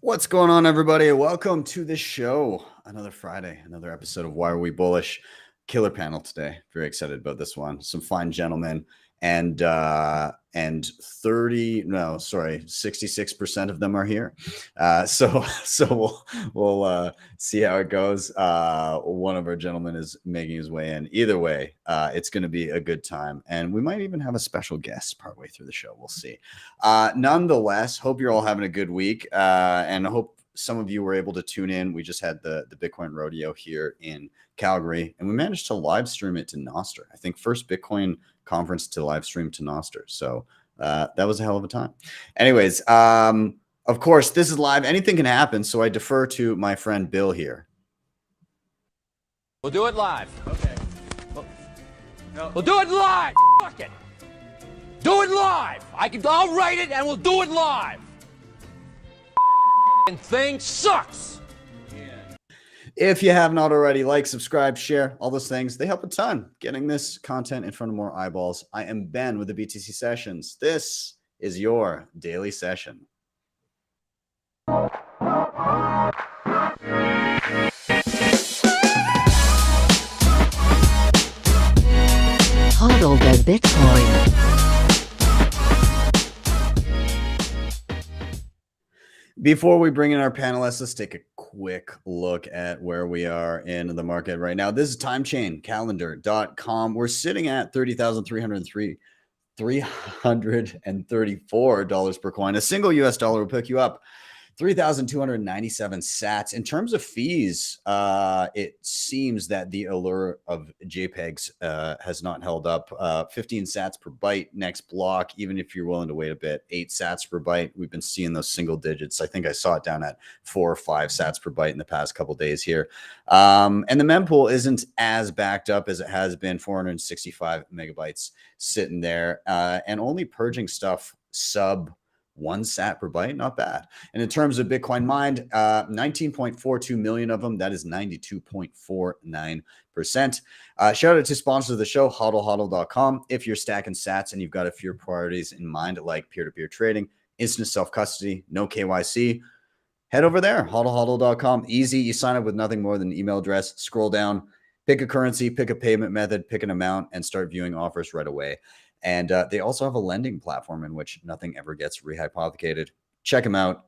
What's going on, everybody? Welcome to the show. Another Friday, another episode of Why Are We Bullish? Killer panel today. Very excited about this one. Some fine gentlemen, and 66% of them are here. So we'll see how it goes. One of our gentlemen is making his way in. Either way, it's going to be a good time, and we might even have a special guest partway through the show. We'll see. Nonetheless, hope you're all having a good week, and I hope some of you were able to tune in. We just had the Bitcoin rodeo here in Calgary, and we managed to live stream it to Nostr. I think first Bitcoin conference to live stream to Nostr. So that was a hell of a time. Anyways, of course, this is live. Anything can happen, so I defer to my friend Bill here. We'll do it live. Okay. We'll do it live. Fuck it. Do it live. I'll write it and we'll do it live. And thing sucks. If you have not already, like, subscribe, share, all those things. They help a ton getting this content in front of more eyeballs. I am Ben with the BTC Sessions. This is your daily session. HODL the Bitcoin. Before we bring in our panelists, let's take a quick look at where we are in the market right now. This is timechaincalendar.com. We're sitting at $30,334 per coin. A single US dollar will pick you up 3,297 sats. In terms of fees, it seems that the allure of JPEGs has not held up. 15 sats per byte next block, even if you're willing to wait a bit, 8 sats per byte. We've been seeing those single digits. I think I saw it down at 4 or 5 sats per byte in the past couple days here. And the mempool isn't as backed up as it has been, 465 megabytes sitting there, and only purging stuff sub 1 sat per byte, not bad. And in terms of Bitcoin mined, 19.42 million of them. That is 92.49%. Shout out to sponsors of the show, HodlHodl.com. If you're stacking sats and you've got a few priorities in mind, like peer-to-peer trading, instant self-custody, no KYC, head over there, HodlHodl.com. Easy. You sign up with nothing more than an email address. Scroll down, pick a currency, pick a payment method, pick an amount, and start viewing offers right away. And they also have a lending platform in which nothing ever gets rehypothecated. Check them out.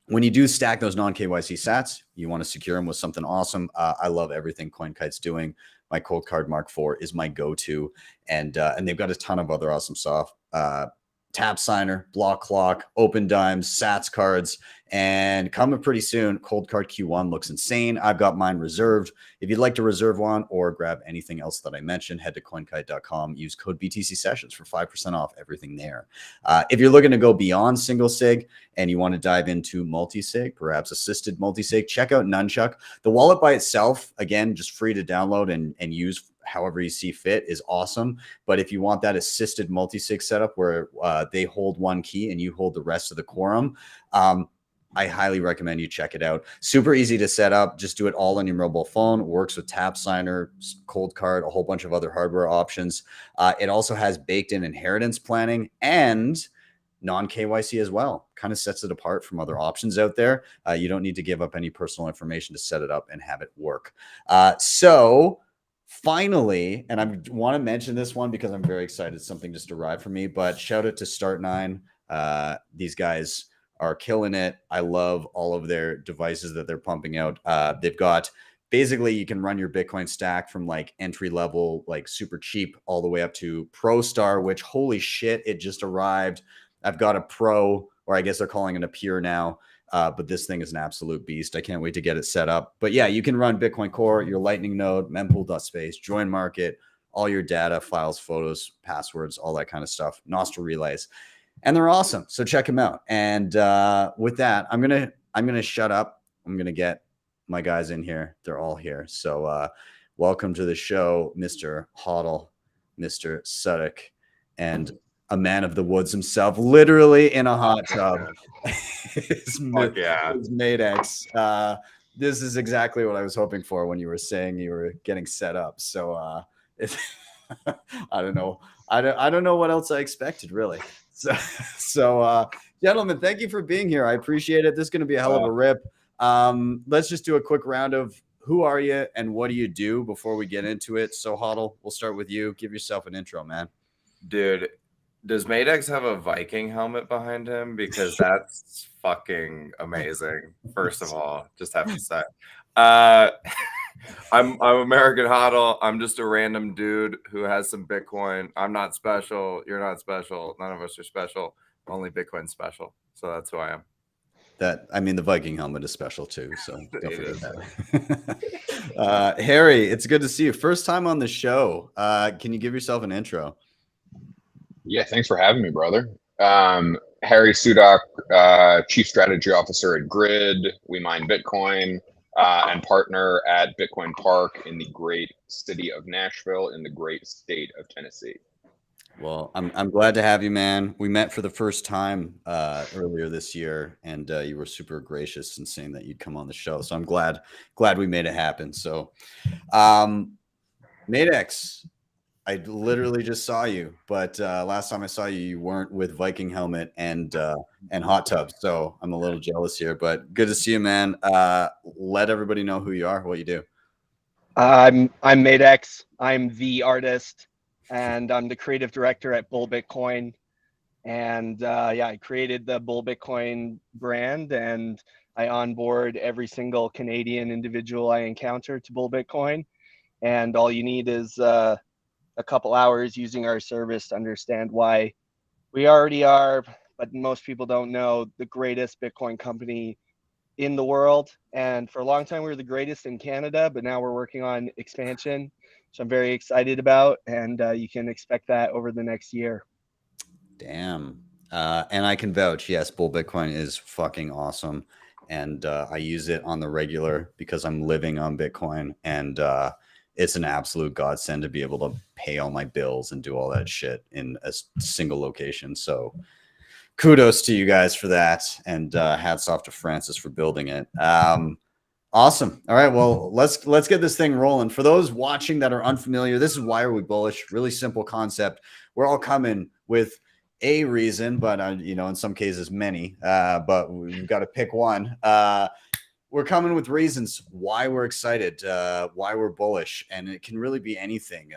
When you do stack those non-KYC sats, you want to secure them with something awesome. I love everything CoinKite's doing. My Cold Card Mark IV is my go-to. And they've got a ton of other awesome stuff. Tap Signer, Block Clock, Open Dimes, Sats cards, and coming pretty soon, Cold Card Q1 looks insane. I've got mine reserved. If you'd like to reserve one or grab anything else that I mentioned, head to coinkite.com. Use code BTC Sessions for 5% off everything there. If you're looking to go beyond single sig and you want to dive into multi-sig, perhaps assisted multi-sig, check out Nunchuk. The wallet by itself, again, just free to download and use however you see fit, is awesome. But if you want that assisted multi-sig setup where they hold one key and you hold the rest of the quorum, I highly recommend you check it out. Super easy to set up. Just do it all on your mobile phone. Works with Tap Signer, Cold Card, a whole bunch of other hardware options. It also has baked in inheritance planning and non-KYC as well. Kind of sets it apart from other options out there. You don't need to give up any personal information to set it up and have it work. So finally, and I want to mention this one because I'm very excited. Something just arrived for me, but shout out to Start9. These guys are killing it. I love all of their devices that they're pumping out. They've got, basically, you can run your Bitcoin stack from like entry level, like super cheap, all the way up to Pro Star, which holy shit, it just arrived. I've got a Pro, or I guess they're calling it a Pure now. But this thing is an absolute beast. I can't wait to get it set up. But yeah, you can run Bitcoin Core, your Lightning node, mempool.space, join market, all your data, files, photos, passwords, all that kind of stuff, Nostr relays. And they're awesome. So check them out. And with that, I'm gonna shut up. I'm gonna get my guys in here. They're all here. So welcome to the show, Mr. HODL, Mr. Suddock, and a man of the woods himself, literally in a hot tub. His MADEX. This is exactly what I was hoping for when you were saying you were getting set up. So I don't know. I don't know what else I expected, really. So, gentlemen, thank you for being here. I appreciate it. This is going to be a hell of a rip. Let's just do a quick round of who are you and what do you do before we get into it. So, HODL, we'll start with you. Give yourself an intro, man. Dude, does MADEX have a Viking helmet behind him? Because that's fucking amazing. First of all, just have to say. I'm American Hodl. I'm just a random dude who has some Bitcoin. I'm not special. You're not special. None of us are special. Only Bitcoin special. So that's who I am. The Viking helmet is special too. So don't forget that. Harry, it's good to see you. First time on the show. Can you give yourself an intro? Yeah, thanks for having me, brother. Harry Suddock, Chief Strategy Officer at Grid. We mine Bitcoin and partner at Bitcoin Park in the great city of Nashville in the great state of Tennessee. Well, I'm glad to have you, man. We met for the first time earlier this year, and you were super gracious in saying that you'd come on the show. So I'm glad we made it happen. So, MADEX, I literally just saw you, but last time I saw you, you weren't with Viking helmet and hot tub. So I'm a little jealous here, but good to see you, man. Let everybody know who you are, what you do. I'm MADEX. I'm the artist, and I'm the creative director at Bull Bitcoin. And yeah, I created the Bull Bitcoin brand, and I onboard every single Canadian individual I encounter to Bull Bitcoin. And all you need is a couple hours using our service to understand why we already are, but most people don't know, the greatest Bitcoin company in the world. And for a long time, we were the greatest in Canada, but now we're working on expansion, which I'm very excited about. And you can expect that over the next year. Damn. And I can vouch, yes, Bull Bitcoin is fucking awesome. And I use it on the regular because I'm living on Bitcoin. And it's an absolute godsend to be able to pay all my bills and do all that shit in a single location. So kudos to you guys for that. And hats off to Francis for building it. Awesome. All right. Well, let's get this thing rolling. For those watching that are unfamiliar, this is Why Are We Bullish? Really simple concept. We're all coming with a reason, but in some cases many, but we've got to pick one. We're coming with reasons why we're excited, why we're bullish, and it can really be anything,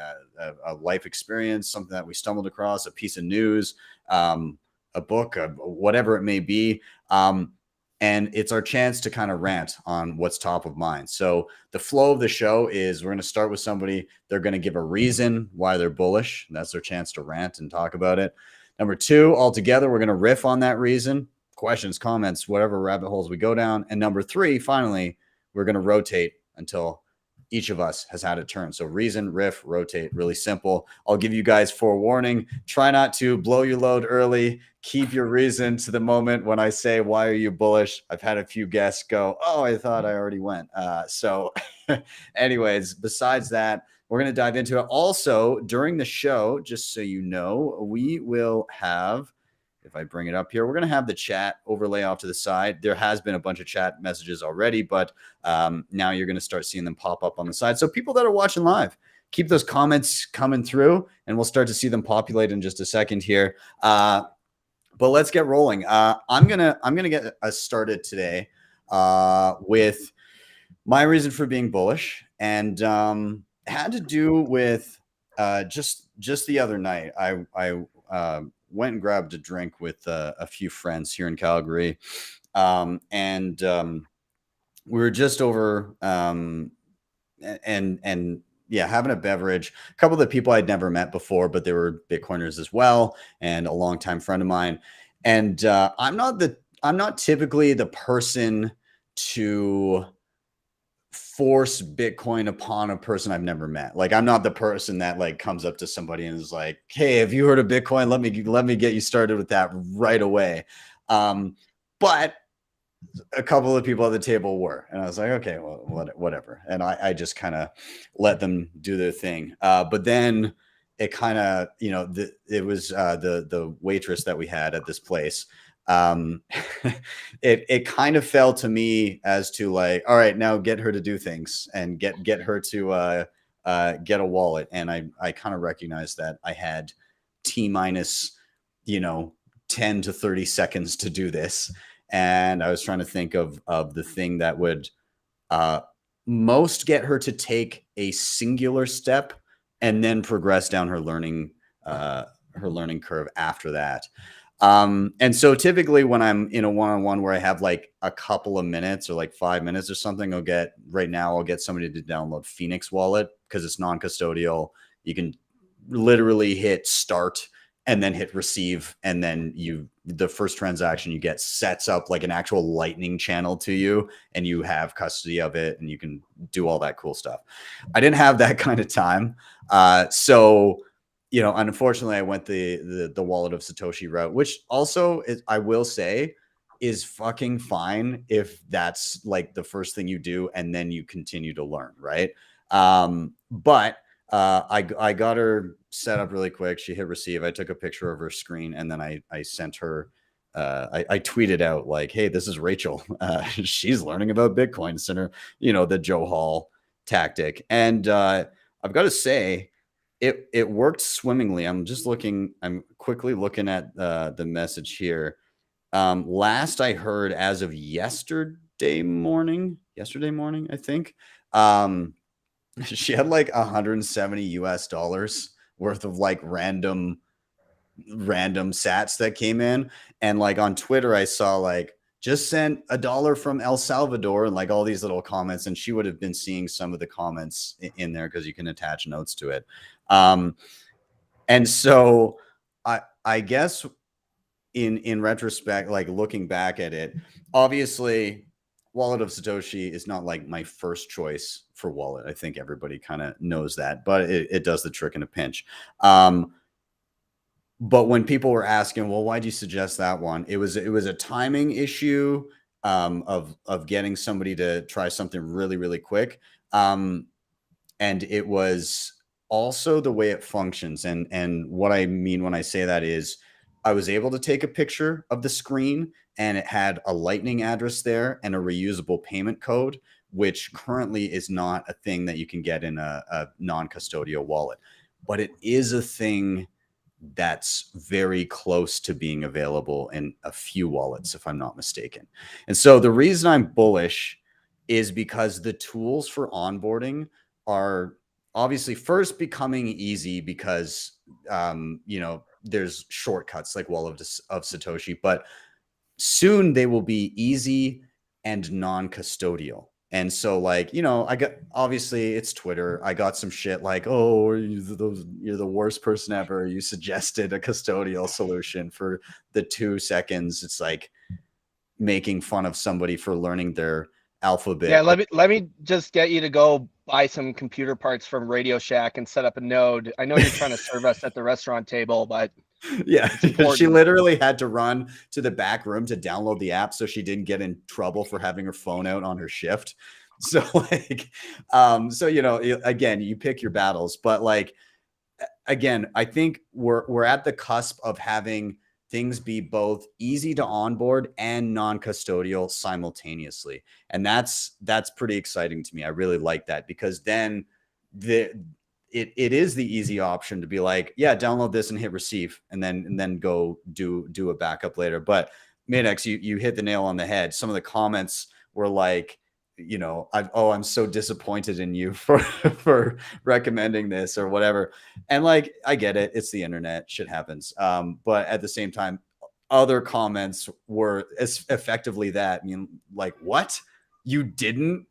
a life experience, something that we stumbled across, a piece of news, a book, whatever it may be. And it's our chance to kind of rant on what's top of mind. So the flow of the show is we're going to start with somebody. They're going to give a reason why they're bullish. That's their chance to rant and talk about it. Number two, all together, we're going to riff on that reason. Questions, comments, whatever rabbit holes we go down. And number three, finally, we're going to rotate until each of us has had a turn. So reason, riff, rotate, really simple. I'll give you guys forewarning. Try not to blow your load early. Keep your reason to the moment when I say, why are you bullish? I've had a few guests go, oh, I thought I already went. So anyways, besides that, we're going to dive into it. Also, during the show, just so you know, we will have, if I bring it up here, we're going to have the chat overlay off to the side. There has been a bunch of chat messages already, but now you're going to start seeing them pop up on the side. So people that are watching live, keep those comments coming through, and we'll start to see them populate in just a second here. But let's get rolling. I'm gonna get us started today with my reason for being bullish, and had to do with just the other night. I went and grabbed a drink with a few friends here in Calgary, and we were just over and yeah, having a beverage. A couple of the people I'd never met before, but they were Bitcoiners as well, and a longtime friend of mine. And I'm not typically the person to force Bitcoin upon a person I've never met. Like, I'm not the person that like comes up to somebody and is like, hey, have you heard of Bitcoin? Let me get you started with that right away. But a couple of people at the table were, and I was like, okay, well, whatever. And I just kind of let them do their thing. But then it kind of, it was the waitress that we had at this place. It kind of fell to me as to like, all right, now get her to do things and get her to get a wallet. And I kind of recognized that I had T minus, 10 to 30 seconds to do this. And I was trying to think of the thing that would most get her to take a singular step and then progress down her learning curve after that. And so typically when I'm in a one-on-one where I have like a couple of minutes or like 5 minutes or something, I'll get somebody to download Phoenix Wallet because it's non-custodial. You can literally hit start and then hit receive. And then the first transaction you get sets up like an actual lightning channel to you, and you have custody of it and you can do all that cool stuff. I didn't have that kind of time. So, you know, unfortunately I went the wallet of Satoshi route, which also is, I will say, is fucking fine if that's like the first thing you do and then you continue to learn. Right. But I got her set up really quick. She hit receive. I took a picture of her screen and then I sent her, I tweeted out like, hey, this is Rachel. She's learning about Bitcoin. Sent her, you know, the Joe Hall tactic. And I've got to say, it worked swimmingly. I'm quickly looking at the message here. Last I heard, as of yesterday morning, I think, she had like $170 worth of like random sats that came in. And like on Twitter, I saw like just sent $1 from El Salvador and like all these little comments. And she would have been seeing some of the comments in there because you can attach notes to it. And so I guess in retrospect, like looking back at it, obviously Wallet of Satoshi is not like my first choice for wallet. I think everybody kind of knows that, but it does the trick in a pinch. But when people were asking, well, why'd you suggest that one? It was a timing issue of getting somebody to try something really, really quick. And it was also the way it functions. And what I mean when I say that is I was able to take a picture of the screen and it had a lightning address there and a reusable payment code, which currently is not a thing that you can get in a non-custodial wallet, but it is a thing that's very close to being available in a few wallets, if I'm not mistaken. And so the reason I'm bullish is because the tools for onboarding are obviously first becoming easy because, you know, there's shortcuts like Wallet of Satoshi, but soon they will be easy and non-custodial. And so like, you know, obviously it's Twitter. I got some shit like, oh, you're the worst person ever. You suggested a custodial solution for the 2 seconds. It's like making fun of somebody for learning their alphabet. Yeah, let me just get you to go buy some computer parts from Radio Shack and set up a node. I know you're trying to serve us at the restaurant table, but yeah, she literally had to run to the back room to download the app so she didn't get in trouble for having her phone out on her shift. So like, so, you know, again, you pick your battles, but like, again, I think we're at the cusp of having things be both easy to onboard and non-custodial simultaneously. And that's pretty exciting to me. I really like that because then it is the easy option to be like, yeah, download this and hit receive and then go do a backup later. But MADEX, you hit the nail on the head. Some of the comments were like, you know, I'm so disappointed in you for recommending this or whatever. And like, I get it. It's the internet. Shit happens. But at the same time, other comments were effectively that. I mean, like, what? You didn't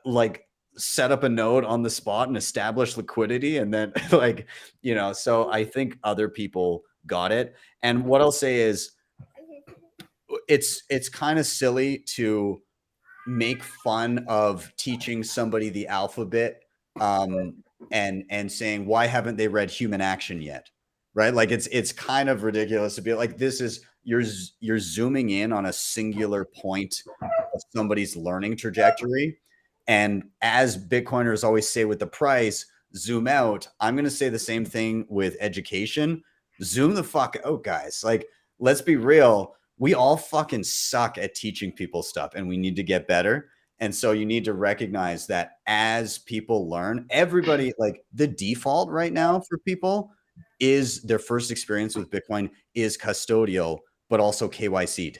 like set up a node on the spot and establish liquidity. And then like, you know, so I think other people got it. And what I'll say is it's kind of silly to make fun of teaching somebody the alphabet and saying, why haven't they read Human Action yet? Right? Like it's kind of ridiculous to be like, this is you're zooming in on a singular point of somebody's learning trajectory. And as Bitcoiners always say with the price, zoom out. I'm going to say the same thing with education. Zoom the fuck out, guys. Like, let's be real. We all fucking suck at teaching people stuff and we need to get better. And so you need to recognize that as people learn, everybody, like the default right now for people is their first experience with Bitcoin is custodial but also KYC'd.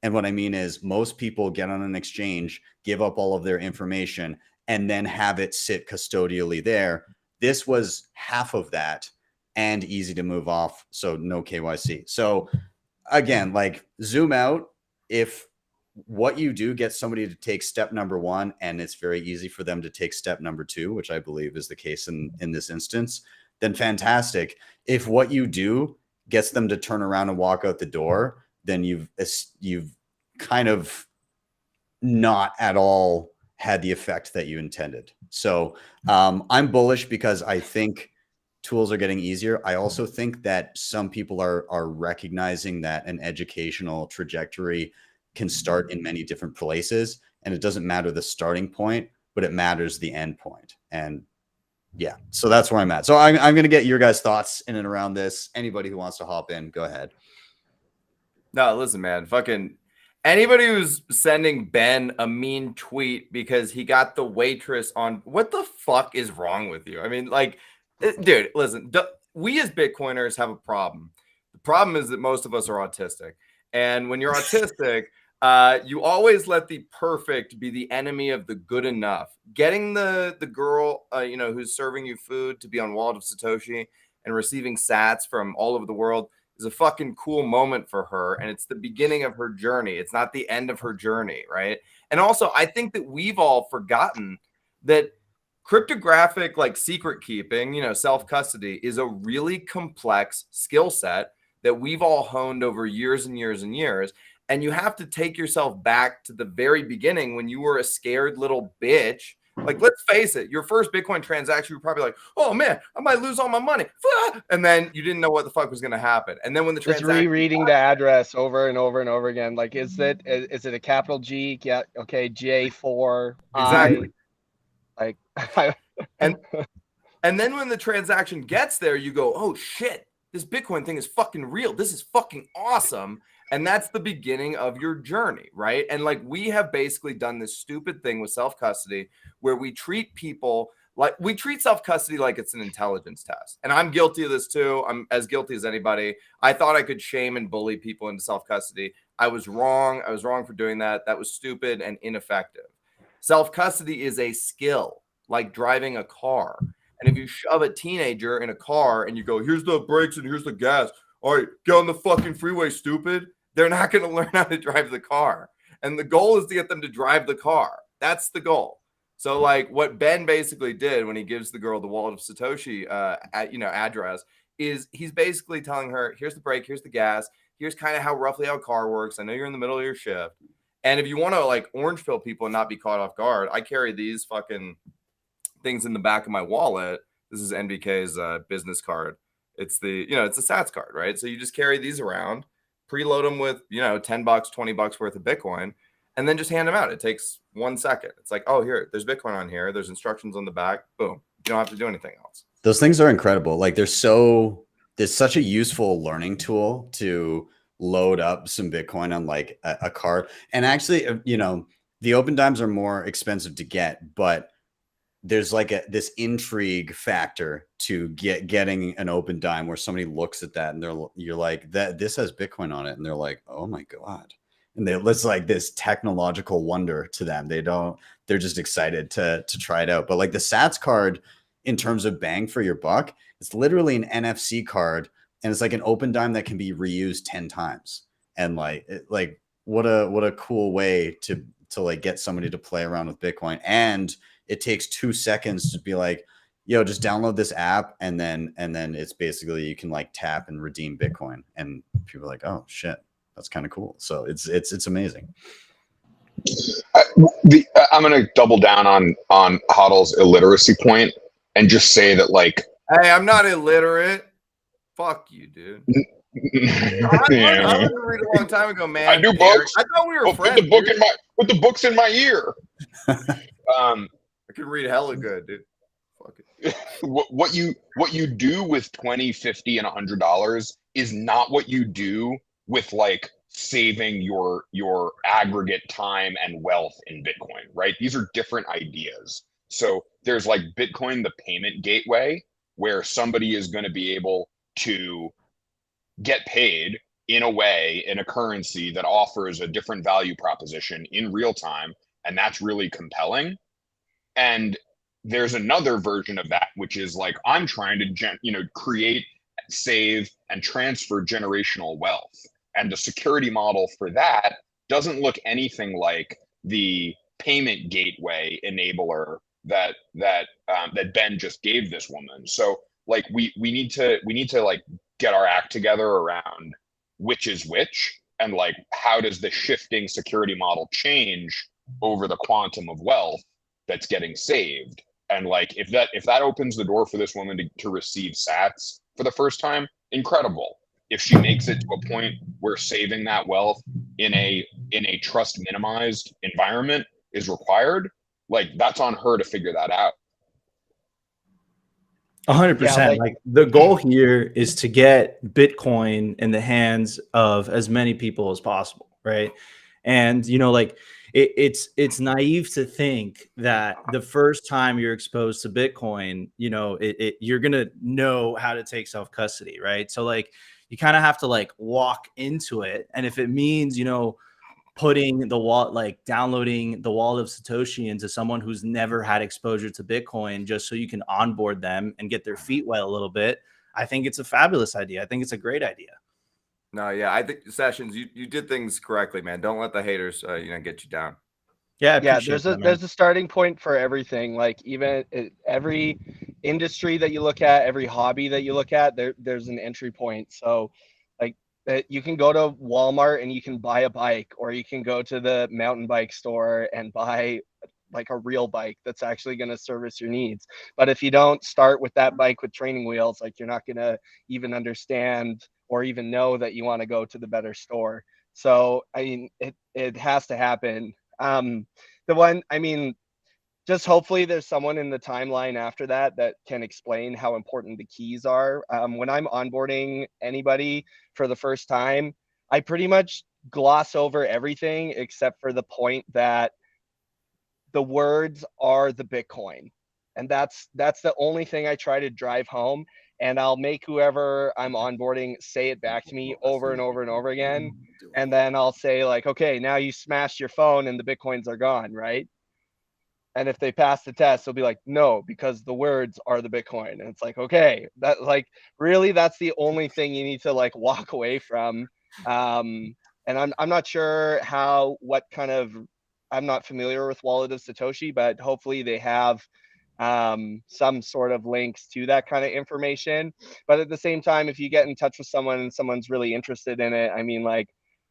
And what I mean is most people get on an exchange, give up all of their information, and then have it sit custodially there. This was half of that and easy to move off. So no KYC. So again, like zoom out. If what you do gets somebody to take step number 1, and it's very easy for them to take step number 2, which I believe is the case in this instance, then fantastic. If what you do gets them to turn around and walk out the door, then you've kind of not at all had the effect that you intended. So I'm bullish because I think tools are getting easier. I also think that some people are recognizing that an educational trajectory can start in many different places, and it doesn't matter the starting point, but it matters the end point. And yeah, so that's where I'm at. So I'm going to get your guys' thoughts in and around this. Anybody who wants to hop in, go ahead. No, listen, man, fucking anybody who's sending Ben a mean tweet because he got the waitress on, what the fuck is wrong with you? I mean, like, dude, listen, we as Bitcoiners have a problem. The problem is that most of us are autistic. And when you're autistic, you always let the perfect be the enemy of the good enough. Getting the girl, you know, who's serving you food to be on Wallet of Satoshi and receiving sats from all over the world is a fucking cool moment for her. And it's the beginning of her journey. It's not the end of her journey, right? And also, I think that we've all forgotten that cryptographic, like secret keeping, you know, self-custody is a really complex skill set that we've all honed over years and years and years. And you have to take yourself back to the very beginning when you were a scared little bitch. Like, let's face it, your first Bitcoin transaction, you were probably like, oh man, I might lose all my money. And then you didn't know what the fuck was going to happen. And then when the Just transaction rereading the address over and over and over again. Like, is it a capital G? Yeah. Okay. J4. Exactly. I, like, and then when the transaction gets there, you go, oh shit, this Bitcoin thing is fucking real. This is fucking awesome. And that's the beginning of your journey, right? And like, we have basically done this stupid thing with self-custody where we treat people like, we treat self-custody like it's an intelligence test. And I'm guilty of this too. I'm as guilty as anybody. I thought I could shame and bully people into self-custody. I was wrong. I was wrong for doing that. That was stupid and ineffective. Self-custody is a skill, like driving a car. And if you shove a teenager in a car and you go, here's the brakes and here's the gas. All right, get on the fucking freeway, stupid. They're not going to learn how to drive the car. And the goal is to get them to drive the car. That's the goal. So like what Ben basically did when he gives the girl the Wallet of Satoshi address is he's basically telling her, here's the brake, here's the gas, here's kind of roughly how a car works. I know you're in the middle of your shift. And if you want to like orange pill people and not be caught off guard, I carry these fucking things in the back of my wallet. This is NBK's business card. It's the, it's a Sats card, right? So you just carry these around, preload them with, $10, $20 worth of Bitcoin, and then just hand them out. It takes 1 second. It's like, oh, here, there's Bitcoin on here. There's instructions on the back. Boom. You don't have to do anything else. Those things are incredible. Like there's such a useful learning tool to load up some Bitcoin on like a card. And actually, the open dimes are more expensive to get, but there's like this intrigue factor to getting an open dime where somebody looks at that and you're like, this has Bitcoin on it. And they're like, oh my God. And it's like this technological wonder to them. They're just excited to try it out. But like the Sats card, in terms of bang for your buck, it's literally an NFC card. And it's like an open dime that can be reused 10 times. And what a cool way to like get somebody to play around with Bitcoin. And it takes 2 seconds to be like, yo, just download this app. And then it's basically, you can like tap and redeem Bitcoin. And people are like, oh shit, that's kind of cool. So it's amazing. I'm going to double down on HODL's illiteracy point and just say that like, hey, I'm not illiterate. Fuck you, dude. I learned to read a long time ago, man. I do books. I thought we were friends. Put the books in my ear. I can read hella good, dude. Fuck it. What you do with $20, $50, and $100 is not what you do with like saving your aggregate time and wealth in Bitcoin, right? These are different ideas. So there's like Bitcoin, the payment gateway, where somebody is going to be able to get paid in a way, in a currency that offers a different value proposition in real time. And that's really compelling. And there's another version of that, which is like, I'm trying to, create, save, and transfer generational wealth. And the security model for that doesn't look anything like the payment gateway enabler that Ben just gave this woman. So like we need to like get our act together around which is which, and like how does the shifting security model change over the quantum of wealth that's getting saved. And like if that opens the door for this woman to receive sats for the first time, incredible. If she makes it to a point where saving that wealth in a trust minimized environment is required, like that's on her to figure that out. 100%. Like the goal here is to get Bitcoin in the hands of as many people as possible, right? And like it's naive to think that the first time you're exposed to Bitcoin, you're gonna know how to take self-custody, right? So like you kind of have to like walk into it, and if it means putting the wallet, like downloading the wallet of Satoshi into someone who's never had exposure to Bitcoin, just so you can onboard them and get their feet wet a little bit, I think it's a fabulous idea. I think it's a great idea. No, yeah, I think Sessions, you did things correctly, man. Don't let the haters, get you down. Yeah, there's a starting point for everything. Like even every industry that you look at, every hobby that you look at, there's an entry point. So like you can go to Walmart and you can buy a bike, or you can go to the mountain bike store and buy like a real bike that's actually going to service your needs. But if you don't start with that bike with training wheels, like you're not going to even understand or even know that you want to go to the better store. So I mean, it has to happen. Just hopefully there's someone in the timeline after that can explain how important the keys are. When I'm onboarding anybody for the first time, I pretty much gloss over everything except for the point that the words are the Bitcoin. And that's the only thing I try to drive home. And I'll make whoever I'm onboarding say it back to me over and over and over again. And then I'll say like, okay, now you smashed your phone and the Bitcoins are gone, right? And if they pass the test, they'll be like, no, because the words are the Bitcoin. And it's like, okay, that like really, that's the only thing you need to like walk away from. And I'm not sure I'm not familiar with Wallet of Satoshi, but hopefully they have some sort of links to that kind of information. But at the same time, if you get in touch with someone and someone's really interested in it, I mean, like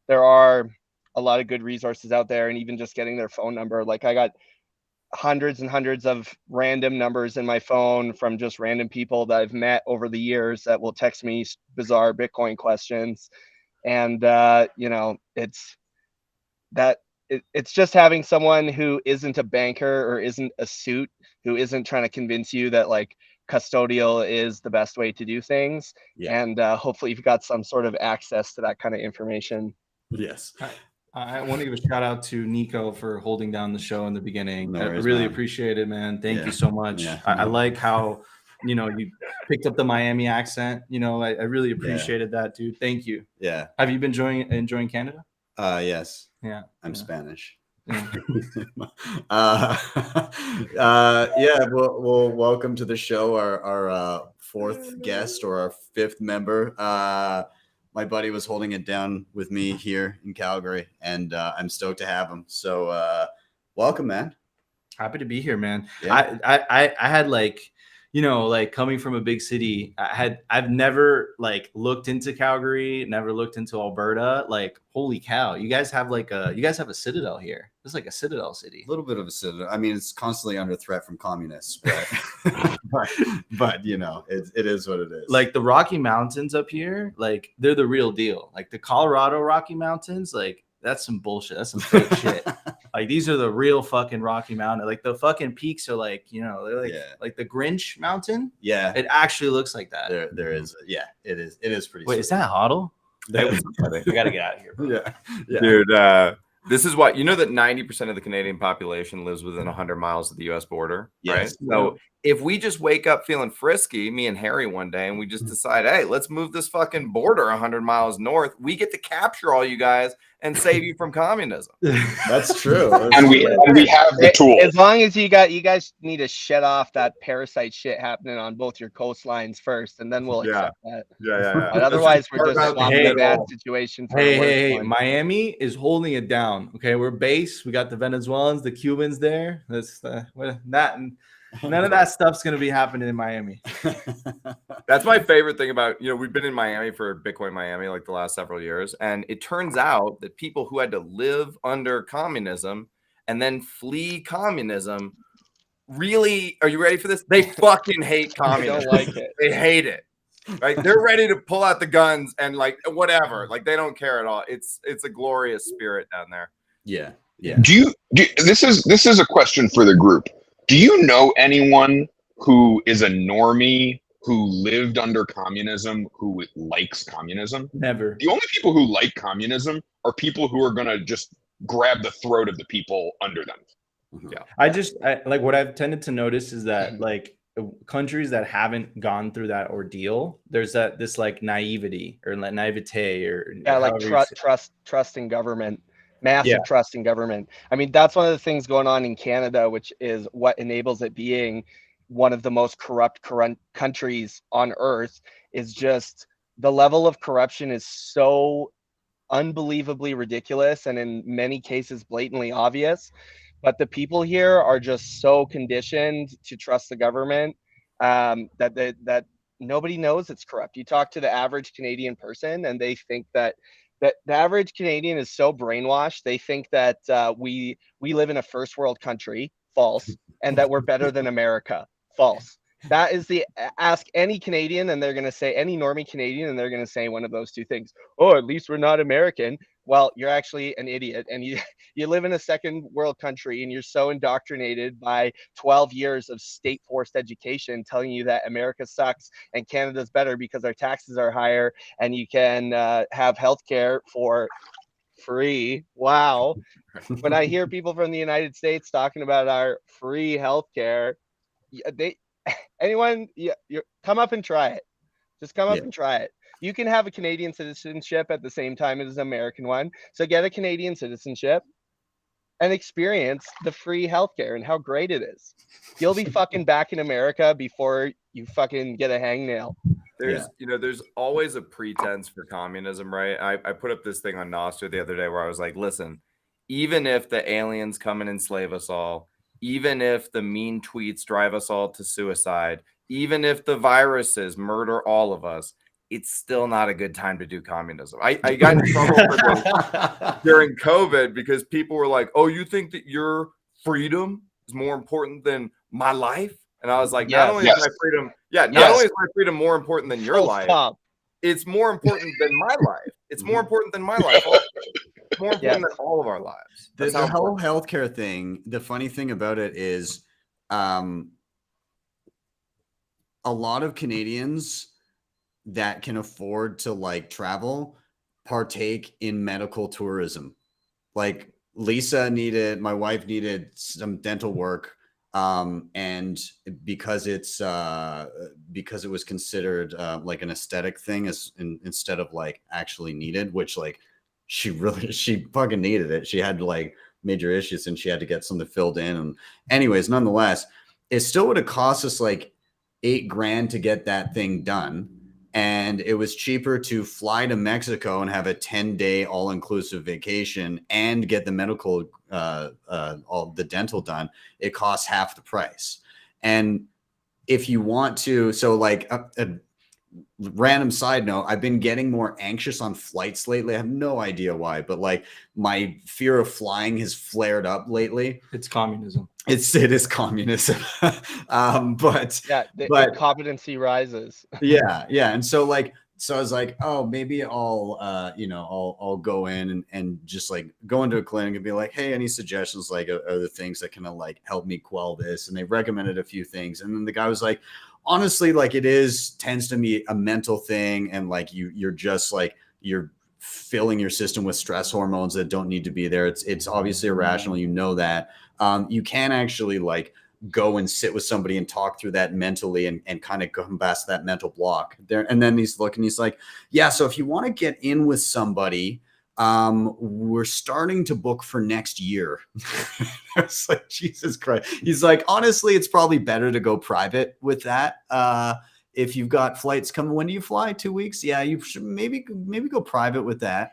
there are a lot of good resources out there, and even just getting their phone number. Like I got hundreds and hundreds of random numbers in my phone from just random people that I've met over the years that will text me bizarre Bitcoin questions. And, it's just having someone who isn't a banker or isn't a suit, who isn't trying to convince you that like custodial is the best way to do things. Yeah. And hopefully you've got some sort of access to that kind of information. Yes. I want to give a shout out to Nico for holding down the show in the beginning. I really appreciate it, man. Thank you so much. Yeah. I like how, you picked up the Miami accent. I really appreciated that, dude. Thank you. Yeah. Have you been enjoying Canada? Yes. Yeah. I'm Spanish. Yeah. Well, welcome to the show. Our fourth guest, or our fifth member. My buddy was holding it down with me here in Calgary, and I'm stoked to have him. So welcome, man. Happy to be here, man. Yeah. I had like, like coming from a big city, I've never like looked into Calgary, never looked into Alberta. Like, holy cow, you guys have a citadel here. It's like a citadel city. A little bit of a citadel. I mean, it's constantly under threat from communists, but but it is what it is. Like the Rocky Mountains up here, like they're the real deal. Like the Colorado Rocky Mountains, like that's some bullshit. That's some fake shit. Like these are the real fucking Rocky Mountain. Like the fucking peaks are like, they're like like the Grinch Mountain. Yeah, it actually looks like that. There is. Yeah, it is. It is pretty. Wait, sweet. Is that HodlHodl? I gotta get out of here, bro. Yeah. Dude. This is why that 90% of the Canadian population lives within 100 miles of the U.S. border, right? So if we just wake up feeling frisky, me and Harry one day, and we just decide, hey, let's move this fucking border 100 miles north, we get to capture all you guys and save you from communism. That's true. And we have the tool. As long as you guys need to shut off that parasite shit happening on both your coastlines first, and then we'll accept that. Yeah. But otherwise, we're just swapping a bad situation. For Hey, Miami is holding it down. Okay, we're base. We got the Venezuelans, the Cubans there. That's none of that stuff's gonna be happening in Miami. That's my favorite thing about, we've been in Miami for Bitcoin Miami like the last several years. And it turns out that people who had to live under communism and then flee communism really, are you ready for this? They fucking hate communism. Don't like it. They hate it. Right? They're ready to pull out the guns and like whatever. Like they don't care at all. It's a glorious spirit down there. Yeah. This is a question for the group. Do you know anyone who is a normie who lived under communism who likes communism? Never. The only people who like communism are people who are going to just grab the throat of the people under them. Yeah. I like what I've tended to notice is that like countries that haven't gone through that ordeal, there's this like naivety or naivete or like trust in government. Massive trust in government. I mean, that's one of the things going on in Canada, which is what enables it being one of the most corrupt countries on earth, is just the level of corruption is so unbelievably ridiculous and in many cases blatantly obvious. But the people here are just so conditioned to trust the government that nobody knows it's corrupt. You talk to the average Canadian person and they think that the average Canadian is so brainwashed. They think that we live in a first world country, false, and that we're better than America, false. That is ask any Canadian and they're going to say, any normie Canadian, and they're going to say one of those two things. Oh, at least we're not American. Well, you're actually an idiot, and you live in a second world country, and you're so indoctrinated by 12 years of state forced education telling you that America sucks and Canada's better because our taxes are higher and you can have healthcare for free. Wow. When I hear people from the United States talking about our free healthcare, anyone, you come up and try it. Just come up and try it. You can have a Canadian citizenship at the same time as an American one. So get a Canadian citizenship and experience the free healthcare and how great it is. You'll be fucking back in America before you fucking get a hangnail. There's always a pretense for communism, right? I put up this thing on Nostr the other day where I was like, listen, even if the aliens come and enslave us all, even if the mean tweets drive us all to suicide, even if the viruses murder all of us, it's still not a good time to do communism. I got in trouble for this during COVID because people were like, oh, you think that your freedom is more important than my life? And I was like, not only is my freedom more important than your life, it's more important than my life. It's more important than my life. It's more important than all of our lives. The whole healthcare thing, the funny thing about it is a lot of Canadians that can afford to like travel partake in medical tourism. Like my wife needed some dental work, and because it was considered like an aesthetic thing instead of like actually needed, which like she fucking needed it. She had like major issues and she had to get something filled in. And anyways, nonetheless, it still would have cost us like $8,000 to get that thing done. And it was cheaper to fly to Mexico and have a 10-day all-inclusive vacation and get the medical, all the dental done. It costs half the price. And if you want to, so like a random side note, I've been getting more anxious on flights lately. I have no idea why, but like my fear of flying has flared up lately. It's communism. It is communism. But the competency rises. yeah. And so I was like, oh, maybe I'll go in and just like go into a clinic and be like, hey, any suggestions, like other things that can like help me quell this? And they recommended a few things. And then the guy was like, honestly, like tends to be a mental thing. And like you're just like, you're filling your system with stress hormones that don't need to be there. It's obviously irrational. You know that. You can actually like go and sit with somebody and talk through that mentally and kind of come past that mental block there. And then he's looking, he's like, yeah, so if you want to get in with somebody, we're starting to book for next year. It's like, Jesus Christ. He's like, honestly, it's probably better to go private with that. If you've got flights coming, when do you fly? 2 weeks? Yeah, you should maybe go private with that.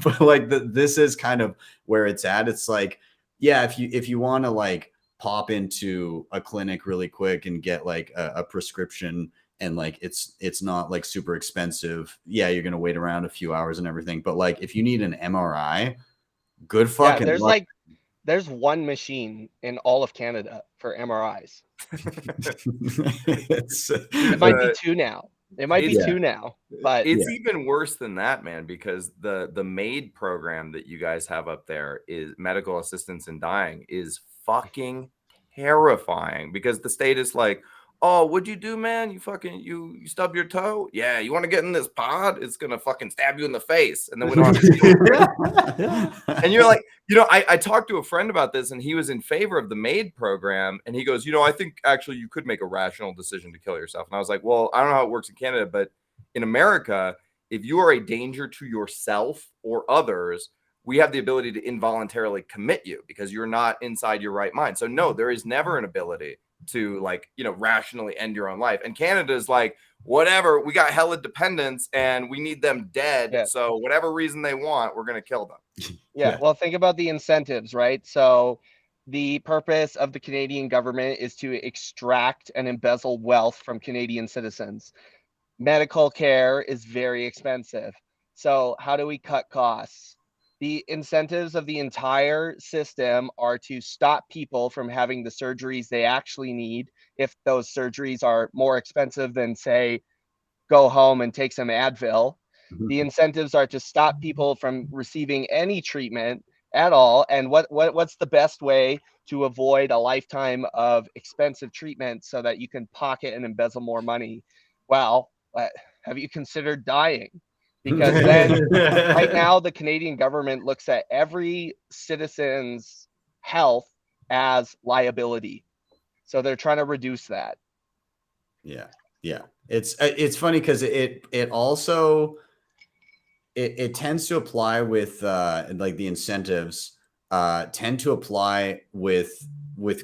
But like this is kind of where it's at. It's like, yeah, if you want to like pop into a clinic really quick and get like a prescription, and like it's not like super expensive. Yeah, you're gonna wait around a few hours and everything. But like if you need an MRI, good fucking there's luck. there's one machine in all of Canada for MRIs. It might be two now. It might be two now, but it's even worse than that, man, because the MADE program that you guys have up there is medical assistance in dying is fucking terrifying, because the state is like, oh, what'd you do, man? You fucking you stub your toe? Yeah, you want to get in this pod? It's gonna fucking stab you in the face, and then we don't have to and you're like, I talked to a friend about this, and he was in favor of the MADE program, and he goes, I think actually you could make a rational decision to kill yourself. And I was like, well, I don't know how it works in Canada, but in America, if you are a danger to yourself or others, we have the ability to involuntarily commit you because you're not inside your right mind. So no, there is never an ability to like, rationally end your own life. And Canada is like, whatever, we got hella dependents and we need them dead. Yeah. So whatever reason they want, we're going to kill them. Yeah. Well, think about the incentives, right? So the purpose of the Canadian government is to extract and embezzle wealth from Canadian citizens. Medical care is very expensive. So how do we cut costs? The incentives of the entire system are to stop people from having the surgeries they actually need. If those surgeries are more expensive than, say, go home and take some Advil, the incentives are to stop people from receiving any treatment at all. And what's the best way to avoid a lifetime of expensive treatment so that you can pocket and embezzle more money? Well, have you considered dying? Because then right now the Canadian government looks at every citizen's health as liability. So they're trying to reduce that. Yeah. It's funny because it also it tends to apply with like the incentives tend to apply with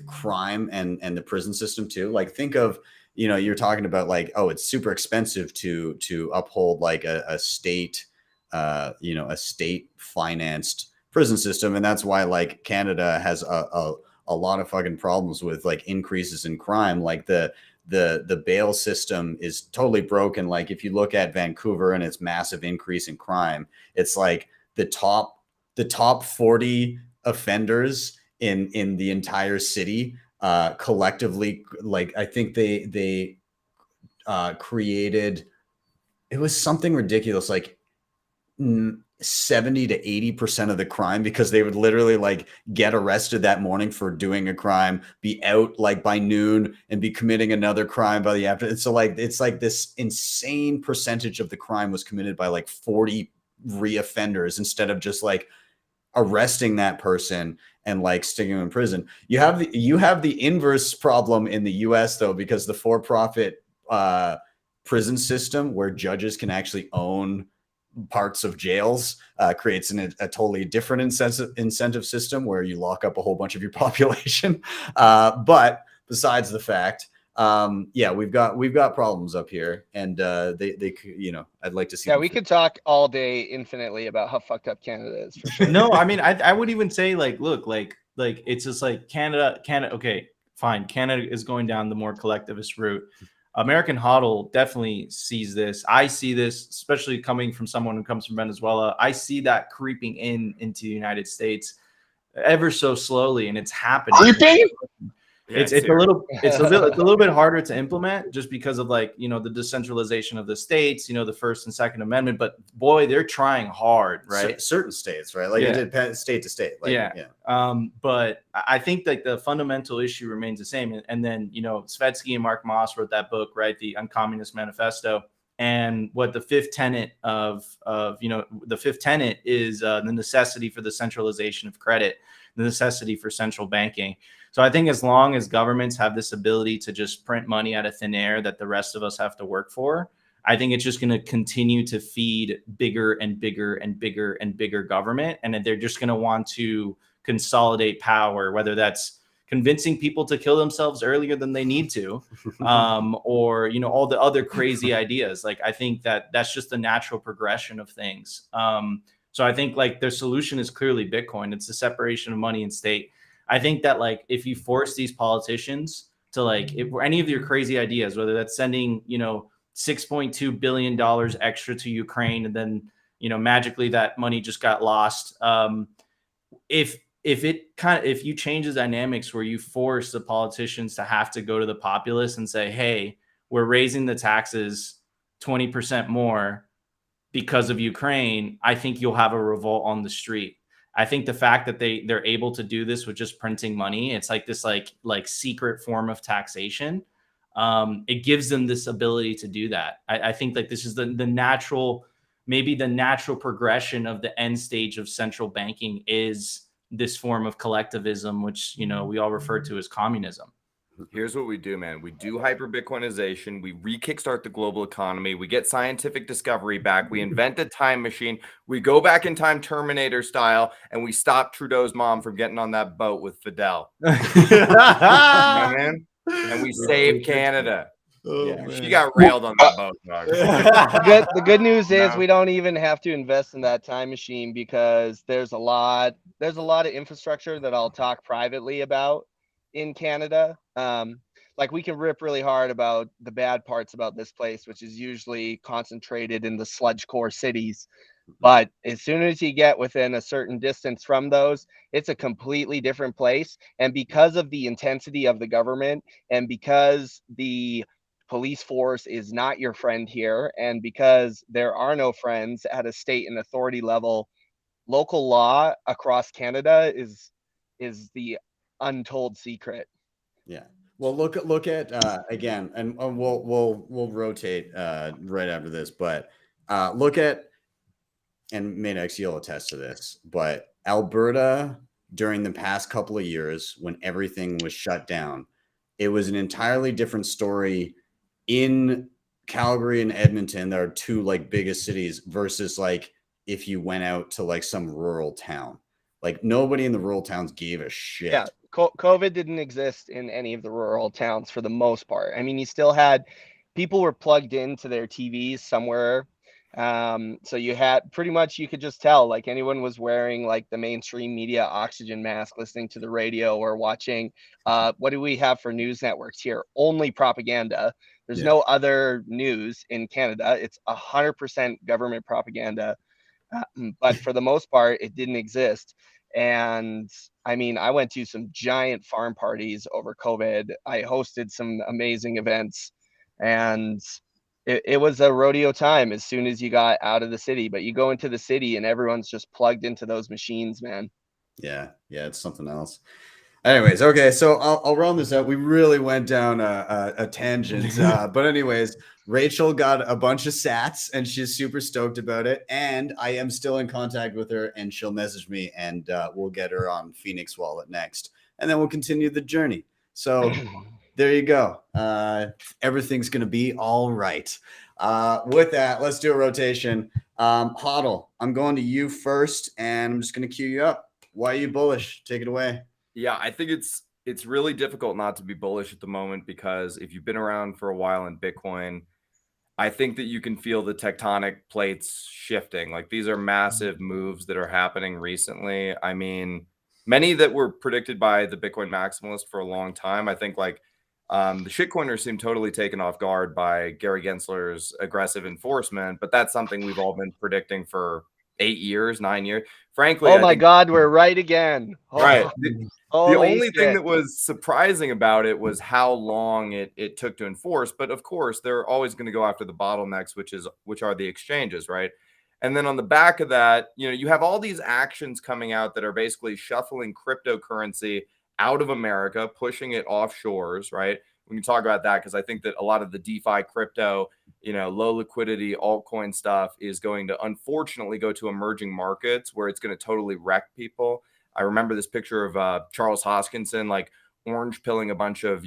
crime and the prison system too. Like think of, you're talking about like, oh, it's super expensive to uphold like a state, a state financed prison system. And that's why like Canada has a lot of fucking problems with like increases in crime. Like the bail system is totally broken. Like if you look at Vancouver and its massive increase in crime, it's like the top 40 offenders in the entire city collectively, like I think they created, it was something ridiculous, like 70 to 80% of the crime, because they would literally like get arrested that morning for doing a crime, be out like by noon and be committing another crime by the afternoon. So like it's like this insane percentage of the crime was committed by like 40 reoffenders instead of just like arresting that person and like sticking them in prison. You have the inverse problem in the US though, because the for-profit prison system where judges can actually own parts of jails creates a totally different incentive system where you lock up a whole bunch of your population. But besides the fact, we've got problems up here, and they I'd like to see. Yeah, we could talk all day infinitely about how fucked up Canada is. For sure. No, I mean, I would even say like, look, like it's just like Canada. Okay, fine. Canada is going down the more collectivist route. American Hodl definitely sees this. I see this, especially coming from someone who comes from Venezuela. I see that creeping into the United States ever so slowly, and it's happening. Creeping? It's a little bit harder to implement just because of like, the decentralization of the states, the First and Second Amendment, but boy, they're trying hard, right? Certain states, right? Like it depends state to state. Like, but I think like the fundamental issue remains the same. And then, Svetsky and Mark Moss wrote that book, right? The Uncommunist Manifesto. And what the fifth tenet of the fifth tenet is the necessity for the centralization of credit, the necessity for central banking. So I think as long as governments have this ability to just print money out of thin air that the rest of us have to work for, I think it's just going to continue to feed bigger and bigger and bigger and bigger government. And they're just going to want to consolidate power, whether that's convincing people to kill themselves earlier than they need to, or, all the other crazy ideas. Like, I think that's just the natural progression of things. So I think like their solution is clearly Bitcoin. It's the separation of money and state. I think that like if you force these politicians to like, if any of your crazy ideas, whether that's sending, $6.2 billion extra to Ukraine, and then, magically that money just got lost. If you change the dynamics where you force the politicians to have to go to the populace and say, hey, we're raising the taxes 20% more because of Ukraine, I think you'll have a revolt on the street. I think the fact that they're able to do this with just printing money, it's like this like secret form of taxation. It gives them this ability to do that. I think like this is the natural, maybe the natural progression of the end stage of central banking is this form of collectivism, which, we all refer to as communism. Here's what we do, man. We do hyper Bitcoinization. We re-kickstart the global economy. We get scientific discovery back. We invent a time machine. We go back in time Terminator style, and we stop Trudeau's mom from getting on that boat with Fidel. Man. And we save Canada. Yeah, she got railed on that boat, dog. The good news is we don't even have to invest in that time machine, because there's a lot of infrastructure that I'll talk privately about in Canada. Like, we can rip really hard about the bad parts about this place, which is usually concentrated in the sludge core cities. But as soon as you get within a certain distance from those, it's a completely different place. And because of the intensity of the government, and because the police force is not your friend here, and because there are no friends at a state and authority level, local law across Canada is the untold secret. Yeah. Well, look at again, and we'll rotate right after this, but look at, and MADEX, you'll attest to this, but Alberta during the past couple of years when everything was shut down, it was an entirely different story in Calgary and Edmonton. There are two like biggest cities versus like if you went out to like some rural town. Like, nobody in the rural towns gave a shit. Yeah, COVID didn't exist in any of the rural towns for the most part. I mean, you still had people were plugged into their TVs somewhere. So you had pretty much, you could just tell, like, anyone was wearing like the mainstream media oxygen mask, listening to the radio or watching. What do we have for news networks here? Only propaganda. There's no other news in Canada. It's 100% government propaganda. But for the most part, it didn't exist. And I mean, I went to some giant farm parties over COVID. I hosted some amazing events, and it was a rodeo time as soon as you got out of the city. But you go into the city and everyone's just plugged into those machines, man. Yeah, it's something else. Anyways, okay, so I'll round this out. We really went down a tangent, but anyways, Rachel got a bunch of sats and she's super stoked about it. And I am still in contact with her, and she'll message me, and we'll get her on Phoenix Wallet next, and then we'll continue the journey. So there you go. Everything's gonna be all right. With that, let's do a rotation. HODL, I'm going to you first, and I'm just gonna queue you up. Why are you bullish? Take it away. Yeah, I think it's really difficult not to be bullish at the moment, because if you've been around for a while in Bitcoin, I think that you can feel the tectonic plates shifting. Like, these are massive moves that are happening recently. I mean, many that were predicted by the Bitcoin maximalist for a long time. I think like the shitcoiners seem totally taken off guard by Gary Gensler's aggressive enforcement, but that's something we've all been predicting for 8 years, 9 years. Frankly, oh my God, we're right again. Right. The only thing that was surprising about it was how long it took to enforce. But of course, they're always going to go after the bottlenecks, which are the exchanges, right? And then on the back of that, you have all these actions coming out that are basically shuffling cryptocurrency out of America, pushing it offshores, right? we can talk about that, because I think that a lot of the DeFi crypto, low liquidity altcoin stuff is going to unfortunately go to emerging markets where it's going to totally wreck people. I remember this picture of Charles Hoskinson, like orange pilling a bunch of,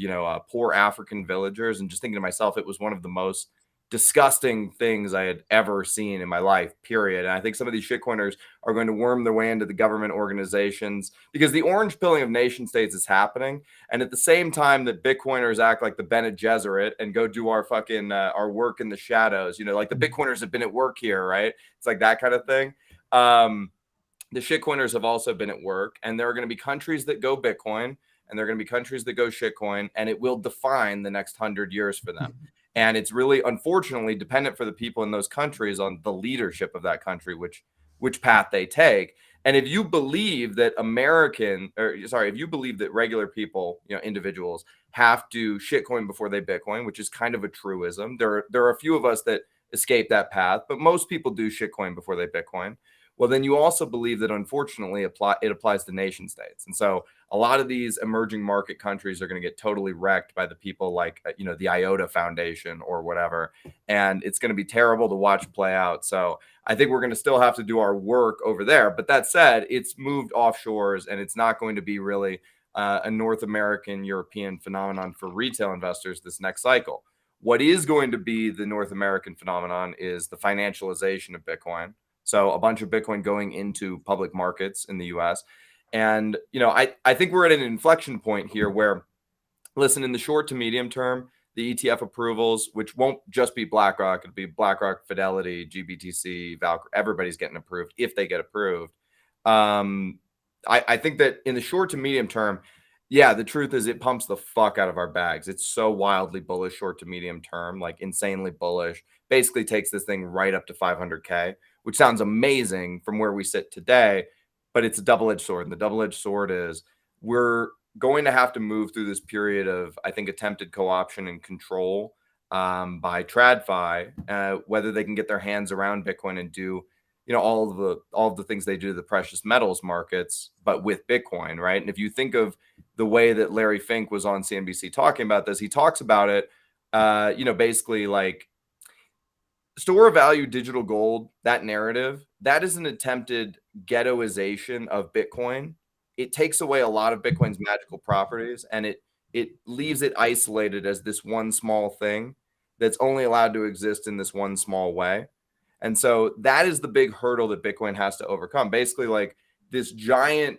poor African villagers, and just thinking to myself, it was one of the most disgusting things I had ever seen in my life, period. And I think some of these shitcoiners are going to worm their way into the government organizations, because the orange pilling of nation states is happening. And at the same time that Bitcoiners act like the Bene Gesserit and go do our fucking our work in the shadows, like the Bitcoiners have been at work here, right? It's like that kind of thing. The shitcoiners have also been at work, and there are going to be countries that go Bitcoin, and there are going to be countries that go shitcoin, and it will define the next 100 years for them. And it's really, unfortunately, dependent for the people in those countries on the leadership of that country, which path they take. And if you believe that if you believe that regular people, individuals have to shitcoin before they Bitcoin, which is kind of a truism. There are a few of us that escape that path, but most people do shitcoin before they Bitcoin. Well, then you also believe that, unfortunately, it applies to nation states. And so a lot of these emerging market countries are going to get totally wrecked by the people like, the IOTA Foundation or whatever. And it's going to be terrible to watch play out. So I think we're going to still have to do our work over there. But that said, it's moved offshores, and it's not going to be really a North American, European phenomenon for retail investors this next cycle. What is going to be the North American phenomenon is the financialization of Bitcoin. So a bunch of Bitcoin going into public markets in the US. And, I think we're at an inflection point here where, listen, in the short to medium term, the ETF approvals, which won't just be BlackRock, it'll be BlackRock, Fidelity, GBTC, Valkyrie, everybody's getting approved if they get approved. I think that in the short to medium term, yeah, the truth is it pumps the fuck out of our bags. It's so wildly bullish short to medium term, like insanely bullish, basically takes this thing right up to 500K, which sounds amazing from where we sit today, but it's a double-edged sword. And the double-edged sword is we're going to have to move through this period of, I think, attempted co-option and control by TradFi, whether they can get their hands around Bitcoin and do, all of the things they do to the precious metals markets, but with Bitcoin, right? And if you think of the way that Larry Fink was on CNBC talking about this, he talks about it, basically like store of value digital gold, that narrative, that is an attempted ghettoization of Bitcoin. It takes away a lot of Bitcoin's magical properties, and it leaves it isolated as this one small thing that's only allowed to exist in this one small way. And so that is the big hurdle that Bitcoin has to overcome. Basically, like this giant,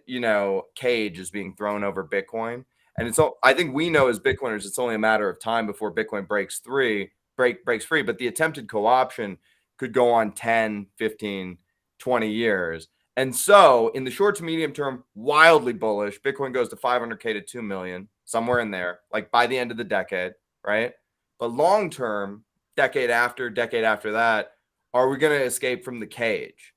cage is being thrown over Bitcoin. And I think we know as Bitcoiners, it's only a matter of time before Bitcoin breaks free, but the attempted co-option could go on 10, 15, 20 years. And so in the short to medium term, wildly bullish, Bitcoin goes to 500K to 2 million, somewhere in there, like by the end of the decade, right? But long term, decade after that, are we going to escape from the cage?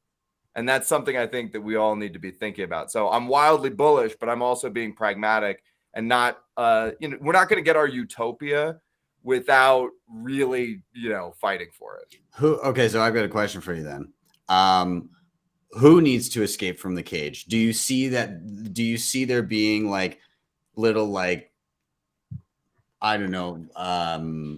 And that's something I think that we all need to be thinking about. So I'm wildly bullish, but I'm also being pragmatic and not, we're not going to get our utopia without really, fighting for it. Okay, so I've got a question for you then. Who needs to escape from the cage? Do you see there being like little, like, I don't know,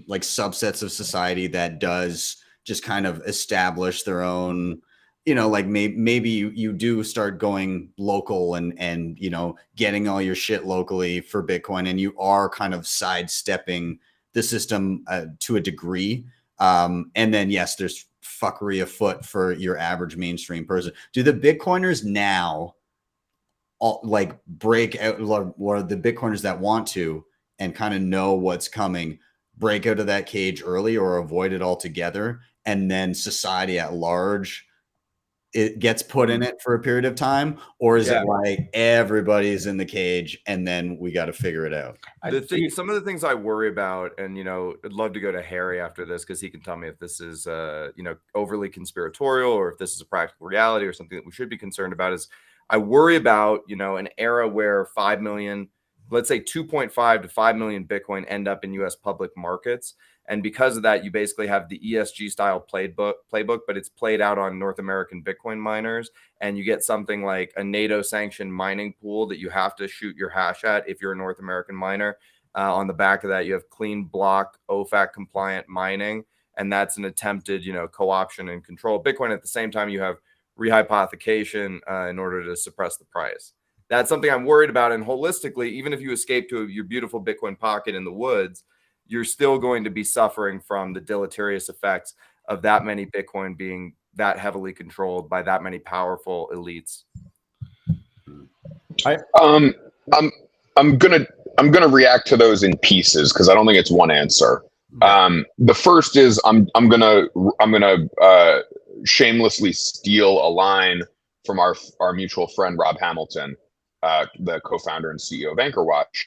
like subsets of society that does just kind of establish their own, like maybe you do start going local and getting all your shit locally for Bitcoin, and you are kind of sidestepping the system to a degree. And then, yes, there's fuckery afoot for your average mainstream person. Do the Bitcoiners now break out, or the Bitcoiners that want to and kind of know what's coming, break out of that cage early or avoid it altogether? And then society at large, it gets put in it for a period of time? Or is it like everybody's in the cage and then we got to figure it out? Some of the things I worry about, and, I'd love to go to Harry after this, because he can tell me if this is, overly conspiratorial or if this is a practical reality or something that we should be concerned about, is I worry about, an era where 5 million, let's say 2.5 to 5 million Bitcoin end up in US public markets. And because of that, you basically have the ESG style playbook, but it's played out on North American Bitcoin miners. And you get something like a NATO sanctioned mining pool that you have to shoot your hash at if you're a North American miner. On the back of that, you have clean block OFAC compliant mining, and that's an attempted, co-option and control of Bitcoin. At the same time, you have rehypothecation in order to suppress the price. That's something I'm worried about. And holistically, even if you escape to your beautiful Bitcoin pocket in the woods, you're still going to be suffering from the deleterious effects of that many Bitcoin being that heavily controlled by that many powerful elites. I'm gonna react to those in pieces because I don't think it's one answer. The first is I'm gonna shamelessly steal a line from our mutual friend Rob Hamilton, the co-founder and CEO of AnchorWatch,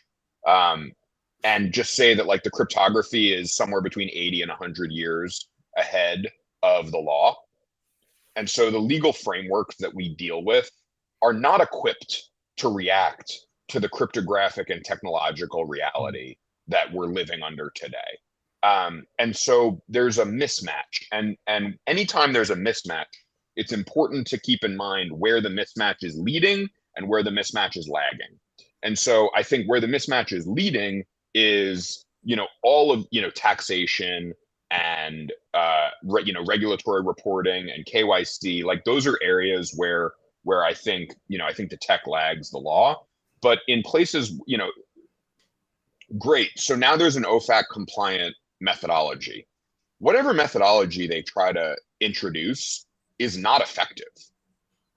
and just say that like the cryptography is somewhere between 80 and 100 years ahead of the law, and so the legal frameworks that we deal with are not equipped to react to the cryptographic and technological reality that we're living under today. And so there's a mismatch. And anytime there's a mismatch, it's important to keep in mind where the mismatch is leading and where the mismatch is lagging. And so I think where the mismatch is leading is, all of, taxation and, regulatory reporting and KYC, like those are areas where I think the tech lags the law. But in places, great. So now there's an OFAC compliant methodology. Whatever methodology they try to introduce is not effective,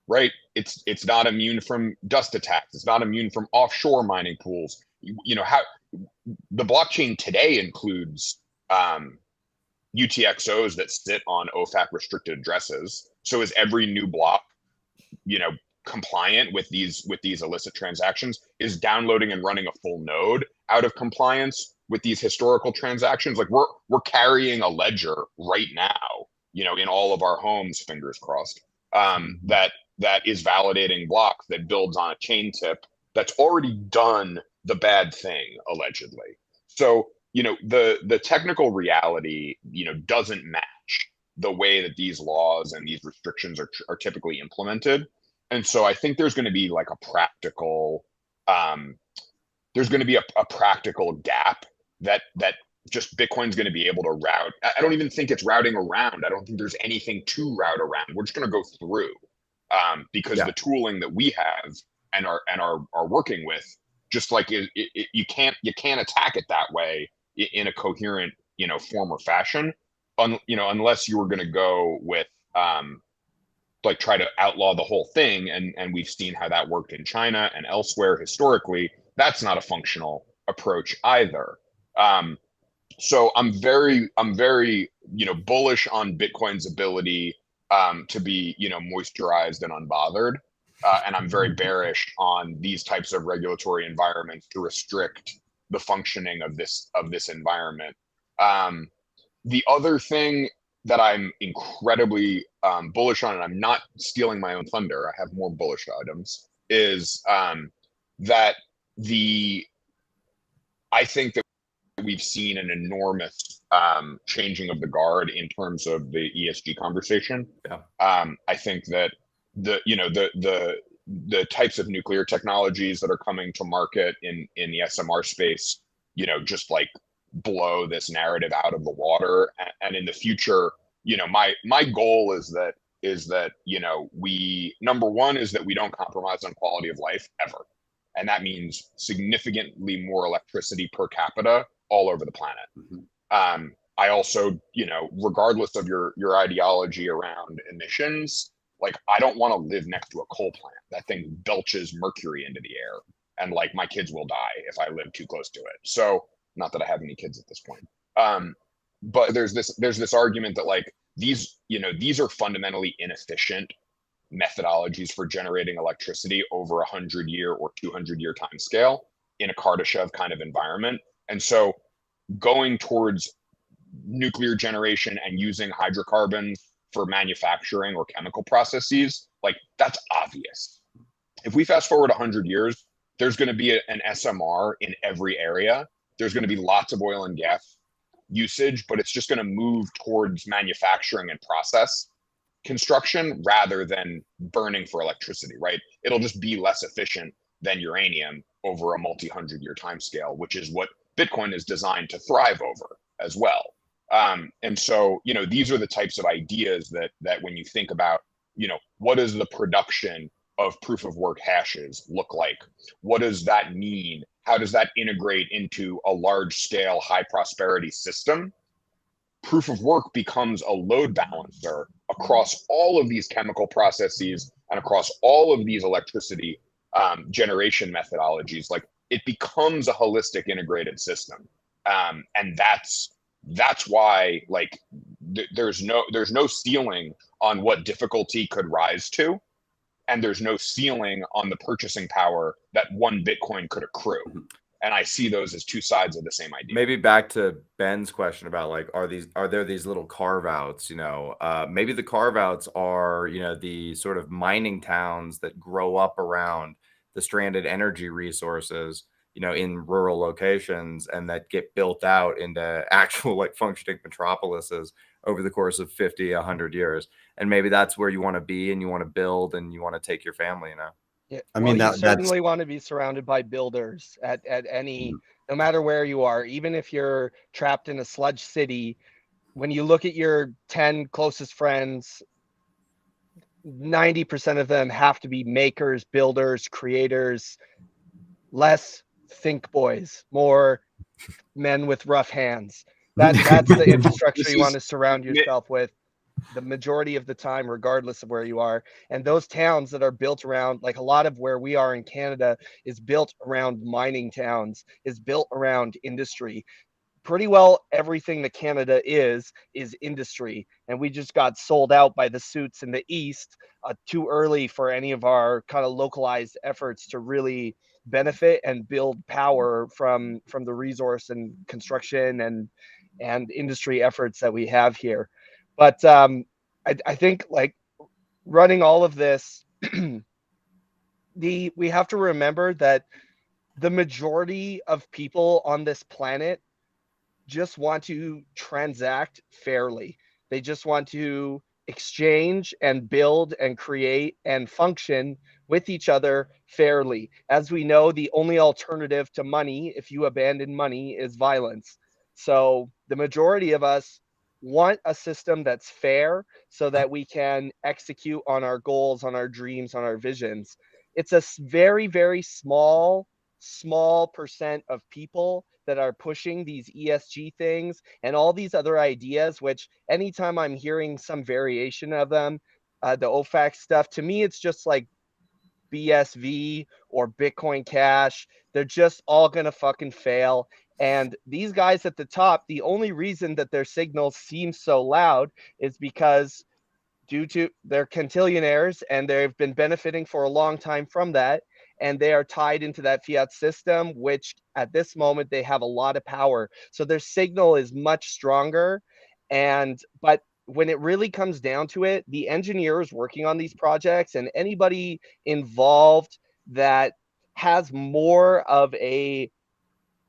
right? It's not immune from dust attacks. It's not immune from offshore mining pools. How the blockchain today includes UTXOs that sit on OFAC restricted addresses. So is every new block, compliant with these illicit transactions? Is downloading and running a full node out of compliance with these historical transactions? Like we're carrying a ledger right now, in all of our homes, fingers crossed, that is validating blocks that builds on a chain tip that's already done the bad thing allegedly. So the technical reality doesn't match the way that these laws and these restrictions are typically implemented. And so I think there's going to be like a practical, practical gap that just Bitcoin's going to be able to route. I don't even think it's routing around. I don't think there's anything to route around. We're just going to go through because the tooling that we have and are working with, just like you can't attack it that way in a coherent form or fashion, unless you were going to go with like try to outlaw the whole thing, and we've seen how that worked in China and elsewhere historically. That's not a functional approach either. So I'm very bullish on Bitcoin's ability to be moisturized and unbothered, and I'm very bearish on these types of regulatory environments to restrict the functioning of this environment. The other thing that I'm incredibly bullish on, and I'm not stealing my own thunder, I have more bullish items, is that I think that we've seen an enormous changing of the guard in terms of the ESG conversation. I think that the types of nuclear technologies that are coming to market in the SMR space, just like blow this narrative out of the water. And in the future, my goal is that we, number one is that we don't compromise on quality of life ever. And that means significantly more electricity per capita all over the planet. I also, regardless of your ideology around emissions, like I don't want to live next to a coal plant. That thing belches mercury into the air, and like my kids will die if I live too close to it. So not that I have any kids at this point. But there's this argument that like these are fundamentally inefficient methodologies for generating electricity over 100-year or 200-year time scale in a Kardashev kind of environment. And so going towards nuclear generation and using hydrocarbons for manufacturing or chemical processes, like that's obvious. If we fast forward 100 years, there's going to be an SMR in every area. There's going to be lots of oil and gas usage, but it's just going to move towards manufacturing and process construction rather than burning for electricity, right? It'll just be less efficient than uranium over a multi-100-year time scale, which is what Bitcoin is designed to thrive over as well. And so, you know, these are the types of ideas that when you think about, you know, what does the production of proof of work hashes look like? What does that mean? How does that integrate into a large scale, high prosperity system? Proof of work becomes a load balancer across all of these chemical processes and across all of these electricity generation methodologies. Like, it becomes a holistic integrated system. And that's why, like, there's no ceiling on what difficulty could rise to, and there's no ceiling on the purchasing power that one Bitcoin could accrue. And I see those as two sides of the same idea. Maybe back to Ben's question about, like, are there these little carve outs, you know, maybe the carve outs are, you know, the sort of mining towns that grow up around the stranded energy resources, you know, in rural locations, and that get built out into actual, like, functioning metropolises over the course of 50, 100 years. And maybe that's where you want to be, and you want to build, and you want to take your family, you know. Yeah, I mean, you certainly want to be surrounded by builders at any, no matter where you are, even if you're trapped in a sludge city. When you look at your 10 closest friends, 90% of them have to be makers, builders, creators, less think boys, more men with rough hands. That's the infrastructure you want to surround yourself with the majority of the time, regardless of where you are. And those towns that are built around, like a lot of where we are in Canada is built around mining towns, is built around industry. Pretty well everything that Canada is industry. And we just got sold out by the suits in the East too early for any of our kind of localized efforts to really benefit and build power from the resource and construction and industry efforts that we have here. But I think, like, running all of this, we have to remember that the majority of people on this planet just want to transact fairly. They just want to exchange and build and create and function with each other fairly. As we know, the only alternative to money, if you abandon money, is violence. So the majority of us want a system that's fair so that we can execute on our goals, on our dreams, on our visions. It's a very, very small percent of people that are pushing these ESG things and all these other ideas, which anytime I'm hearing some variation of them, the OFAC stuff, to me, it's just like BSV or Bitcoin Cash. They're just all going to fucking fail. And these guys at the top, the only reason that their signals seem so loud is because due to they're cantillionaires and they've been benefiting for a long time from that. And they are tied into that fiat system, which at this moment, they have a lot of power. So their signal is much stronger. But when it really comes down to it, the engineers working on these projects and anybody involved that has more of a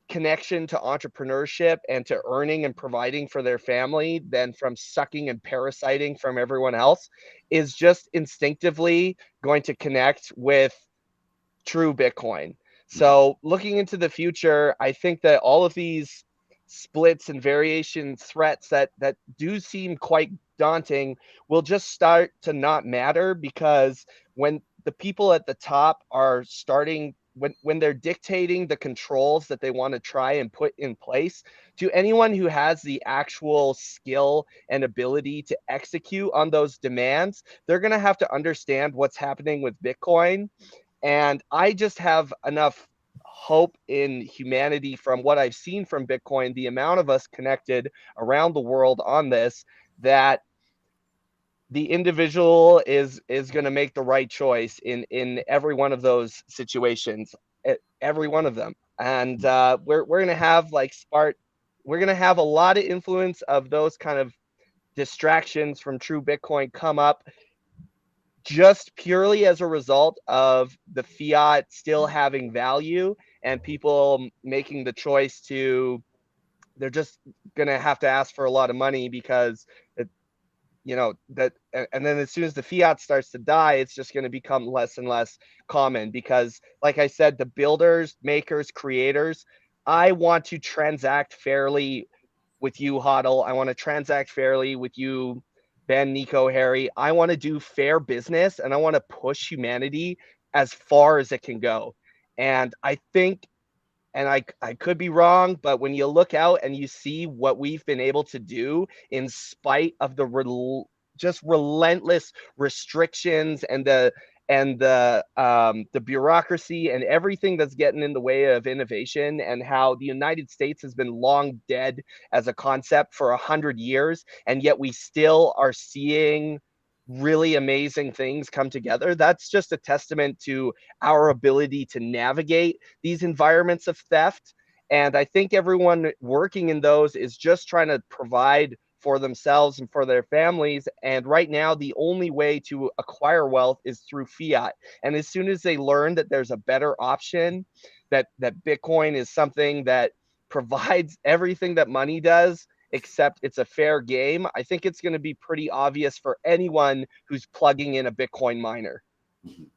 connection to entrepreneurship and to earning and providing for their family than from sucking and parasiting from everyone else is just instinctively going to connect with true Bitcoin. So looking into the future, I think that all of these splits and variation threats that do seem quite daunting will just start to not matter, because when the people at the top are starting, when they're dictating the controls that they want to try and put in place, to anyone who has the actual skill and ability to execute on those demands, they're going to have to understand what's happening with Bitcoin. And I just have enough hope in humanity from what I've seen from Bitcoin, the amount of us connected around the world on this, that the individual is going to make the right choice in every one of those situations, every one of them. And we're going to have we're going to have a lot of influence of those kind of distractions from true Bitcoin come up, just purely as a result of the fiat still having value and people making the choice to, they're just going to have to ask for a lot of money because and then as soon as the fiat starts to die, it's just going to become less and less common, because like I said, the builders, makers, creators, I want to transact fairly with you, HODL. I want to transact fairly with you, Ben, Nico, Harry. I want to do fair business, and I want to push humanity as far as it can go. And I think, and I could be wrong, but when you look out and you see what we've been able to do in spite of the just relentless restrictions and the bureaucracy and everything that's getting in the way of innovation, and how the United States has been long dead as a concept for 100 years, and yet we still are seeing really amazing things come together. That's just a testament to our ability to navigate these environments of theft. And I think everyone working in those is just trying to provide for themselves and for their families. And right now, the only way to acquire wealth is through fiat. And as soon as they learn that there's a better option, that Bitcoin is something that provides everything that money does, except it's a fair game, I think it's going to be pretty obvious for anyone who's plugging in a Bitcoin miner. You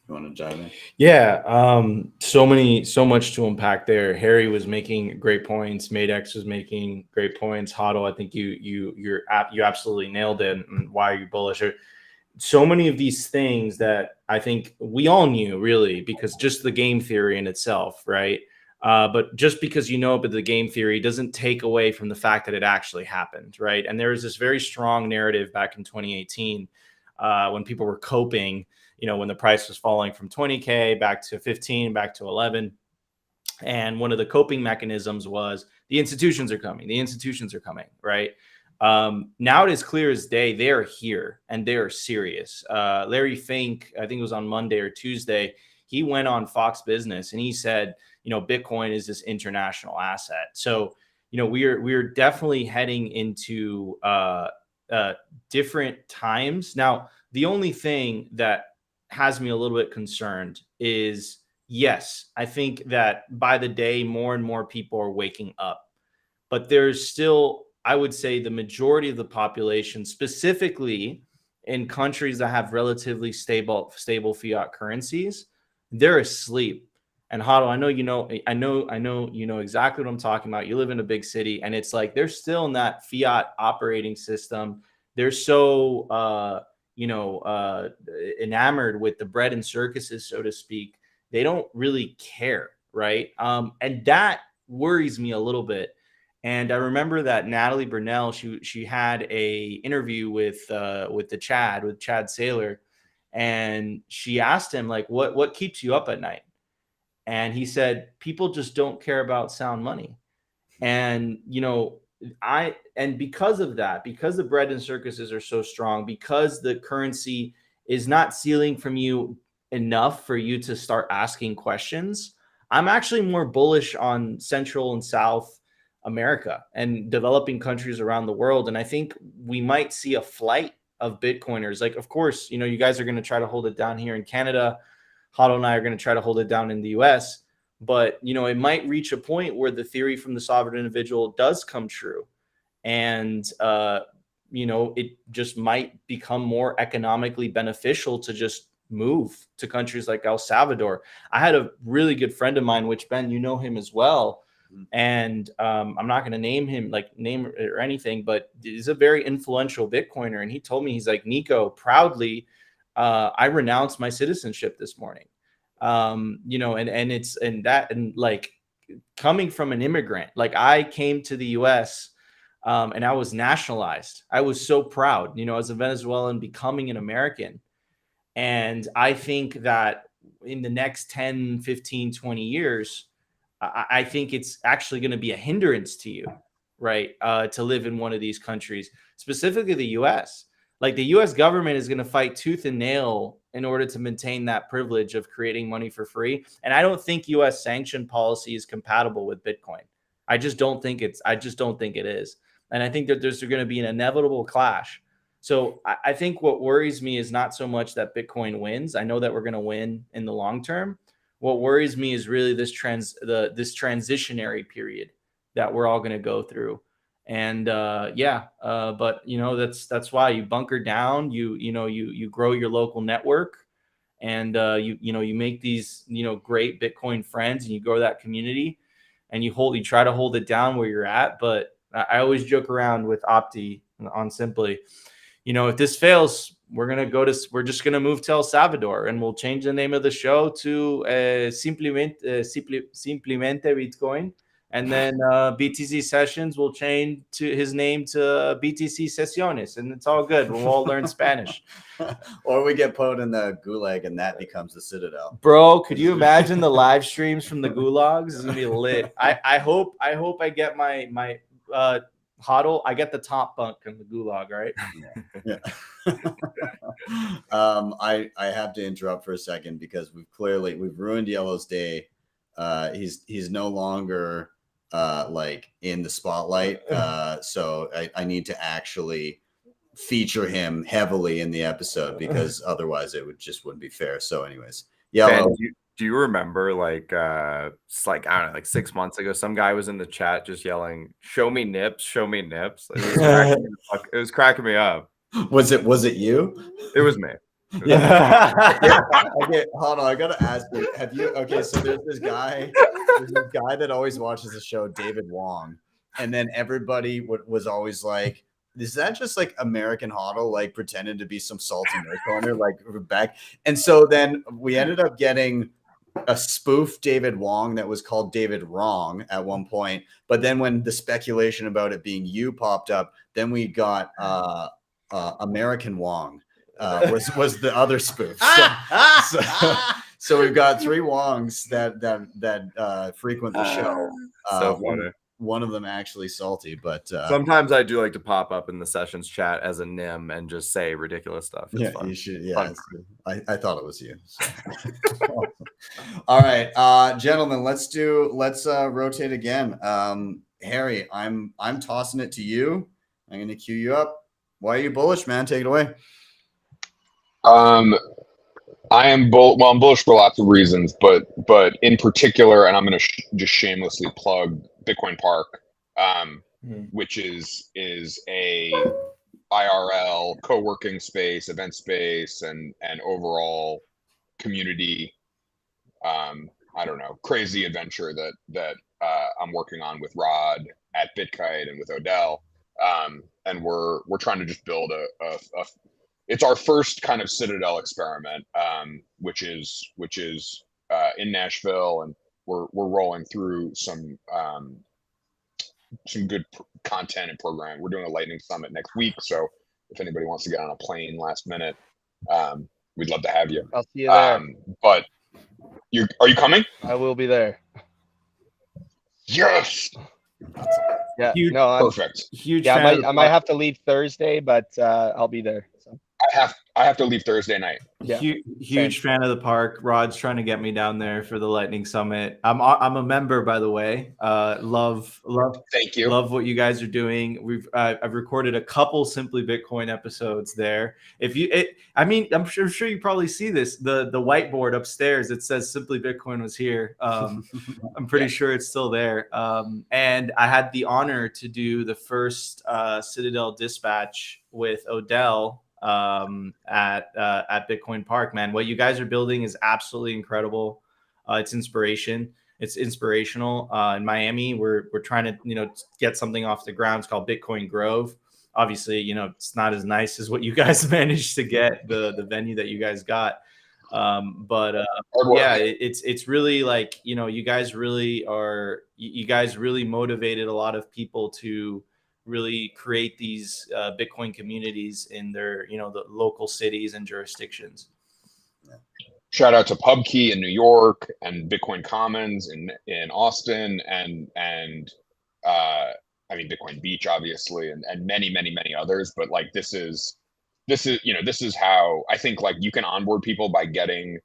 want to dive in? Yeah, so much to unpack there. Harry was making great points. MADEX was making great points. HODL, I think you absolutely nailed it. And why are you bullish? So many of these things that I think we all knew, really, because just the game theory in itself, right? But just because you know about the game theory doesn't take away from the fact that it actually happened, right? And there was this very strong narrative back in 2018 when people were coping, you know, when the price was falling from 20K back to 15, back to 11. And one of the coping mechanisms was the institutions are coming. The institutions are coming, right? Now it is clear as day, they are here and they are serious. Larry Fink, I think it was on Monday or Tuesday, he went on Fox Business and he said, you know, Bitcoin is this international asset. So, you know, we're definitely heading into different times. Now, the only thing that has me a little bit concerned is, yes, I think that by the day, more and more people are waking up, but there's still, I would say, the majority of the population, specifically in countries that have relatively stable fiat currencies, they're asleep. And HODL, I know you know exactly what I'm talking about. You live in a big city, and it's like they're still in that fiat operating system. They're so enamored with the bread and circuses, so to speak. They don't really care, right? And that worries me a little bit. And I remember that Natalie Burnell, she had a interview with Chad Saylor, and she asked him, like, what keeps you up at night? And he said, people just don't care about sound money. And, you know, because of that, because the bread and circuses are so strong, because the currency is not stealing from you enough for you to start asking questions, I'm actually more bullish on Central and South America and developing countries around the world. And I think we might see a flight of Bitcoiners. Like, of course, you know, you guys are going to try to hold it down here in Canada. HODL and I are going to try to hold it down in the US, but, you know, it might reach a point where the theory from the sovereign individual does come true. And, you know, it just might become more economically beneficial to just move to countries like El Salvador. I had a really good friend of mine, which, Ben, you know him as well. And I'm not going to name or anything, but he's a very influential Bitcoiner. And he told me, he's like, Nico, proudly, I renounced my citizenship this morning. You know, and like coming from an immigrant, like I came to the US and I was nationalized. I was so proud, you know, as a Venezuelan becoming an American. And I think that in the next 10, 15, 20 years, I think it's actually going to be a hindrance to you, right? To live in one of these countries, specifically the US. Like the US government is going to fight tooth and nail in order to maintain that privilege of creating money for free. And I don't think US sanction policy is compatible with Bitcoin. I just don't think it is. And I think that there's going to be an inevitable clash. So I think what worries me is not so much that Bitcoin wins. I know that we're going to win in the long term. What worries me is really this transitionary period that we're all going to go through. And but you know, that's why you bunker down, you grow your local network, and you make these, you know, great Bitcoin friends, and you grow that community. and you try to hold it down where you're at. But I always joke around with Opti on Simply, if this fails, we're just gonna move to El Salvador, and we'll change the name of the show to Simplemente Bitcoin, and then BTC Sessions will change to his name to BTC Sesiones, and it's all good. We'll all learn Spanish. Or we get put in the gulag, and that becomes the Citadel. Bro, could you imagine the live streams from the gulags? It's gonna be lit. I hope I get my HODL. I get the top bunk in the gulag, right? Yeah. I have to interrupt for a second because we've ruined Yellow's day. He's no longer like in the spotlight. So I need to actually feature him heavily in the episode because otherwise it wouldn't be fair. So anyways, Yellow. Ben, do you remember like it's like, I don't know, like 6 months ago, some guy was in the chat just yelling, "Show me nips, show me nips." It was cracking me up. Was it you? It was me. Yeah. Okay, hold on. I gotta ask you. So there's this guy that always watches the show, David Wong, and then everybody was always like, "Is that just like American Hodl, like pretending to be some salty nerd corner, like back?" And so then we ended up getting a spoof David Wong that was called David Wrong at one point. But then when the speculation about it being you popped up, then we got American Wong. Was the other spoof. So we've got 3 Wongs that frequent the show. So funny. One of them actually salty, but sometimes I do like to pop up in the sessions chat as a nim and just say ridiculous stuff. It's fun. You should. Yeah, I thought it was you. So. All right, gentlemen, let's rotate again. Harry, I'm tossing it to you. I'm going to cue you up. Why are you bullish, man? Take it away. I'm bullish for lots of reasons, but in particular, and I'm going to just shamelessly plug Bitcoin Park, which is a IRL co-working space, event space, and overall community. I don't know, crazy adventure that I'm working on with Rod at BitKite and with Odell, and we're trying to just build a it's our first kind of Citadel experiment, which is in Nashville, and we're rolling through some good content and program. We're doing a lightning summit next week, so if anybody wants to get on a plane last minute, we'd love to have you. I'll see you there. But are you coming? I will be there. Yes. Yeah. Huge, perfect. Huge. Yeah, I might have to leave Thursday, but I'll be there. So. I have to leave Thursday night. Yeah. Huge fan of the park. Rod's trying to get me down there for the Lightning Summit. I'm a member, by the way. Love. Thank you. Love what you guys are doing. I've recorded a couple Simply Bitcoin episodes there. I'm sure you probably see this. The whiteboard upstairs. It says Simply Bitcoin was here. I'm pretty sure it's still there. And I had the honor to do the first Citadel dispatch with Odell at Bitcoin Park. Man, what you guys are building is absolutely incredible. It's inspirational. In Miami, we're trying to get something off the ground. It's called Bitcoin Grove. Obviously, it's not as nice as what you guys managed to get, the venue that you guys got. Yeah, it's really like, you guys really motivated a lot of people to really create these Bitcoin communities in their, the local cities and jurisdictions. Shout out to PubKey in New York and Bitcoin Commons in Austin and Bitcoin Beach, obviously, and many others. But like this is how I think, like, you can onboard people by getting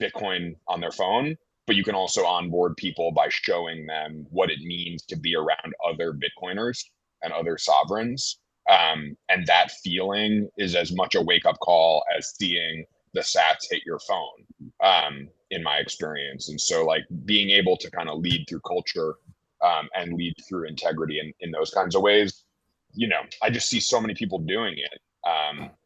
Bitcoin on their phone, but you can also onboard people by showing them what it means to be around other Bitcoiners and other sovereigns. And that feeling is as much a wake-up call as seeing the sats hit your phone, in my experience. And so, like, being able to kind of lead through culture and lead through integrity in those kinds of ways, I just see so many people doing it,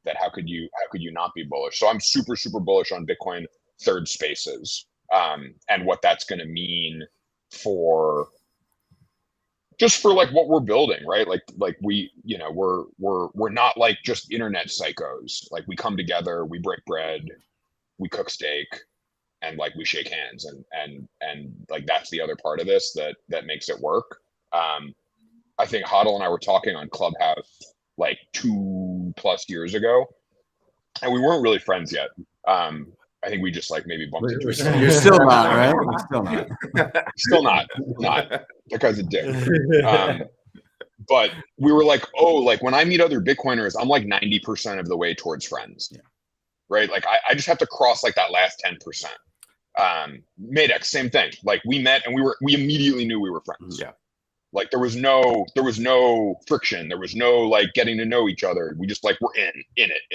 that how could you not be bullish? So I'm super bullish on Bitcoin third spaces, and what that's going to mean for just for like what we're building, right? Like we, you know, we're not like just internet psychos. Like we come together, we break bread, we cook steak, and like we shake hands, and like that's the other part of this that makes it work. I think HODL and I were talking on Clubhouse like 2+ years ago, and we weren't really friends yet. I think we just like maybe bumped into each other. You're still not, right? You're still not. not because of dick. But we were like, oh, like when I meet other Bitcoiners, I'm like 90% of the way towards friends. Yeah. Right? Like I just have to cross like that last 10%. MADEX, same thing. Like we met and we immediately knew we were friends. Yeah. Like there was no friction. There was no like getting to know each other. We just like were in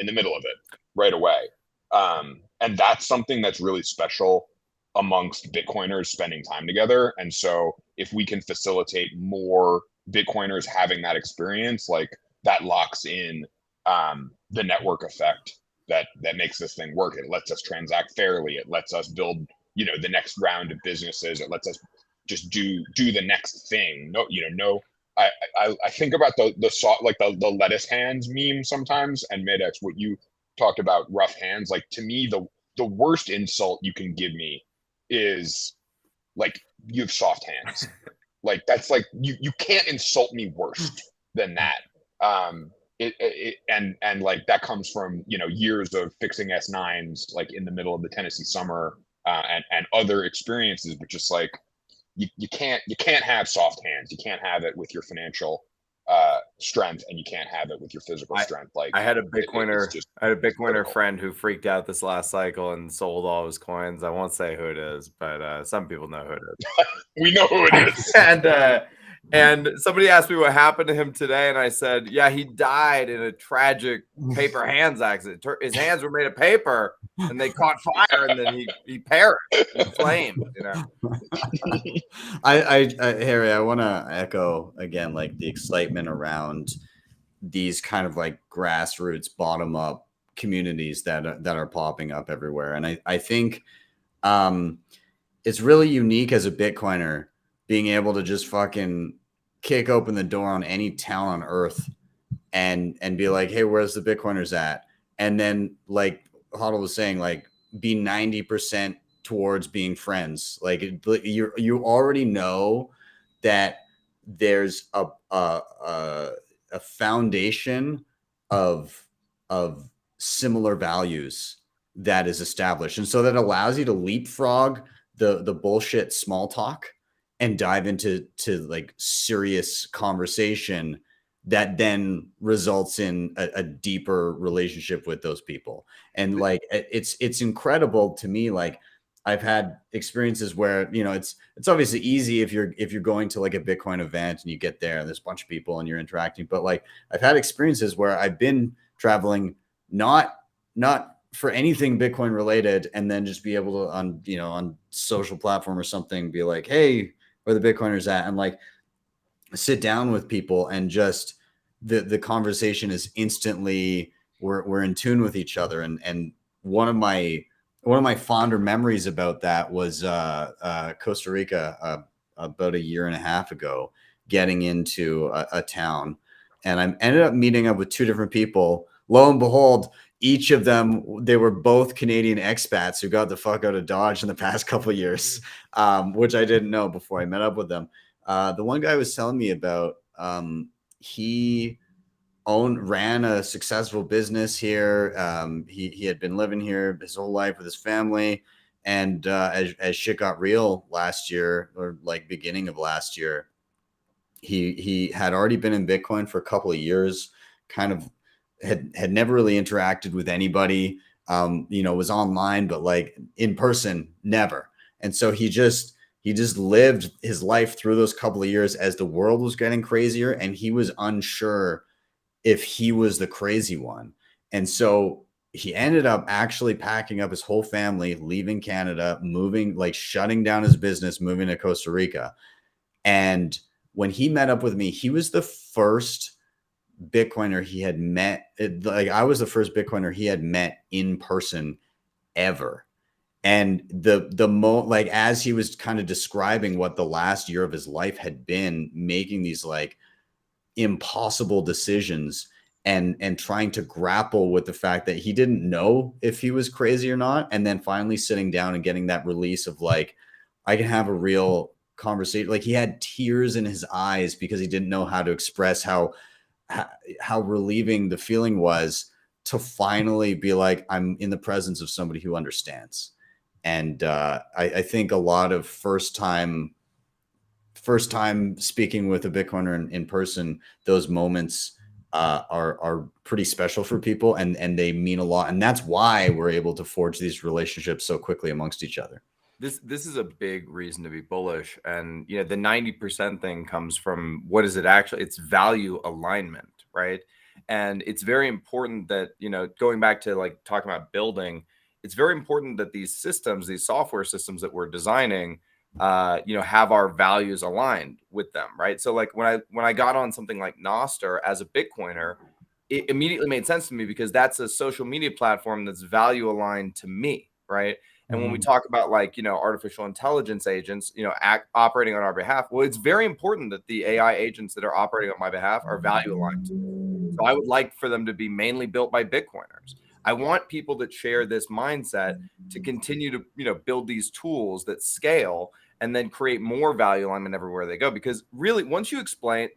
the middle of it right away. And that's something that's really special amongst Bitcoiners spending time together. And so if we can facilitate more Bitcoiners having that experience, like that locks in the network effect that makes this thing work. It lets us transact fairly. It lets us build, you know, the next round of businesses. It lets us just do the next thing. I think about the lettuce hands meme sometimes, and MADEX, what you talked about, rough hands. Like to me, the worst insult you can give me is like you have soft hands. Like that's like you can't insult me worse than that. And like that comes from, you know, years of fixing S9s like in the middle of the Tennessee summer and other experiences, but just like you can't have soft hands. You can't have it with your financial strength, and you can't have it with your physical strength. Like I had a Bitcoiner friend who freaked out this last cycle and sold all his coins. I won't say who it is, but some people know who it is. We know who it is. And somebody asked me what happened to him today, and I said, yeah, he died in a tragic paper hands accident. His hands were made of paper, and they caught fire, and then he perished in flames. You know. Harry, I want to echo again, like the excitement around these kind of like grassroots, bottom up communities that are popping up everywhere, and I think it's really unique as a Bitcoiner being able to just fucking kick open the door on any town on earth and be like, hey, where's the Bitcoiners at? And then like HODL was saying, like be 90% towards being friends. Like you already know that there's a foundation of similar values that is established. And so that allows you to leapfrog the bullshit small talk and dive into like serious conversation that then results in a deeper relationship with those people. And like it's incredible to me. Like I've had experiences where, you know, it's obviously easy if you're going to like a Bitcoin event and you get there and there's a bunch of people and you're interacting. But like I've had experiences where I've been traveling not for anything Bitcoin related, and then just be able to on social platform or something be like, hey, where the Bitcoiners at, and like sit down with people and just the conversation is instantly we're in tune with each other. And one of my fonder memories about that was Costa Rica about 1.5 years ago, getting into a town, and I ended up meeting up with 2 different people. Lo and behold, each of them, they were both Canadian expats who got the fuck out of Dodge in the past couple of years, which I didn't know before I met up with them. The one guy was telling me about, he ran a successful business here. He had been living here his whole life with his family. And as shit got real last year, or like beginning of last year, he had already been in Bitcoin for a couple of years, kind of had never really interacted with anybody, was online, but like in person, never. And so he just lived his life through those couple of years as the world was getting crazier, and he was unsure if he was the crazy one. And so he ended up actually packing up his whole family, leaving Canada, moving, like shutting down his business, moving to Costa Rica. And when he met up with me, he was the first Bitcoiner he had met. Like I was the first Bitcoiner he had met in person ever. And like as he was kind of describing what the last year of his life had been, making these like impossible decisions and trying to grapple with the fact that he didn't know if he was crazy or not, and then finally sitting down and getting that release of like, I can have a real conversation. Like he had tears in his eyes because he didn't know how to express how relieving the feeling was to finally be like, I'm in the presence of somebody who understands. And I think a lot of first time speaking with a Bitcoiner in person, those moments are pretty special for people, and they mean a lot. And that's why we're able to forge these relationships so quickly amongst each other. This is a big reason to be bullish. And you know, the 90% thing comes from what is it actually? It's value alignment, right? And it's very important that, you know, going back to like talking about building, it's very important that these systems, these software systems that we're designing, you know, have our values aligned with them, right? So like when I got on something like Nostr as a Bitcoiner, it immediately made sense to me because that's a social media platform that's value aligned to me, right? And when we talk about like, you know, artificial intelligence agents, you know, operating on our behalf, well, it's very important that the AI agents that are operating on my behalf are value aligned. So I would like for them to be mainly built by Bitcoiners. I want people that share this mindset to continue to, you know, build these tools that scale and then create more value alignment everywhere they go. Because really, once you explain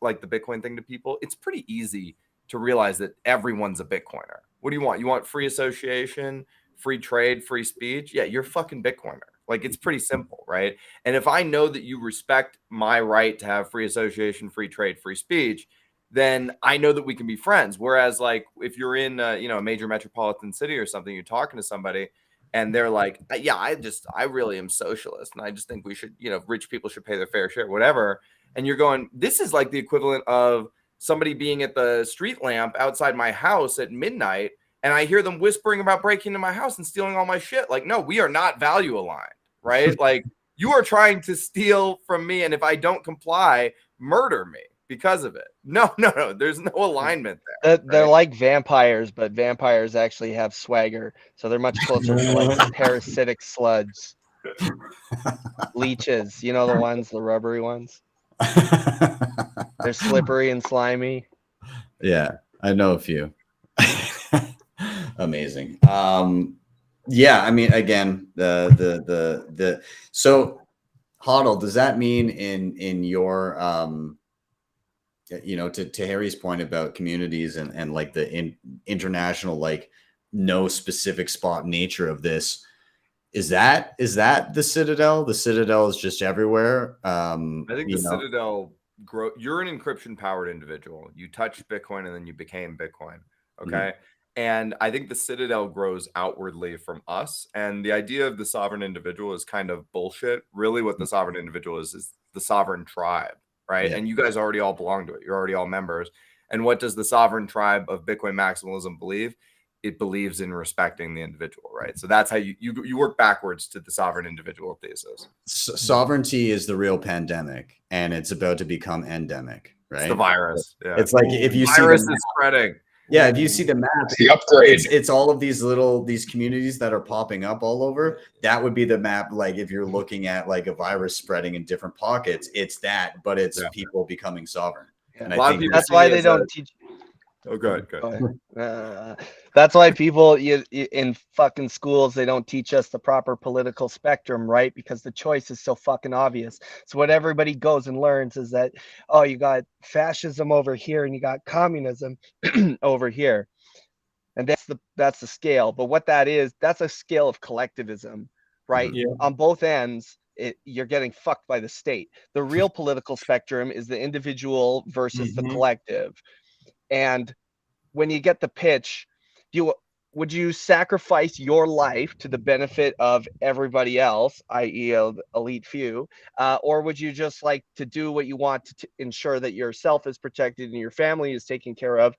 like the Bitcoin thing to people, it's pretty easy to realize that everyone's a Bitcoiner. What do you want? You want free association, free trade, free speech? Yeah, you're fucking Bitcoiner. Like, it's pretty simple, right? And if I know that you respect my right to have free association, free trade, free speech, then I know that we can be friends. Whereas like if you're in you know, a major metropolitan city or something, you're talking to somebody and they're like, yeah, I really am socialist. And I just think we should, you know, rich people should pay their fair share, whatever. And you're going, this is like the equivalent of somebody being at the street lamp outside my house at midnight. And I hear them whispering about breaking into my house and stealing all my shit. Like, no, we are not value aligned, right? Like you are trying to steal from me. And if I don't comply, murder me because of it. No, there's no alignment there. They're like vampires, but vampires actually have swagger, so they're much closer to like parasitic slugs, leeches. You know, the ones, the rubbery ones. They're slippery and slimy. Yeah, I know a few. Amazing. Yeah, I mean, again, so HODL, does that mean in your you know, to Harry's point about communities and like the international, like no specific spot nature of this, is that the Citadel? The Citadel is just everywhere. I think the Citadel you're an encryption powered individual. You touched Bitcoin and then you became Bitcoin. Okay. And I think the Citadel grows outwardly from us. And the idea of the sovereign individual is kind of bullshit. Really, what the sovereign individual is the sovereign tribe. Right. Yeah. And you guys already all belong to it. You're already all members. And what does the sovereign tribe of Bitcoin maximalism believe? It believes in respecting the individual. Right. So that's how you work backwards to the sovereign individual thesis. Sovereignty is the real pandemic, and it's about to become endemic. Right. It's the virus. Yeah. It's like if you see virus is spreading. Yeah, if you see the map, it's the upgrade. It's all of these communities that are popping up all over. That would be the map. Like if you're looking at like a virus spreading in different pockets, it's that, but it's people becoming sovereign. And I think that's why they don't teach. Oh, go ahead. That's why people in fucking schools, they don't teach us the proper political spectrum, right? Because the choice is so fucking obvious. So what everybody goes and learns is that, oh, you got fascism over here and you got communism over here. And that's the scale. But what that is, that's a scale of collectivism, right? Yeah. On both ends, you're getting fucked by the state. The real political spectrum is the individual versus the collective. And when you get the pitch, would you sacrifice your life to the benefit of everybody else, i.e. elite few, or would you just like to do what you want to ensure that yourself is protected and your family is taken care of?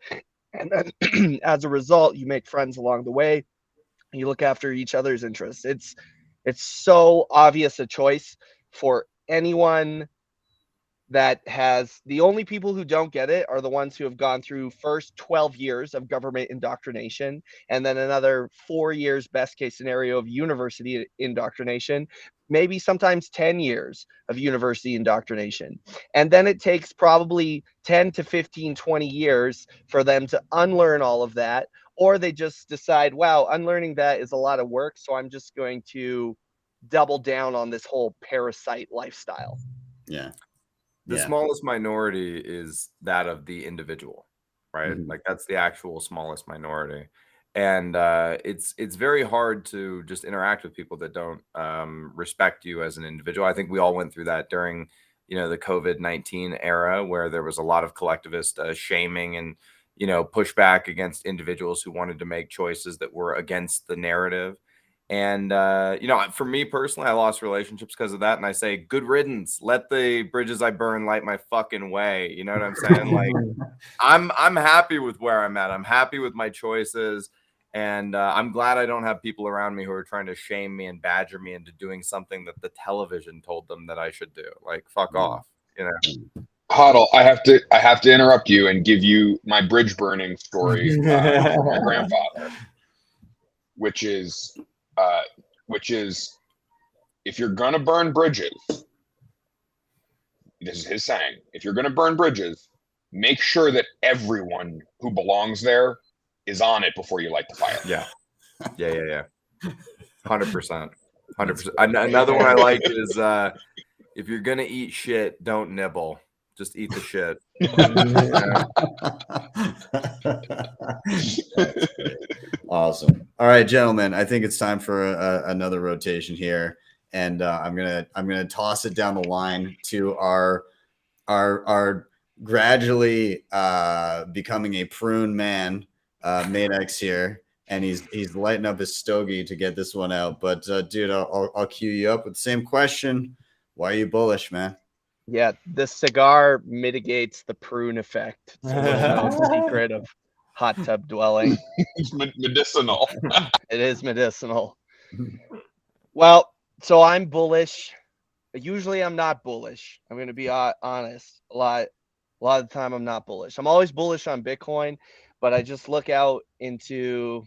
And then as a result, you make friends along the way. You look after each other's interests. It's so obvious a choice for anyone that has the only people who don't get it are the ones who have gone through first 12 years of government indoctrination and then another 4 years, best case scenario, of university indoctrination, maybe sometimes 10 years of university indoctrination. And then it takes probably 10 to 15, 20 years for them to unlearn all of that, or they just decide, wow, unlearning that is a lot of work, so I'm just going to double down on this whole parasite lifestyle. Yeah. The smallest minority is that of the individual, right? Like that's the actual smallest minority. And it's very hard to just interact with people that don't respect you as an individual. I think we all went through that during, you know, the COVID-19 era, where there was a lot of collectivist shaming and, you know, pushback against individuals who wanted to make choices that were against the narrative. And, you know, for me personally, I lost relationships because of that. And I say, good riddance. Let the bridges I burn light my fucking way. You know what I'm saying? Like, I'm happy with where I'm at. I'm happy with my choices. And I'm glad I don't have people around me who are trying to shame me and badger me into doing something that the television told them that I should do. Like, fuck off, you know? HodlHodl, I have to interrupt you and give you my bridge burning story from my grandfather, which is if you're gonna burn bridges, this is his saying, if you're gonna burn bridges, make sure that everyone who belongs there is on it before you light the fire. Yeah. 100%. Another one I like is if you're gonna eat shit, don't nibble. Just eat the shit. Awesome. All right, gentlemen, I think it's time for another rotation here, and I'm gonna toss it down the line to our gradually becoming a prune man, MADEX here, and he's lighting up his stogie to get this one out. But dude, I'll cue you up with the same question. Why are you bullish, man? Yeah, the cigar mitigates the prune effect. It's a little known secret of hot tub dwelling. It's medicinal. It is medicinal. Well, so I'm bullish. Usually I'm not bullish. I'm going to be honest. A lot of the time I'm not bullish. I'm always bullish on Bitcoin, but I just look out into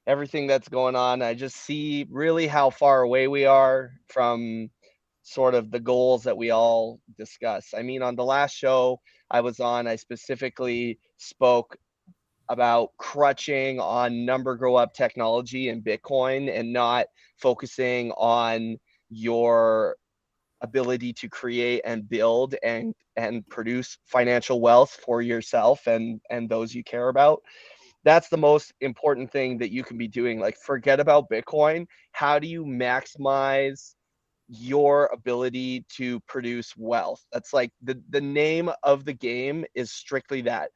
everything that's going on. I just see really how far away we are from sort of the goals that we all discuss. I mean, on the last show I was on, I specifically spoke about crutching on number grow up technology in Bitcoin and not focusing on your ability to create and build and produce financial wealth for yourself and those you care about. That's the most important thing that you can be doing. Like, forget about Bitcoin. How do you maximize your ability to produce wealth? That's like the name of the game is strictly that.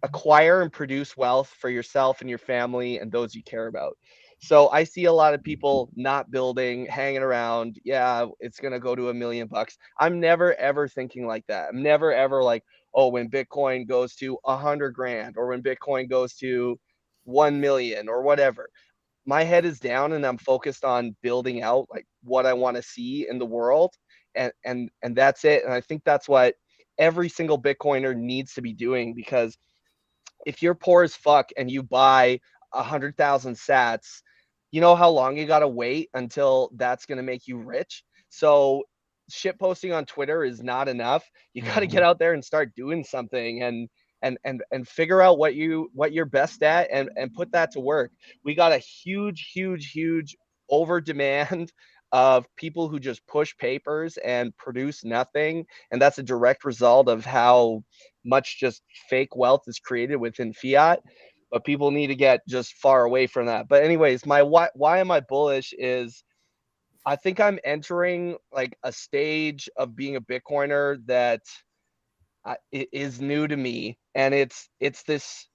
Acquire and produce wealth for yourself and your family and those you care about. So I see a lot of people not building, hanging around. Yeah, it's going to go to $1 million. I'm never, ever thinking like that. I'm never, ever like, oh, when Bitcoin goes to 100 grand or when Bitcoin goes to 1 million or whatever. My head is down and I'm focused on building out like what I want to see in the world. And that's it. And I think that's what every single Bitcoiner needs to be doing, because if you're poor as fuck and you buy 100,000 sats, you know how long you got to wait until that's going to make you rich. So shit posting on Twitter is not enough. You got to get out there and start doing something and figure out what you're best at and put that to work. We got a huge over demand of people who just push papers and produce nothing. And that's a direct result of how much just fake wealth is created within fiat. But people need to get just far away from that. But anyways, my why am I bullish is I think I'm entering like a stage of being a Bitcoiner that is new to me. And it's this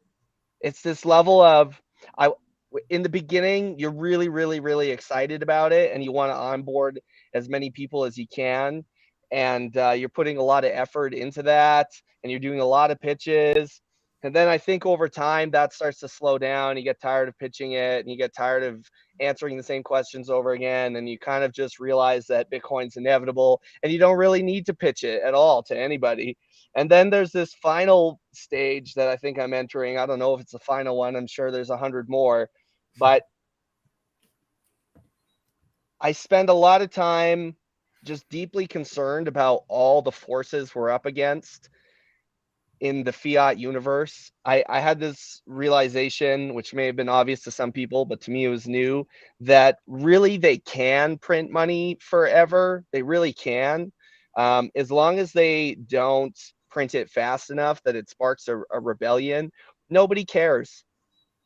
level of, in the beginning, you're really excited about it and you want to onboard as many people as you can. And you're putting a lot of effort into that and you're doing a lot of pitches. And then I think over time that starts to slow down. You get tired of pitching it, and you get tired of answering the same questions over again. And you kind of just realize that Bitcoin's inevitable and you don't really need to pitch it at all to anybody. And then there's this final stage that I think I'm entering. I don't know if it's the final one. I'm sure there's 100 more, but I spend a lot of time just deeply concerned about all the forces we're up against in the fiat universe. I had this realization, which may have been obvious to some people, but to me it was new, that really they can print money forever. They really can. As long as they don't print it fast enough that it sparks a rebellion, nobody cares.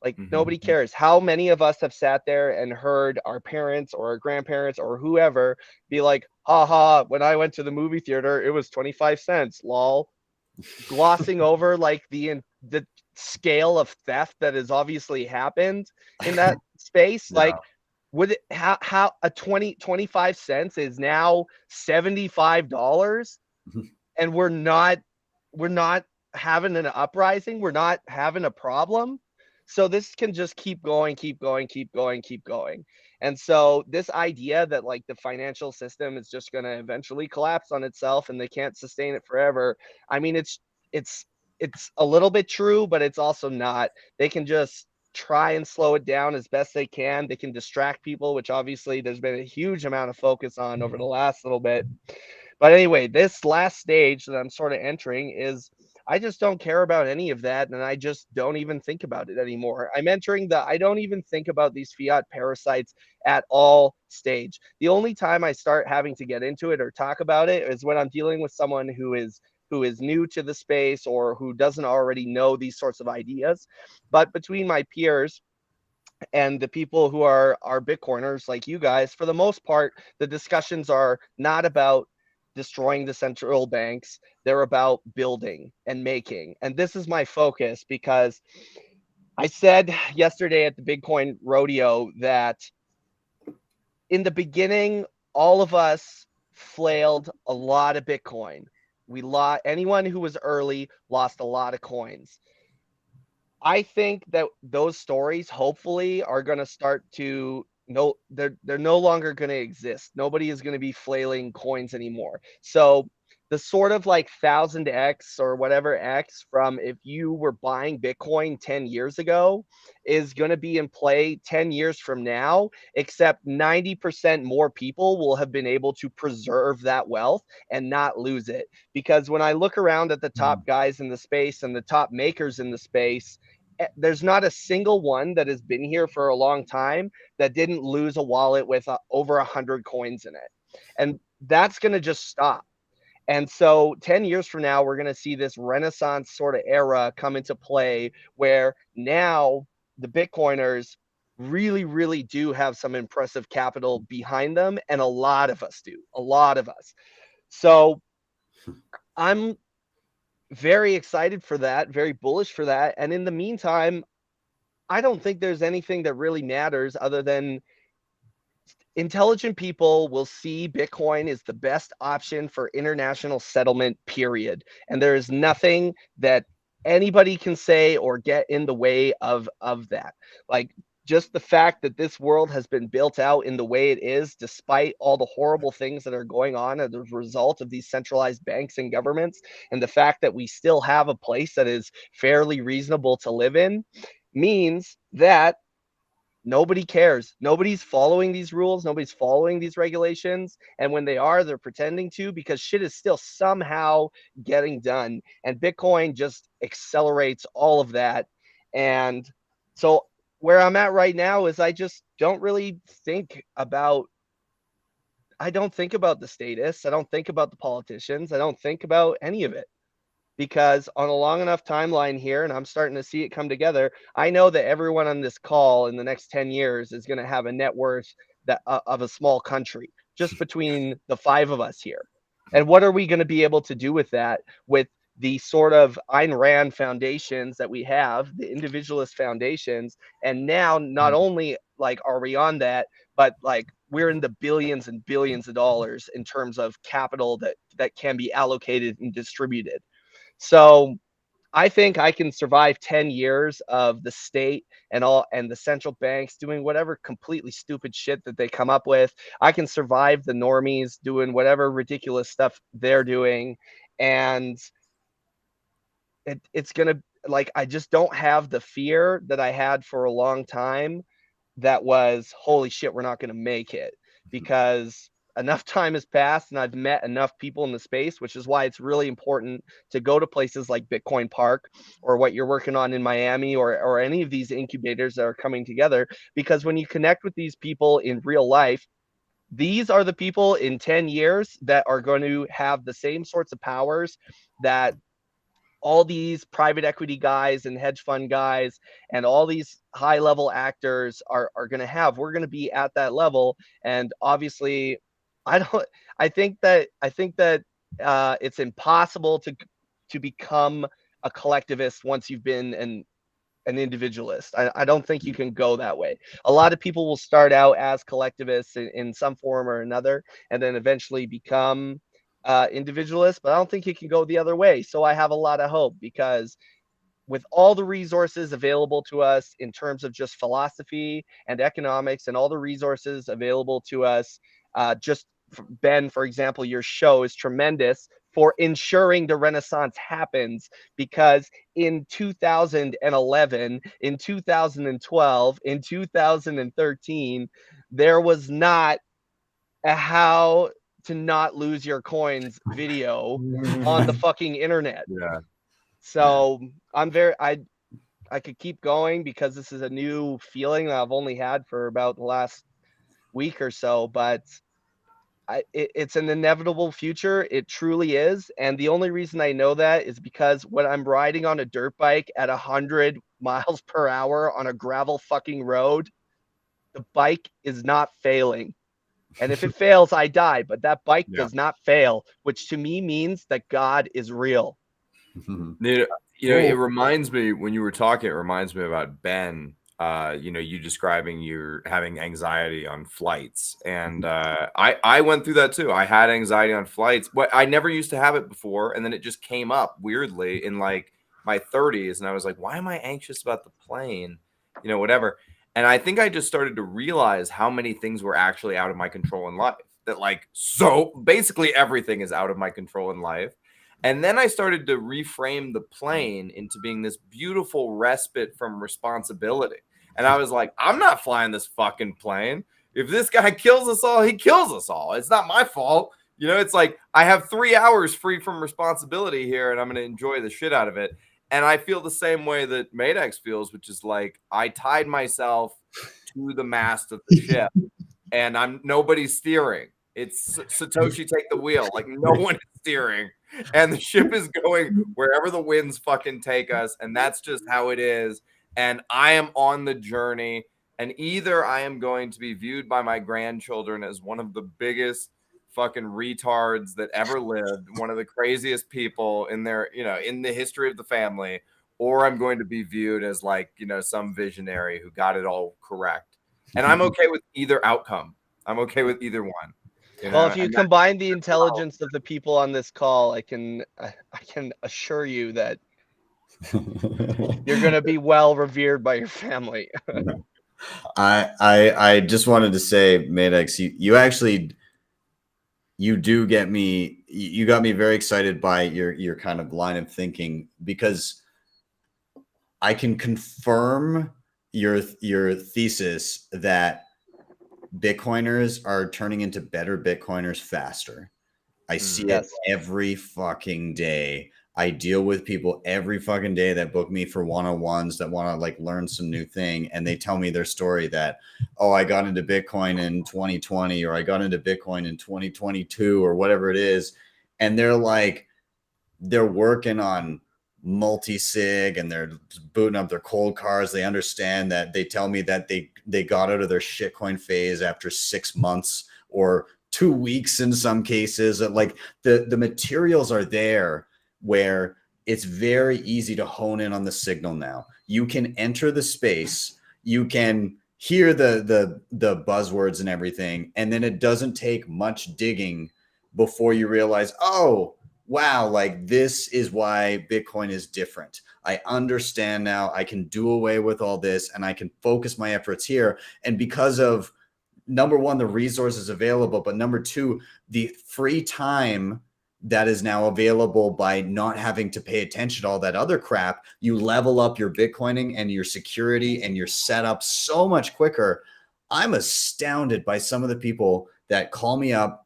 Like nobody cares. How many of us have sat there and heard our parents or our grandparents or whoever be like, haha, when I went to the movie theater, it was 25 cents, lol. Glossing over like the scale of theft that has obviously happened in that space. Like, would it how a 25 cents is now $75 and we're not having an uprising, we're not having a problem. So this can just keep going. And so this idea that like the financial system is just going to eventually collapse on itself and they can't sustain it forever. I mean, it's a little bit true, but it's also not. They can just try and slow it down as best they can. They can distract people, which obviously there's been a huge amount of focus on over the last little bit. But anyway, this last stage that I'm sort of entering is I just don't care about any of that, and I just don't even think about it anymore. I'm entering the I don't even think about these fiat parasites at all stage. The only time I start having to get into it or talk about it is when I'm dealing with someone who is new to the space or who doesn't already know these sorts of ideas. But between my peers and the people who are Bitcoiners like you guys, for the most part, the discussions are not about destroying the central banks. They're about building and making. And this is my focus because I said yesterday at the Bitcoin rodeo that in the beginning, all of us flailed a lot of Bitcoin. We lost, anyone who was early lost a lot of coins. I think that those stories hopefully are going to start to they're no longer going to exist. Nobody is going to be flailing coins anymore. So the sort of like 1000x or whatever x from if you were buying Bitcoin 10 years ago is going to be in play 10 years from now, except 90% more people will have been able to preserve that wealth and not lose it. Because when I look around at the top guys in the space and the top makers in the space, there's not a single one that has been here for a long time that didn't lose a wallet with over 100 coins in it. And that's going to just stop. And so 10 years from now, we're going to see this Renaissance sort of era come into play where now the Bitcoiners really, really do have some impressive capital behind them. And a lot of us do, a lot of us. So I'm very excited for that, very bullish for that. And in the meantime, I don't think there's anything that really matters other than intelligent people will see Bitcoin is the best option for international settlement, period. And there is nothing that anybody can say or get in the way of that. Like just the fact that this world has been built out in the way it is, despite all the horrible things that are going on as a result of these centralized banks and governments, and the fact that we still have a place that is fairly reasonable to live in, means that nobody cares. Nobody's following these rules. Nobody's following these regulations. And when they are, they're pretending to, because shit is still somehow getting done. And Bitcoin just accelerates all of that. And so where I'm at right now is I just don't really think about, I don't think about the status. I don't think about the politicians. I don't think about any of it. Because on a long enough timeline here, and I'm starting to see it come together, I know that everyone on this call in the next 10 years is going to have a net worth that of a small country, just between the 5 of us here. And what are we going to be able to do with that, with the sort of Ayn Rand foundations that we have, the individualist foundations? And now not only like are we on that, but like we're in the billions and billions of dollars in terms of capital that can be allocated and distributed. So I think I can survive 10 years of the state and the central banks doing whatever completely stupid shit that they come up with. I can survive the normies doing whatever ridiculous stuff they're doing. And it's gonna, like, I just don't have the fear that I had for a long time that was, holy shit, we're not gonna make it, because enough time has passed and I've met enough people in the space, which is why it's really important to go to places like Bitcoin Park or what you're working on in Miami, or any of these incubators that are coming together. Because when you connect with these people in real life, these are the people in 10 years that are going to have the same sorts of powers that all these private equity guys and hedge fund guys and all these high level actors are going to have. We're going to be at that level. And obviously, I think that it's impossible to become a collectivist once you've been an individualist. I don't think you can go that way. A lot of people will start out as collectivists in some form or another, and then eventually become individualists, but I don't think you can go the other way. So I have a lot of hope, because with all the resources available to us in terms of just philosophy and economics, and all the resources available to us, just Ben, for example, your show is tremendous for ensuring the Renaissance happens, because in 2011, in 2012, in 2013, there was not a how to not lose your coins video on the fucking internet. Yeah. So I'm I could keep going, because this is a new feeling that I've only had for about the last week or so, but it's an inevitable future. It truly is. And the only reason I know that is because when I'm riding on a dirt bike at 100 miles per hour on a gravel fucking road, the bike is not failing. And if it fails, I die. But that bike does not fail, which to me means that God is real. You know, it reminds me, when you were talking, it reminds me about Ben. You know, you describing you're having anxiety on flights, and I went through that too. I had anxiety on flights, but I never used to have it before, and then it just came up weirdly in like my 30s, and I was like, why am I anxious about the plane? You know, whatever. And I think I just started to realize how many things were actually out of my control in life. That, like, so basically everything is out of my control in life. And then I started to reframe the plane into being this beautiful respite from responsibility. And I was like, I'm not flying this fucking plane. If this guy kills us all, he kills us all. It's not my fault. You know, it's like I have 3 hours free from responsibility here, and I'm going to enjoy the shit out of it. And I feel the same way that MADEX feels, which is like I tied myself to the mast of the ship, and nobody's steering. It's Satoshi take the wheel. Like, no one is steering, and the ship is going wherever the winds fucking take us, and that's just how it is. And I am on the journey, and either I am going to be viewed by my grandchildren as one of the biggest fucking retards that ever lived, one of the craziest people in their, you know, in the history of the family, or I'm going to be viewed as, like, you know, some visionary who got it all correct. And I'm okay with either outcome. I'm okay with either one. You know? Well, if you combine the intelligence of the people on this call, I can assure you that you're going to be well revered by your family. I just wanted to say, MADEX, you actually, you do get me, you got me very excited by your kind of line of thinking, because I can confirm your thesis that Bitcoiners are turning into better Bitcoiners faster. I see it every fucking day. I deal with people every fucking day that book me for one-on-ones that want to, like, learn some new thing, and they tell me their story that, oh, I got into Bitcoin in 2020, or I got into Bitcoin in 2022, or whatever it is, and they're like, they're working on multi-sig and they're booting up their cold cards. They understand that. They tell me that they got out of their shitcoin phase after 6 months or 2 weeks in some cases. Like, the materials are there where it's very easy to hone in on the signal now. You can enter the space, you can hear the buzzwords and everything, and then it doesn't take much digging before you realize, oh, wow, like this is why Bitcoin is different. I understand now. I can do away with all this and I can focus my efforts here. And because of, number one, the resources available, but number two, the free time that is now available by not having to pay attention to all that other crap, you level up your Bitcoining and your security and your setup so much quicker. I'm astounded by some of the people that call me up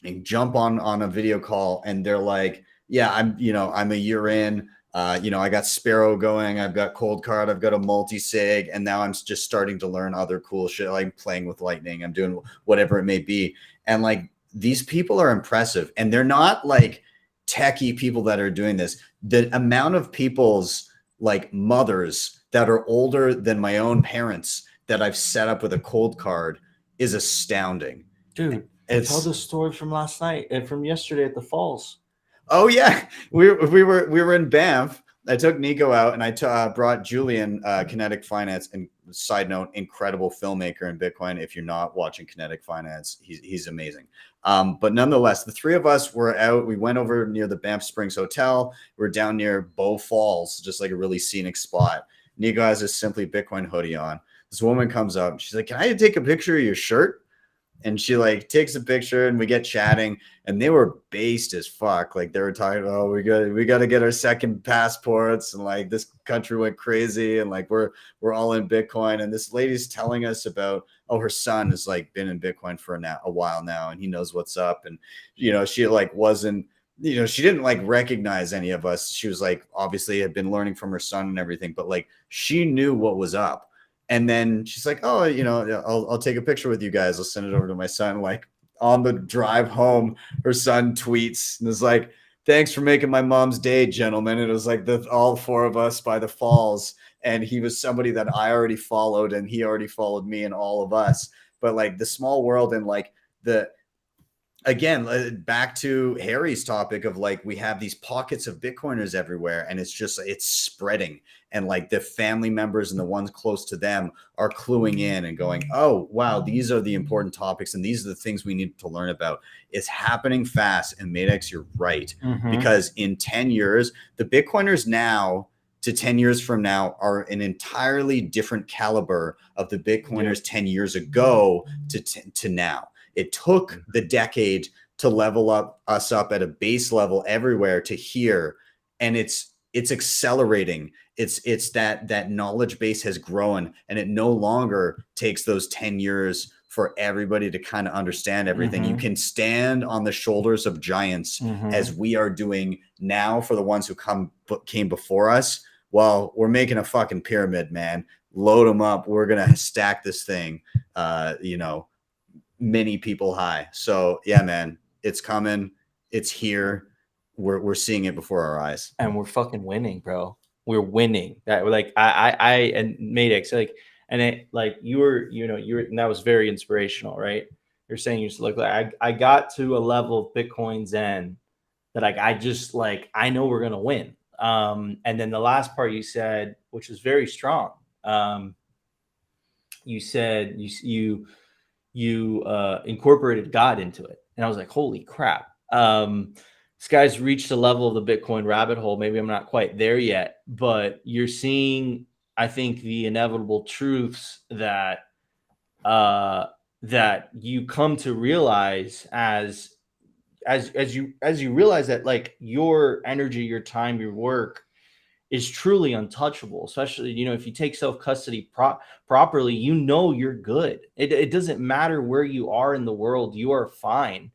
and jump on a video call and they're like, yeah, I'm a year in, I got Sparrow going, I've got Cold Card, I've got a multi-sig, and now I'm just starting to learn other cool shit, like playing with Lightning, I'm doing whatever it may be. And like, these people are impressive, and they're not like techie people that are doing this. The amount of people's like mothers that are older than my own parents that I've set up with a Cold Card is astounding. Dude, tell the story from last night and from yesterday at the falls. Oh yeah, we were in Banff. I took Nico out and I brought Julian, Kinetic Finance. And side note, incredible filmmaker in Bitcoin. If you're not watching Kinetic Finance, he's amazing. But nonetheless, the three of us were out. We went over near the Banff Springs Hotel. We're down near Bow Falls, just like a really scenic spot. Nico has a Simply Bitcoin hoodie on. This woman comes up. She's like, "Can I take a picture of your shirt?" And she like takes a picture and we get chatting, and they were based as fuck. Like they were talking about, oh, we got to get our second passports, and like this country went crazy, and like we're all in Bitcoin. And this lady's telling us about, oh, her son has like been in Bitcoin for a while now, and he knows what's up. And she like wasn't, she didn't like recognize any of us. She was like, obviously had been learning from her son and everything, but like she knew what was up. And then she's like, oh, I'll take a picture with you guys. I'll send it over to my son. Like on the drive home, her son tweets and is like, "Thanks for making my mom's day, gentlemen." It was like all four of us by the falls. And he was somebody that I already followed, and he already followed me and all of us. But like the small world, and like again, back to Harry's topic of like, we have these pockets of Bitcoiners everywhere, and it's spreading. And like the family members and the ones close to them are cluing in and going, oh, wow, these are the important topics. And these are the things we need to learn about. It's happening fast. And MADEX, you're right. Because in 10 years, the Bitcoiners now to 10 years from now are an entirely different caliber of the Bitcoiners 10 years ago to now. It took the decade to level us up at a base level everywhere to here. And it's accelerating. It's that knowledge base has grown, and it no longer takes those 10 years for everybody to kind of understand everything. You can stand on the shoulders of giants as we are doing now for the ones who came before us. Well, we're making a fucking pyramid, man. Load them up. We're going to stack this thing, many people high. So yeah, man, it's coming. It's here. We're seeing it before our eyes, and we're fucking winning, bro. We're winning. That like I and MADEX, like, and it like you were and that was very inspirational, right? You're saying you look like I got to a level of Bitcoin Zen that like I know we're gonna win. And then the last part you said, which is very strong. You said you incorporated God into it, and I was like, holy crap. This guy's reached a level of the Bitcoin rabbit hole. Maybe I'm not quite there yet, but you're seeing, I think, the inevitable truths that you come to realize as you realize that like your energy, your time, your work is truly untouchable. Especially, if you take self-custody properly, you're good. It doesn't matter where you are in the world, you are fine.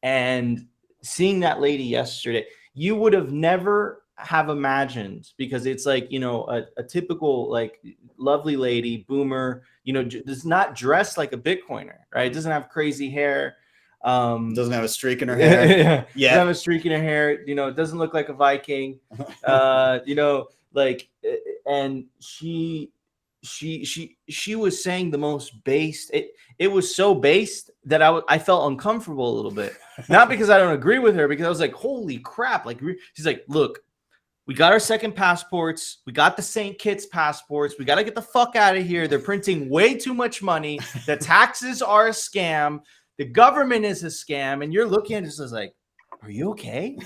And seeing that lady yesterday, you would have never have imagined, because it's like, a typical like lovely lady, boomer, does not dress like a Bitcoiner, right? It doesn't have crazy hair. Doesn't have a streak in her hair. Yeah. Doesn't have a streak in her hair. It doesn't look like a Viking. Like, and she was saying the most based. It was so based that I felt uncomfortable a little bit. Not because I don't agree with her, because I was like, holy crap. Like, she's like, look, we got our second passports. We got the St. Kitts passports. We got to get the fuck out of here. They're printing way too much money. The taxes are a scam. The government is a scam. And you're looking at this as like, are you okay?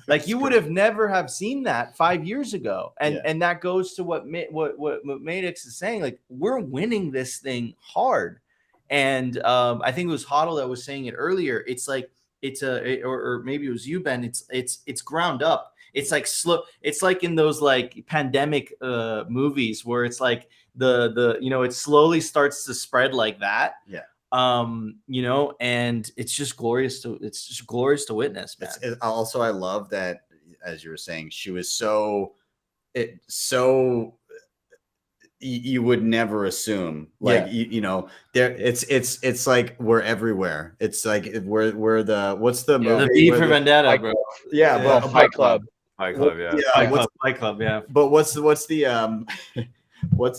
Like you would have never have seen that 5 years ago. And that goes to what MADEX is saying. Like we're winning this thing hard. And I think it was HODL that was saying it earlier. It's like or maybe it was you, Ben. It's ground up. It's like slow. It's like in those like pandemic movies where it's like the it slowly starts to spread like that. Yeah. And it's just glorious to witness, man. Also, I love that, as you were saying, she was so you would never assume, like, there it's like we're everywhere. It's like we're the what's the movie? The V for Vendetta, bro. Yeah, well, Fight Club. Fight Club, yeah. Fight Club, yeah. But what's the what's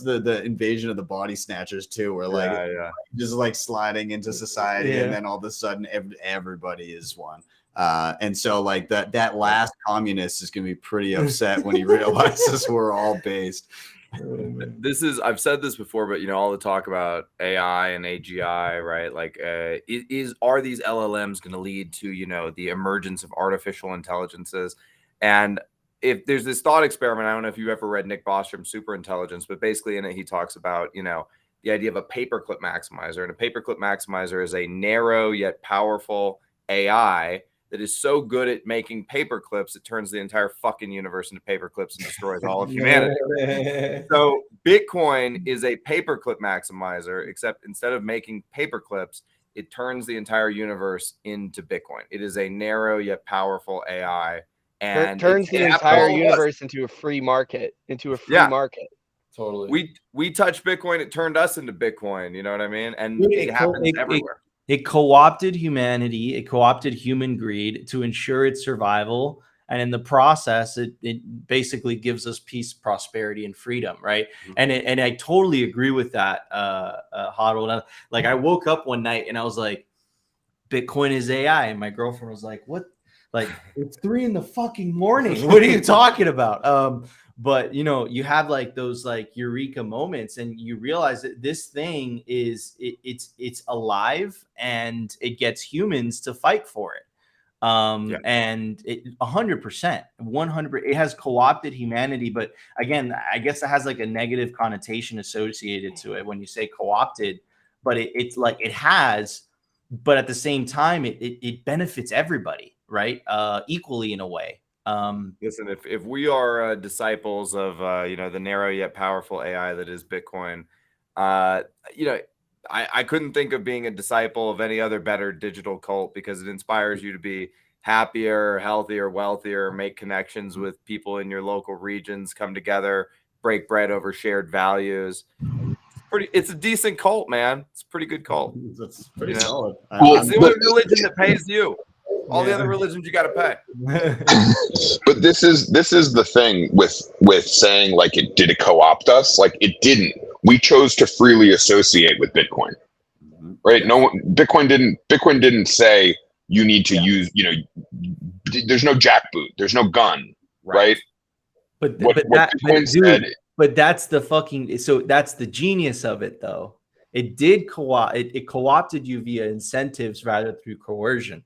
the invasion of the body snatchers too, where like just like sliding into society, and then all of a sudden everybody is one. And so like that last communist is gonna be pretty upset when he realizes we're all based. I've said this before, but all the talk about AI and AGI, right? Like, are these LLMs going to lead to the emergence of artificial intelligences? And if there's this thought experiment, I don't know if you ever read Nick Bostrom's Superintelligence, but basically in it he talks about the idea of a paperclip maximizer, and a paperclip maximizer is a narrow yet powerful AI that is so good at making paper clips, it turns the entire fucking universe into paper clips and destroys all of humanity. So Bitcoin is a paperclip maximizer, except instead of making paper clips, it turns the entire universe into Bitcoin. It is a narrow yet powerful AI. And it turns the entire universe into a free market, market. Totally. We touched Bitcoin, it turned us into Bitcoin. You know what I mean? And it happens everywhere. It co-opted humanity. It co-opted human greed to ensure its survival. And in the process, it basically gives us peace, prosperity, and freedom, right? Mm-hmm. And I totally agree with that, HodlHodl. Like I woke up one night and I was like, Bitcoin is AI. And my girlfriend was like, what? Like, it's 3 in the fucking morning. What are you talking about? But you have like those like eureka moments, and you realize that this thing is it's alive, and it gets humans to fight for it. And it 100%, 100, it has co-opted humanity. But again, I guess it has like a negative connotation associated to it when you say co-opted, but it's like it has, but at the same time, it benefits everybody, right? Equally in a way. Listen, if we are disciples of the narrow yet powerful AI that is Bitcoin, I couldn't think of being a disciple of any other better digital cult, because it inspires you to be happier, healthier, wealthier, make connections with people in your local regions, come together, break bread over shared values. It's a decent cult, man. It's a pretty good cult. That's pretty solid. It's the only religion that pays you. All the other religions you got to pay. But this is the thing with saying like did it co-opt us? Like it didn't. We chose to freely associate with Bitcoin, right? Bitcoin didn't say you need to use. There's no jackboot. There's no gun, right? But Bitcoin said. But that's that's the genius of it, though. It did it co-opted you via incentives rather through coercion.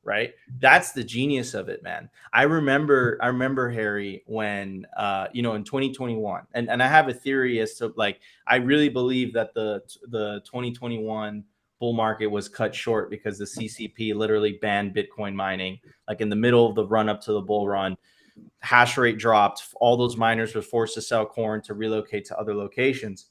Right. That's the genius of it, man. I remember Harry, when, in 2021, and I have a theory as to like, I really believe that the 2021 bull market was cut short because the CCP literally banned Bitcoin mining, like in the middle of the run up to the bull run. Hash rate dropped. All those miners were forced to sell corn to relocate to other locations.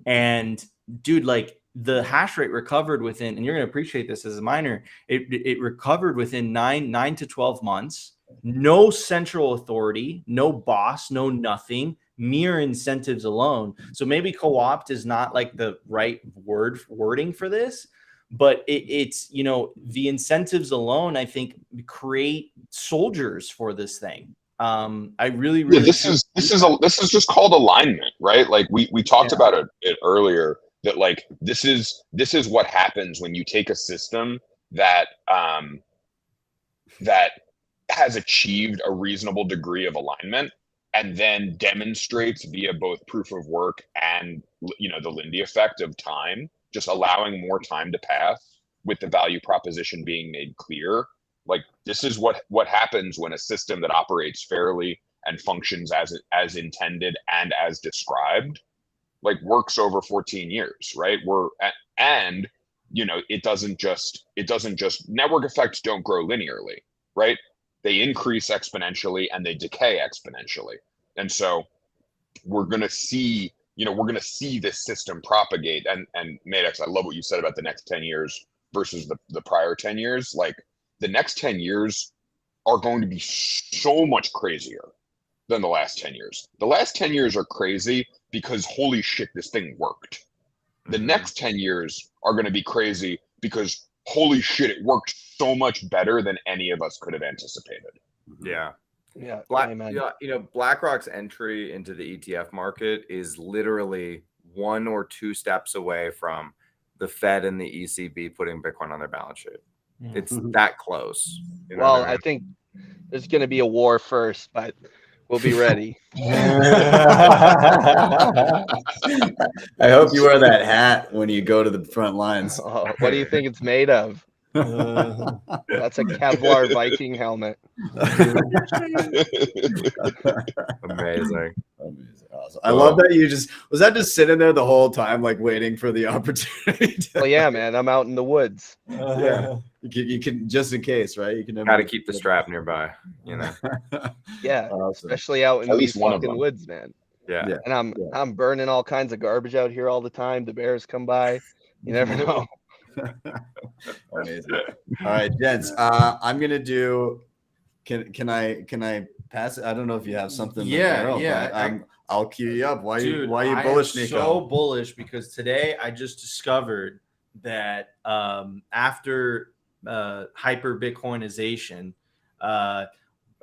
And dude, like, the hash rate recovered within, and you're going to appreciate this as a miner, it recovered within 9 to 12 months. No central authority, no boss, no nothing, mere incentives alone. So maybe co-opt is not like the right wording for this, but it's the incentives alone, I think, create soldiers for this thing. I really this is just called alignment, right? Like we talked about it earlier. That like this is what happens when you take a system that that has achieved a reasonable degree of alignment and then demonstrates via both proof of work and the Lindy effect of time, just allowing more time to pass with the value proposition being made clear, Like, this is what happens when a system that operates fairly and functions as intended and as described, like, works over 14 years, right? And you know, it doesn't just network effects don't grow linearly, right? They increase exponentially and they decay exponentially. And so we're going to see this system propagate. And MADEX, I love what you said about the next 10 years versus the prior 10 years. Like, the next 10 years are going to be so much crazier than the last 10 years. The last 10 years are crazy because holy shit, this thing worked. The next 10 years are going to be crazy because holy shit, it worked so much better than any of us could have anticipated. Yeah. Yeah. BlackRock's entry into the ETF market is literally 1 or 2 steps away from the Fed and the ECB putting Bitcoin on their balance sheet. It's that close. You know Well, what I mean? I think there's going to be a war first, but we'll be ready. I hope you wear that hat when you go to the front lines. Oh, what do you think it's made of? That's a Kevlar Viking helmet. Amazing. Awesome. I love that you was that just sitting there the whole time, like waiting for the opportunity Well, yeah, man, I'm out in the woods. Yeah, you can just in case, right? You can never Got to keep the strap nearby, you know. Yeah, Awesome. especially out in At these least one of fucking them. woods, man. Yeah. And I'm burning all kinds of garbage out here all the time. The bears come by. You never know. Amazing. All right, gents. I'm gonna do. Can I pass it? I don't know if you have something. Yeah, to yeah, but I'll cue you up. Why Dude, you I bullish, am Nico? so bullish because today I just discovered that after hyper Bitcoinization,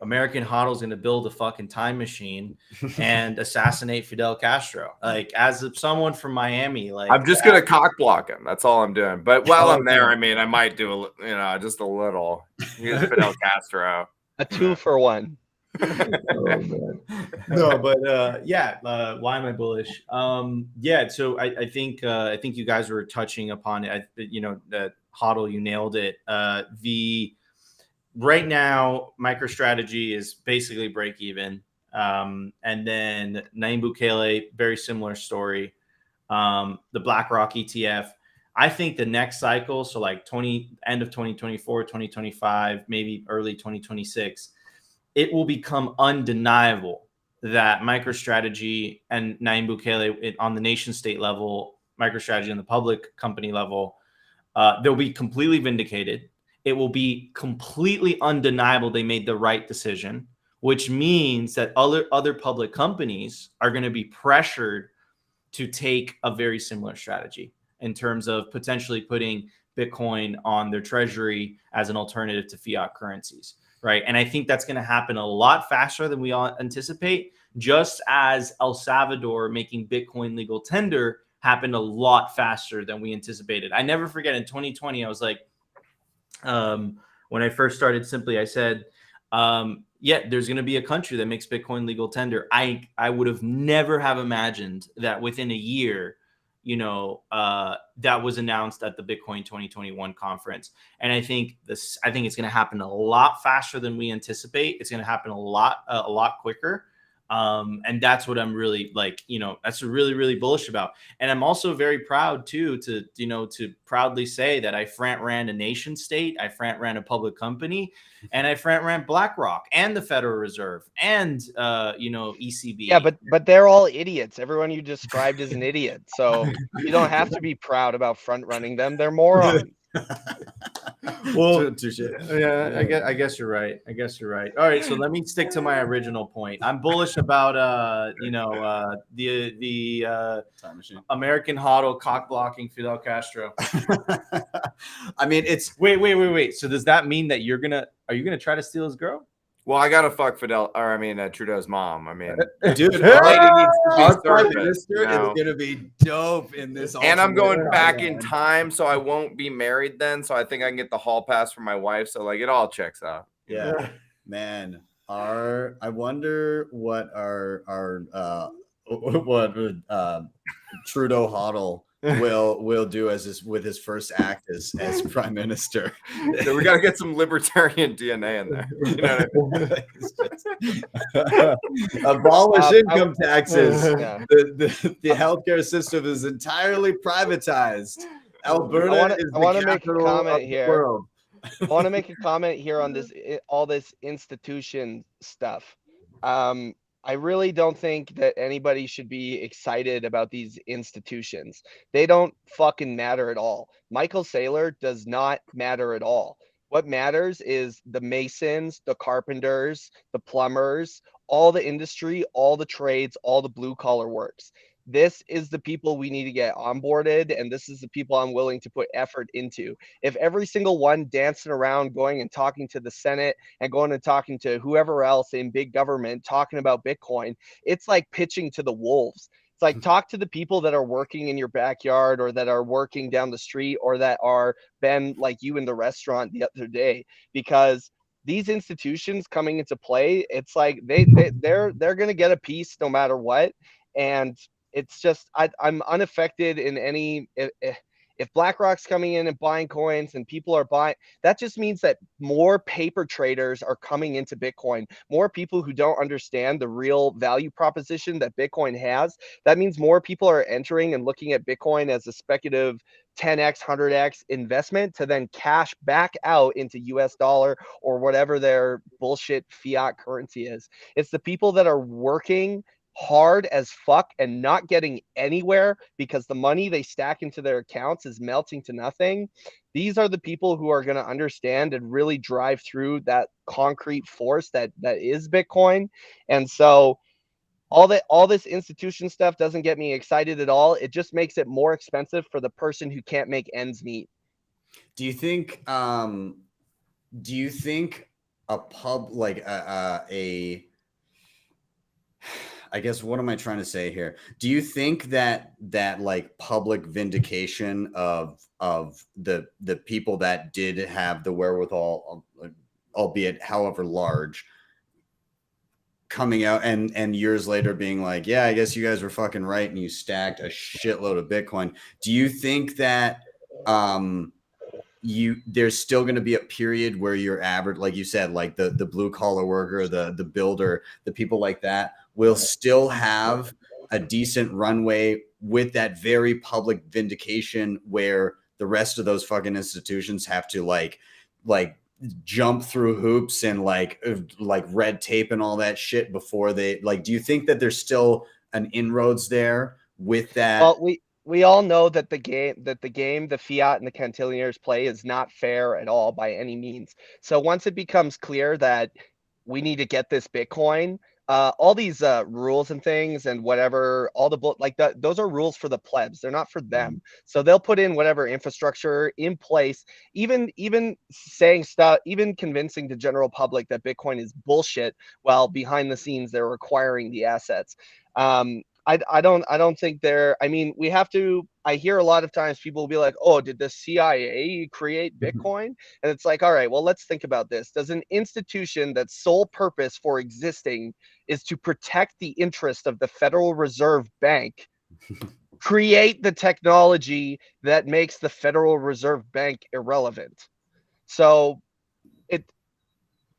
American Hodl is going to build a fucking time machine and assassinate Fidel Castro. Like, as someone from Miami, like, I'm just gonna cock block him. That's all I'm doing. But while I'm there, Okay. I mean, I might do just a little. Here's Fidel Castro. A 2-for-1. No, but yeah, why am I bullish? Yeah, so I think you guys were touching upon it. That HODL, you nailed it. Right now, MicroStrategy is basically break even, and then Nayib Bukele, very similar story. The BlackRock ETF. I think the next cycle, so like end of 2024, 2025, maybe early 2026, it will become undeniable that MicroStrategy and Nayib Bukele on the nation state level, MicroStrategy on the public company level, they'll be completely vindicated. It will be completely undeniable they made the right decision, which means that other public companies are going to be pressured to take a very similar strategy in terms of potentially putting Bitcoin on their treasury as an alternative to fiat currencies, right? And I think that's going to happen a lot faster than we all anticipate, just as El Salvador making Bitcoin legal tender happened a lot faster than we anticipated. I never forget, in 2020, I was like, when I first started Simply, I said, yeah, there's going to be a country that makes Bitcoin legal tender. I would have never have imagined that within a year, that was announced at the Bitcoin 2021 conference. And I think it's going to happen a lot faster than we anticipate. It's going to happen a lot quicker. And that's what I'm really that's really, really bullish about. And I'm also very proud too, to proudly say that I ran a nation state, I ran a public company, and I ran BlackRock and the Federal Reserve and, ECB. Yeah, but they're all idiots. Everyone you described is an idiot. So you don't have to be proud about front running them. They're morons. Well, yeah, I guess you're right. All right, so let me stick to my original point. I'm bullish about the Time machine. American Hodl cock blocking Fidel Castro. I mean, it's Wait. So does that mean that are you gonna try to steal his girl? Well, I gotta fuck Trudeau's mom. I mean, dude. our Prime Minister is gonna be dope in this. And I'm going alternate back timeline. in time, so I won't be married then. So I think I can get the hall pass for my wife. So like, it all checks out. Yeah, man. I wonder what Trudeau HODL will do as with his first act as prime minister. So we got to get some libertarian DNA in there. You know what I mean? Abolish income taxes. Yeah. The healthcare system is entirely privatized. Alberta is I wanna the make a capital comment of the here. world. I want to make a comment here on this, all this institution stuff. I really don't think that anybody should be excited about these institutions. They don't fucking matter at all. Michael Saylor does not matter at all. What matters is the masons, the carpenters, the plumbers, all the industry, all the trades, all the blue collar works. This is the people we need to get onboarded, and this is the people I'm willing to put effort into. If every single one dancing around, going and talking to the Senate and going and talking to whoever else in big government, talking about Bitcoin, it's like pitching to the wolves. It's like talk to the people that are working in your backyard or that are working down the street or that are been like you in the restaurant the other day, because these institutions coming into play, it's like they're going to get a piece no matter what. And it's just I'm unaffected in any if BlackRock's coming in and buying coins and people are buying, that just means that more paper traders are coming into Bitcoin, more people who don't understand the real value proposition that Bitcoin has. That means more people are entering and looking at Bitcoin as a speculative 10x, 100x investment to then cash back out into US dollar or whatever their bullshit fiat currency is. It's the people that are working hard as fuck and not getting anywhere because the money they stack into their accounts is melting to nothing. These are the people who are going to understand and really drive through that concrete force that is Bitcoin. And so all this institution stuff doesn't get me excited at all. It just makes it more expensive for the person who can't make ends meet. Do you think a pub like I guess, what am I trying to say here? Do you think that like public vindication of the people that did have the wherewithal, albeit however large, coming out and years later being like, yeah, I guess you guys were fucking right and you stacked a shitload of Bitcoin. Do you think that there's still going to be a period where your average, like you said, like the blue collar worker, the builder, the people like that will still have a decent runway with that very public vindication, where the rest of those fucking institutions have to like jump through hoops and like red tape and all that shit before they like? Do you think that there's still an inroads there with that? Well, we all know that the game, the fiat and the cantileers play is not fair at all by any means. So once it becomes clear that we need to get this Bitcoin, all these rules and things and whatever, all the those are rules for the plebs. They're not for them. So they'll put in whatever infrastructure in place, even saying stuff, even convincing the general public that Bitcoin is bullshit, while behind the scenes they're acquiring the assets. I don't think I mean, we have to, I hear a lot of times people will be like, oh, did the CIA create Bitcoin? And it's like, all right, well, let's think about this. Does an institution that's sole purpose for existing is to protect the interest of the Federal Reserve Bank create the technology that makes the Federal Reserve Bank irrelevant? So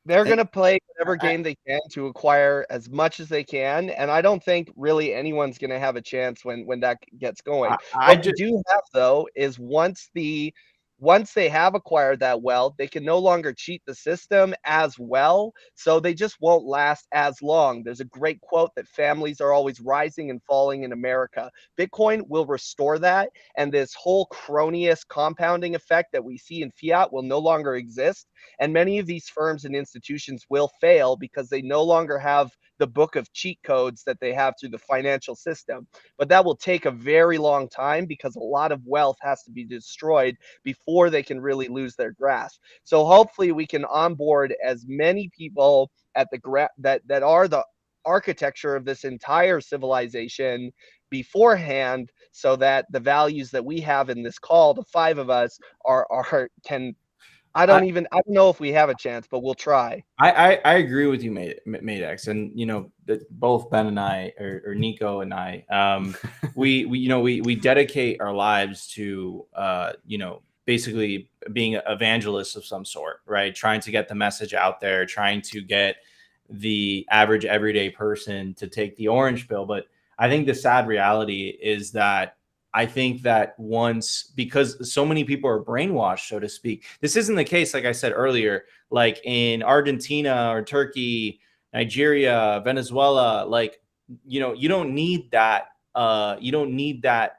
they're going to play whatever game they can to acquire as much as they can. And I don't think really anyone's going to have a chance when that gets going. What you do have, though, is once they have acquired that wealth, they can no longer cheat the system as well. So they just won't last as long. There's a great quote that families are always rising and falling in America. Bitcoin will restore that. And this whole cronyist compounding effect that we see in fiat will no longer exist. And many of these firms and institutions will fail because they no longer have the book of cheat codes that they have through the financial system. But that will take a very long time because a lot of wealth has to be destroyed before they can really lose their grasp. So hopefully we can onboard as many people at the that are the architecture of this entire civilization beforehand, so that the values that we have in this call, the five of us, can I don't know if we have a chance, but we'll try. I agree with you, MADEX, and you know that both Ben and I, or Nico and I, we dedicate our lives to you know, basically being evangelists of some sort, right? Trying to get the message out there, trying to get the average everyday person to take the orange pill. But I think the sad reality is that I think that because so many people are brainwashed, so to speak, this isn't the case, like I said earlier, like in Argentina or Turkey, Nigeria, Venezuela, like, you know, you don't need that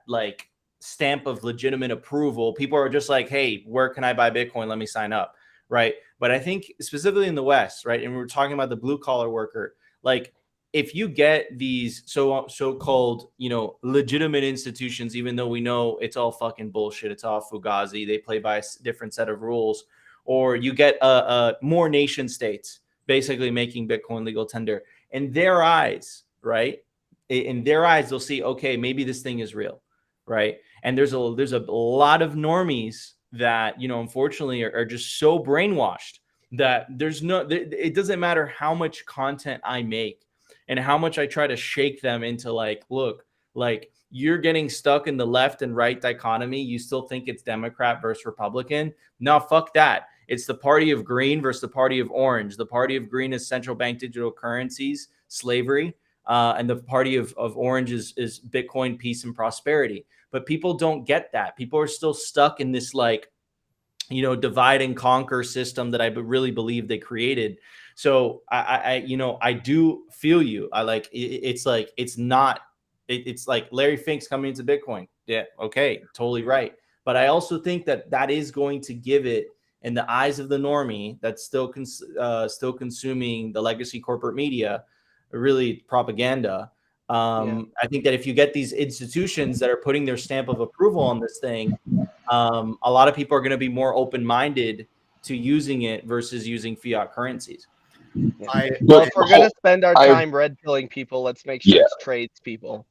like stamp of legitimate approval. People are just like, hey, where can I buy Bitcoin? Let me sign up. Right. But I think specifically in the West, right, and we're talking about the blue collar worker, like, if you get these so-called, you know, legitimate institutions, even though we know it's all fucking bullshit, it's all fugazi, they play by a different set of rules, or you get more nation states basically making Bitcoin legal tender, in their eyes, right? In their eyes, they'll see, okay, maybe this thing is real, right? And there's a lot of normies that, you know, unfortunately are just so brainwashed that it doesn't matter how much content I make and how much I try to shake them into like, look, like, you're getting stuck in the left and right dichotomy. You still think it's Democrat versus Republican. No, fuck that. It's the party of green versus the party of orange. The party of green is central bank digital currencies, slavery. And the party of orange is Bitcoin, peace, and prosperity. But people don't get that. People are still stuck in this, like, you know, divide and conquer system that I really believe they created. So I you know, I do feel you. I like, it's like, it's like Larry Fink's coming into Bitcoin. Yeah. Okay. Totally right. But I also think that is going to give it, in the eyes of the normie that's still consuming the legacy corporate media, really propaganda. I think that if you get these institutions that are putting their stamp of approval on this thing, a lot of people are going to be more open-minded to using it versus using fiat currencies. Well, if we're going to spend our time red pilling people, let's make sure it's trades people.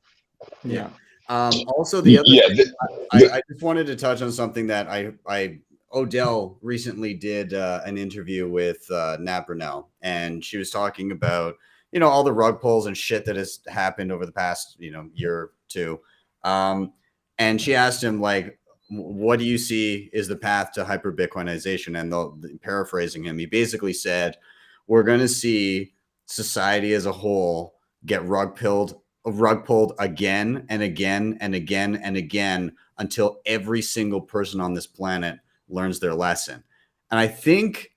Yeah. Also, the other thing, I just wanted to touch on something that Odell recently did an interview with Nat Brunell, and she was talking about, you know, all the rug pulls and shit that has happened over the past, you know, year or two. And she asked him, like, what do you see is the path to hyper Bitcoinization? And paraphrasing him, he basically said, we're going to see society as a whole get rug pulled again and again and again and again until every single person on this planet learns their lesson. And I think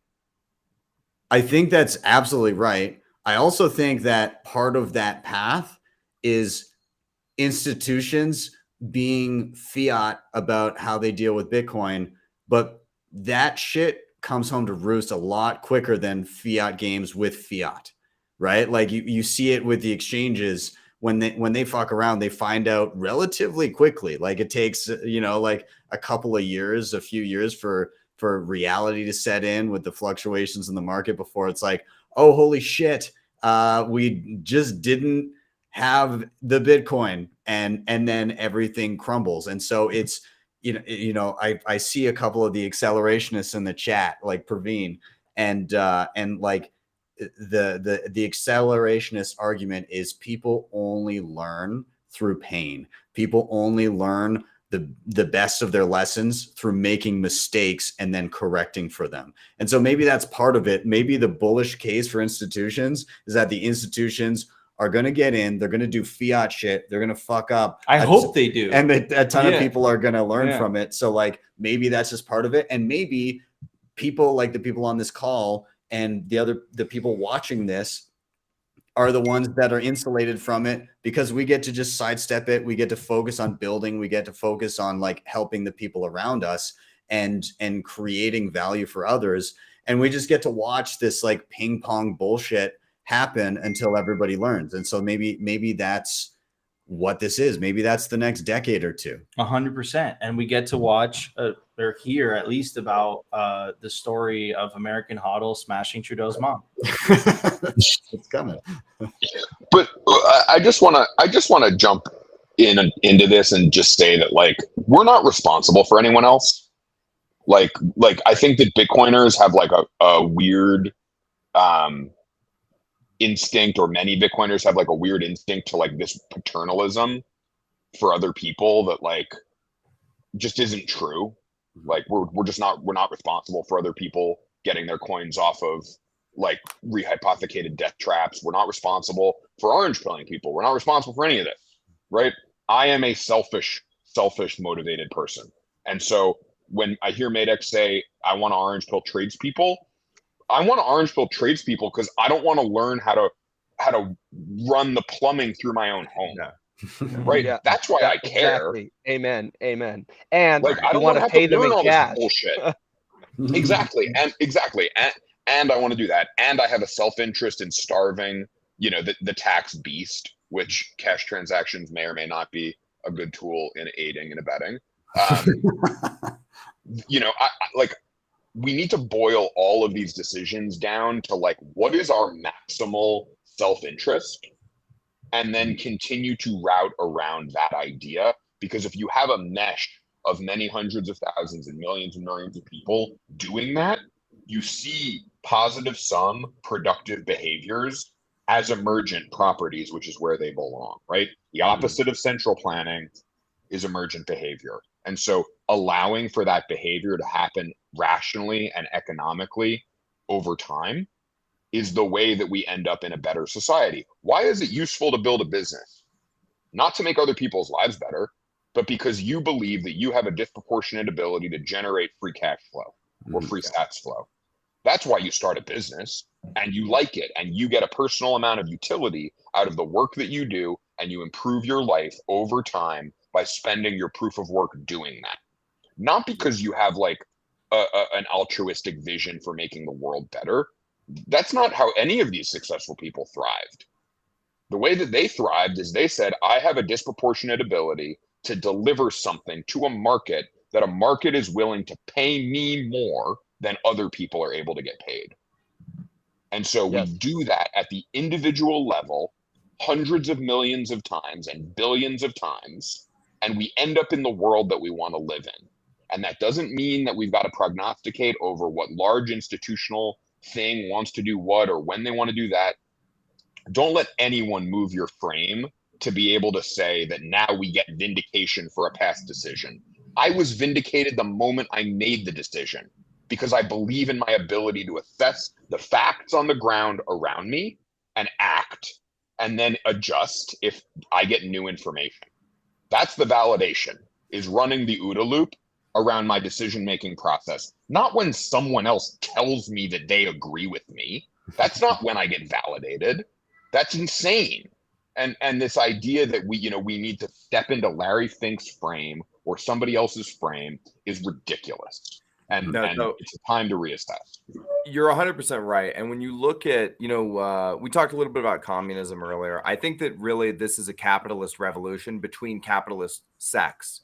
that's absolutely right. I also think that part of that path is institutions being fiat about how they deal with Bitcoin, but that shit comes home to roost a lot quicker than fiat games with fiat, right? Like you see it with the exchanges. When they fuck around, they find out relatively quickly. Like it takes, you know, like a few years for reality to set in with the fluctuations in the market before it's like, oh, holy shit, we just didn't have the Bitcoin, and then everything crumbles. And so it's, I see a couple of the accelerationists in the chat, like Praveen, and like the accelerationist argument is people only learn through pain. People only learn the best of their lessons through making mistakes and then correcting for them. And so maybe that's part of it. Maybe the bullish case for institutions is that the institutions are going to get in, they're going to do fiat shit, they're going to fuck up. I hope they do. And a ton of people are going to learn from it. So like maybe that's just part of it. And maybe people like the people on this call and the people watching this are the ones that are insulated from it, because we get to just sidestep it. We get to focus on building. We get to focus on like helping the people around us and creating value for others. And we just get to watch this like ping pong bullshit happen until everybody learns. And so maybe that's what this is. Maybe that's the next decade or two. 100%. And we get to watch or hear at least about the story of American Hodl smashing Trudeau's mom. It's coming. But I just want to jump into this and just say that, like, we're not responsible for anyone else. Like I think that Bitcoiners have like a weird instinct, or many Bitcoiners have like a weird instinct to like this paternalism for other people that like just isn't true. Like we're not responsible for other people getting their coins off of like rehypothecated death traps. We're not responsible for orange pilling people. We're not responsible for any of this, right? I am a selfish motivated person. And so when I hear MADEX say, I want to orange pill tradespeople, I want to orange pill tradespeople because I don't want to learn how to run the plumbing through my own home. Yeah. Right? Yeah. That's why I care. Exactly. Amen. And Like I you don't want want to to have pay to them learn in all cash. this bullshit. Exactly. And I want to do that. And I have a self-interest in starving, the tax beast, which cash transactions may or may not be a good tool in aiding and abetting. We need to boil all of these decisions down to like, what is our maximal self-interest? And then continue to route around that idea. Because if you have a mesh of many hundreds of thousands and millions of people doing that, you see positive sum productive behaviors as emergent properties, which is where they belong, right? The opposite of central planning is emergent behavior. And so allowing for that behavior to happen rationally and economically over time is the way that we end up in a better society. Why is it useful to build a business? Not to make other people's lives better, but because you believe that you have a disproportionate ability to generate free cash flow or free stats flow. That's why you start a business, and you like it, and you get a personal amount of utility out of the work that you do, and you improve your life over time by spending your proof of work doing that. Not because you have like an altruistic vision for making the world better. That's not how any of these successful people thrived. The way that they thrived is they said, I have a disproportionate ability to deliver something to a market that a market is willing to pay me more than other people are able to get paid. And so we do that at the individual level hundreds of millions of times and billions of times, and we end up in the world that we want to live in. And that doesn't mean that we've got to prognosticate over what large institutional thing wants to do what or when they want to do that. Don't let anyone move your frame to be able to say that now we get vindication for a past decision. I was vindicated the moment I made the decision because I believe in my ability to assess the facts on the ground around me and act and then adjust if I get new information. That's the validation, is running the OODA loop around my decision-making process. Not when someone else tells me that they agree with me. That's not when I get validated. That's insane. And this idea that we need to step into Larry Fink's frame or somebody else's frame is ridiculous. And it's a time to reassess. You're 100% right. And when you look at, we talked a little bit about communism earlier. I think that really this is a capitalist revolution between capitalist sects.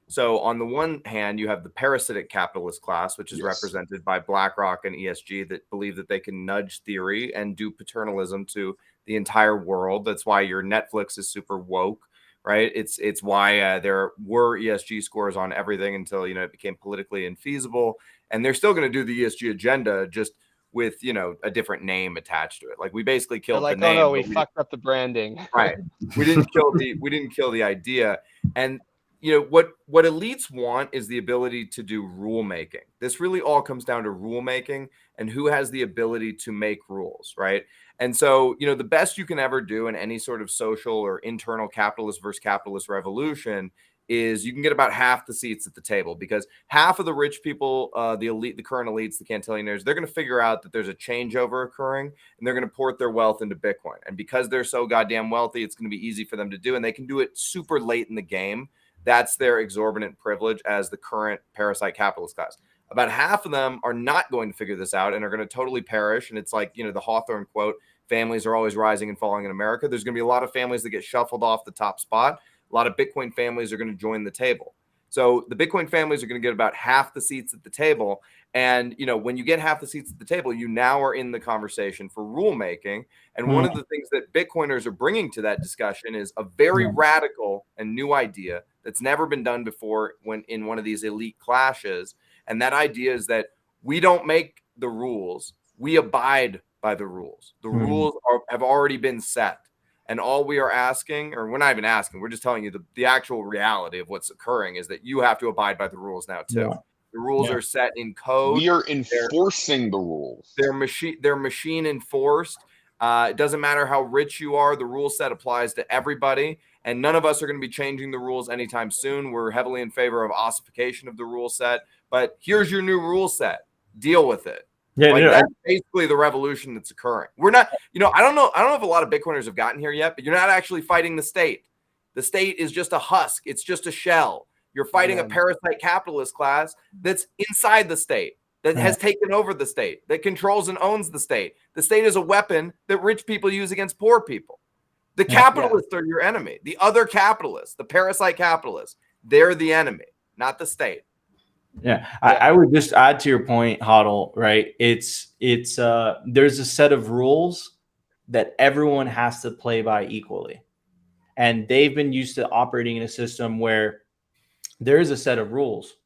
So on the one hand, you have the parasitic capitalist class, which is represented by BlackRock and ESG, that believe that they can nudge theory and do paternalism to the entire world. That's why your Netflix is super woke, right? It's why there were ESG scores on everything until, it became politically infeasible. And they're still going to do the ESG agenda, just with, a different name attached to it. Like we basically killed the name. Oh no, we fucked up the branding. Right. We didn't kill the idea. And what elites want is the ability to do rule making. This really all comes down to rule making and who has the ability to make rules, right? And so, the best you can ever do in any sort of social or internal capitalist versus capitalist revolution is you can get about half the seats at the table, because half of the rich people, the elite, the current elites, the cantillionaires, they're going to figure out that there's a changeover occurring and they're going to port their wealth into Bitcoin. And because they're so goddamn wealthy, it's going to be easy for them to do, and they can do it super late in the game. That's their exorbitant privilege as the current parasite capitalist class. About half of them are not going to figure this out and are going to totally perish. And it's like, the Hawthorne quote, families are always rising and falling in America. There's going to be a lot of families that get shuffled off the top spot. A lot of Bitcoin families are going to join the table. So the Bitcoin families are going to get about half the seats at the table. And, when you get half the seats at the table, you now are in the conversation for rulemaking. And one of the things that Bitcoiners are bringing to that discussion is a very radical and new idea that's never been done before when in one of these elite clashes. And that idea is that we don't make the rules, we abide by the rules. The rules have already been set. And all we are asking, or we're not even asking, we're just telling you the actual reality of what's occurring is that you have to abide by the rules now too. Yeah. The rules are set in code. We are enforcing the rules. They're machine enforced. It doesn't matter how rich you are. The rule set applies to everybody. And none of us are going to be changing the rules anytime soon. We're heavily in favor of ossification of the rule set. But here's your new rule set. Deal with it. Yeah, Like that's basically the revolution that's occurring. We're not, I don't know if a lot of Bitcoiners have gotten here yet, but you're not actually fighting the state. The state is just a husk. It's just a shell. You're fighting a parasite capitalist class that's inside the state, that has taken over the state, that controls and owns the state. The state is a weapon that rich people use against poor people. The capitalists are your enemy. The other capitalists, the parasite capitalists, they're the enemy, not the state. Yeah, I would just add to your point, HODL, right? It's there's a set of rules that everyone has to play by equally. And they've been used to operating in a system where there is a set of rules,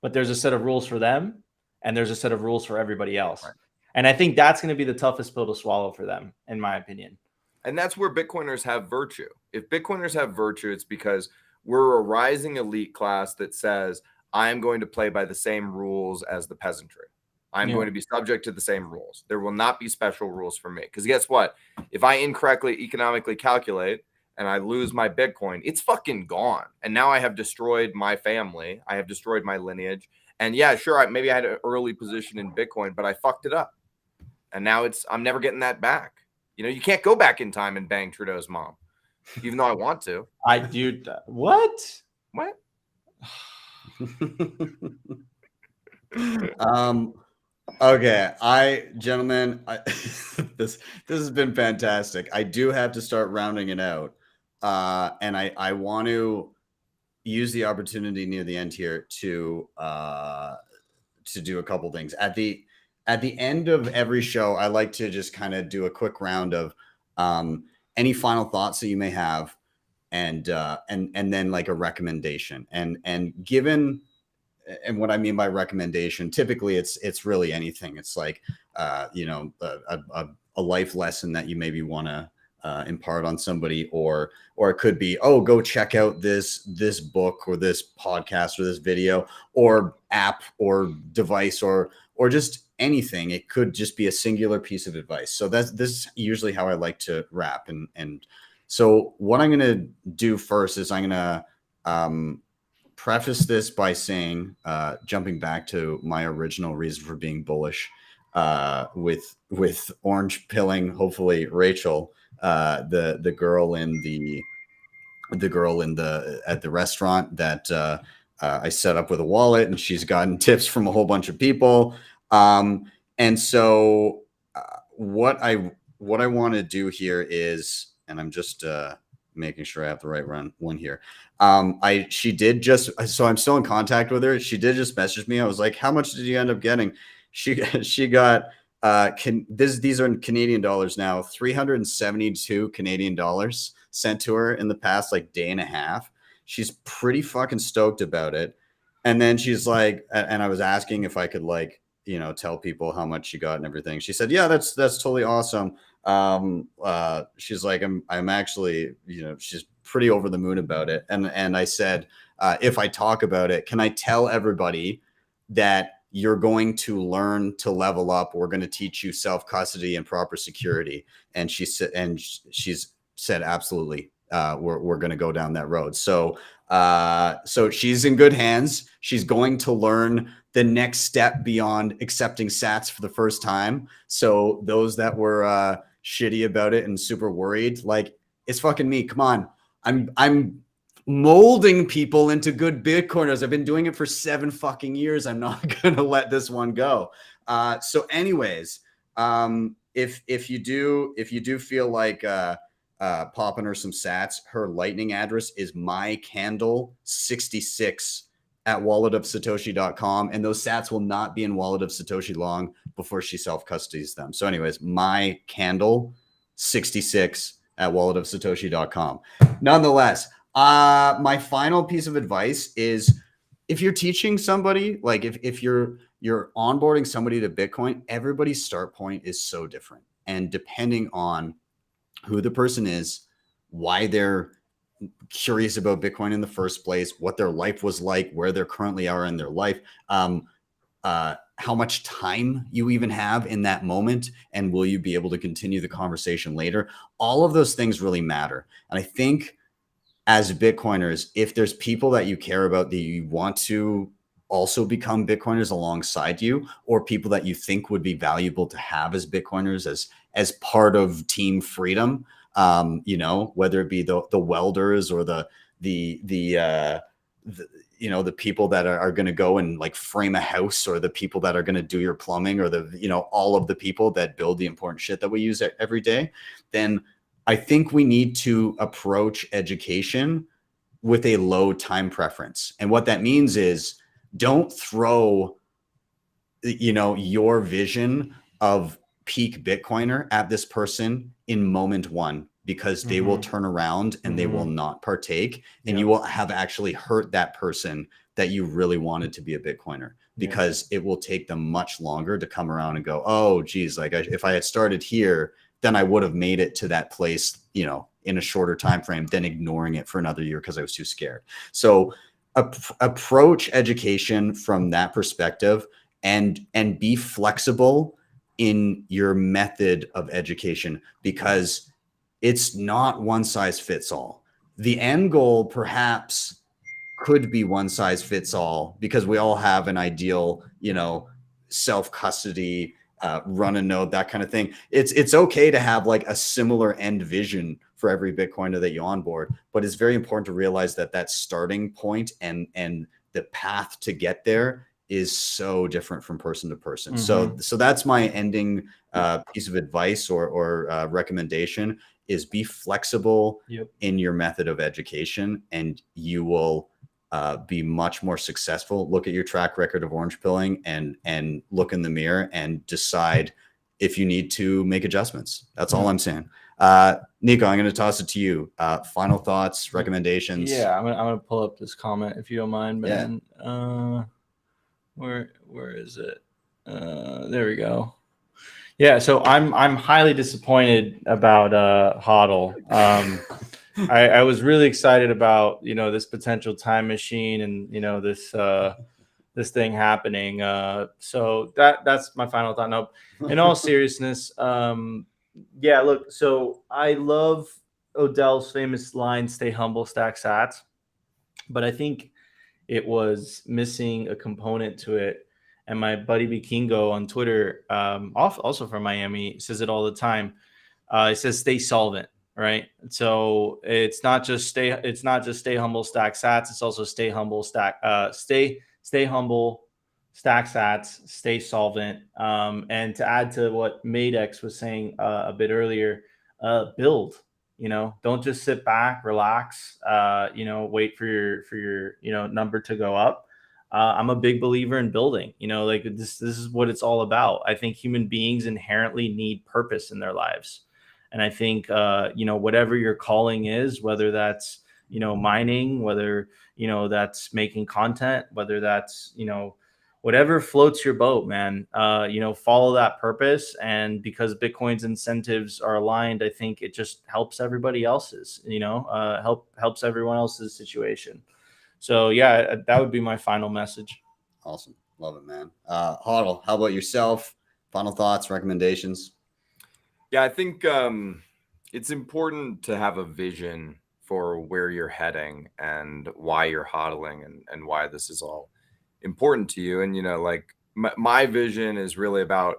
but there's a set of rules for them and there's a set of rules for everybody else. Right. And I think that's going to be the toughest pill to swallow for them, in my opinion. And that's where Bitcoiners have virtue. If Bitcoiners have virtue, it's because we're a rising elite class that says, I'm going to play by the same rules as the peasantry. I'm going to be subject to the same rules. There will not be special rules for me. Because guess what? If I incorrectly economically calculate and I lose my Bitcoin, it's fucking gone. And now I have destroyed my family. I have destroyed my lineage. And yeah, sure, maybe I had an early position in Bitcoin, but I fucked it up. And now I'm never getting that back. You can't go back in time and bang Trudeau's mom, even though I want to. What? What? Okay, gentlemen, this has been fantastic. I do have to start rounding it out, and I want to use the opportunity near the end here to do a couple things. At the end of every show, I like to just kind of do a quick round of any final thoughts that you may have. And then like a recommendation and given, and what I mean by recommendation, typically it's really anything. It's like, a life lesson that you maybe want to impart on somebody, or it could be, go check out this book or this podcast or this video or app or device or just anything. It could just be a singular piece of advice. So this is usually how I like to wrap. And so what I'm going to do first is I'm going to preface this by saying, jumping back to my original reason for being bullish, with orange pilling, hopefully Rachel, the girl at the restaurant that I set up with a wallet, and she's gotten tips from a whole bunch of people. And so what I want to do here is, and I'm just making sure I have the right one here. She did just, so I'm still in contact with her. She did just message me. I was like, how much did you end up getting? She got, these are in Canadian dollars now, 372 Canadian dollars sent to her in the past like day and a half. She's pretty fucking stoked about it. And then she's like, and I was asking if I could tell people how much she got and everything. She said, yeah, that's totally awesome. She's like, I'm actually, she's pretty over the moon about it. And I said, if I talk about it, can I tell everybody that you're going to learn to level up? We're going to teach you self-custody and proper security. And she's said, absolutely. We're going to go down that road. So she's in good hands. She's going to learn the next step beyond accepting sats for the first time. So those that were shitty about it and super worried, like, it's fucking me. Come on. I'm molding people into good Bitcoiners. I've been doing it for 7 fucking years. I'm not going to let this one go. So anyways, if you do feel like popping her some sats, her lightning address is mycandle66 at walletofsatoshi.com, and those sats will not be in Wallet of Satoshi long before she self-custodies them. So anyways, mycandle66 at walletofsatoshi.com. Nonetheless, my final piece of advice is, if you're teaching somebody, like if you're onboarding somebody to Bitcoin, everybody's start point is so different. And depending on who the person is, why they're curious about Bitcoin in the first place, what their life was like, where they currently are in their life, how much time you even have in that moment, and will you be able to continue the conversation later? All of those things really matter. And I think as Bitcoiners, if there's people that you care about that you want to also become Bitcoiners alongside you, or people that you think would be valuable to have as Bitcoiners as part of Team Freedom, you know, whether it be the welders or the you know, the people that are going to go and like frame a house, or the people that are going to do your plumbing, or the, you know, all of the people that build the important shit that we use every day, then I think we need to approach education with a low time preference. And what that means is, don't throw, you know, your vision of peak Bitcoiner at this person in moment one, because they will turn around and they will not partake, and you will have actually hurt that person that you really wanted to be a Bitcoiner, because it will take them much longer to come around and go, oh geez, like if I had started here, then I would have made it to that place, you know, in a shorter time frame than ignoring it for another year because I was too scared. So approach education from that perspective, and be flexible in your method of education, because it's not one size fits all. The end goal perhaps could be one size fits all, because we all have an ideal, you know, self-custody, run a node, that kind of thing. It's okay to have like a similar end vision for every Bitcoiner that you onboard, but it's very important to realize that that starting point and the path to get there is so different from person to person. So that's my ending piece of advice or recommendation, is be flexible in your method of education, and you will be much more successful. Look at your track record of orange pilling and look in the mirror and decide if you need to make adjustments. That's all I'm saying. Nico, I'm going to toss it to you. Final thoughts, recommendations. Yeah, I'm gonna pull up this comment if you don't mind, man. Where is it? There we go. Yeah, so I'm highly disappointed about HODL. I was really excited about, you know, this potential time machine and, you know, this this thing happening. So that's my final thought. No, in all seriousness, yeah, look, so I love Odell's famous line, "Stay humble, stack sats," but I think it was missing a component to it. And my buddy Bikingo on Twitter, also from Miami, says it all the time. It says stay solvent, right? So it's not just stay humble, stack sats. It's also stay humble, stay humble, stack sats, stay solvent. And to add to what MADEX was saying a bit earlier, build. You know, don't just sit back, relax, you know, wait for your, you know, number to go up. I'm a big believer in building, you know, like this is what it's all about. I think human beings inherently need purpose in their lives. And I think, you know, whatever your calling is, whether that's, you know, mining, whether, you know, that's making content, whether that's, you know, whatever floats your boat, man, you know, follow that purpose. And because Bitcoin's incentives are aligned, I think it just helps everybody else's, you know, helps everyone else's situation. So yeah, that would be my final message. Awesome. Love it, man. HODL, how about yourself? Final thoughts, recommendations? Yeah, I think it's important to have a vision for where you're heading and why you're hodling and why this is all important to you. And, you know, like my vision is really about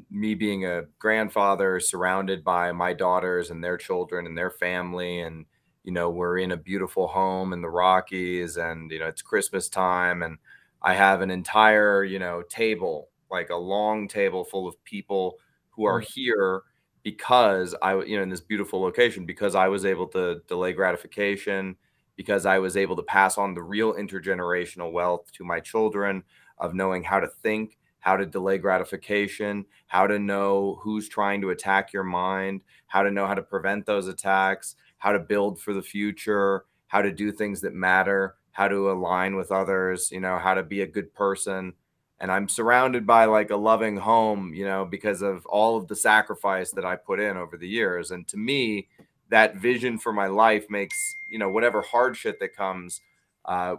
me being a grandfather surrounded by my daughters and their children and their family. And, you know, we're in a beautiful home in the Rockies, and, you know, it's Christmas time, and I have an entire, you know, table, like a long table full of people who are here because you know, in this beautiful location, because I was able to delay gratification, because I was able to pass on the real intergenerational wealth to my children of knowing how to think, how to delay gratification, how to know who's trying to attack your mind, how to know how to prevent those attacks, how to build for the future, how to do things that matter, how to align with others, how to be a good person. And I'm surrounded by like a loving home, because of all of the sacrifice that I put in over the years. And to me, that vision for my life makes, whatever hardship that comes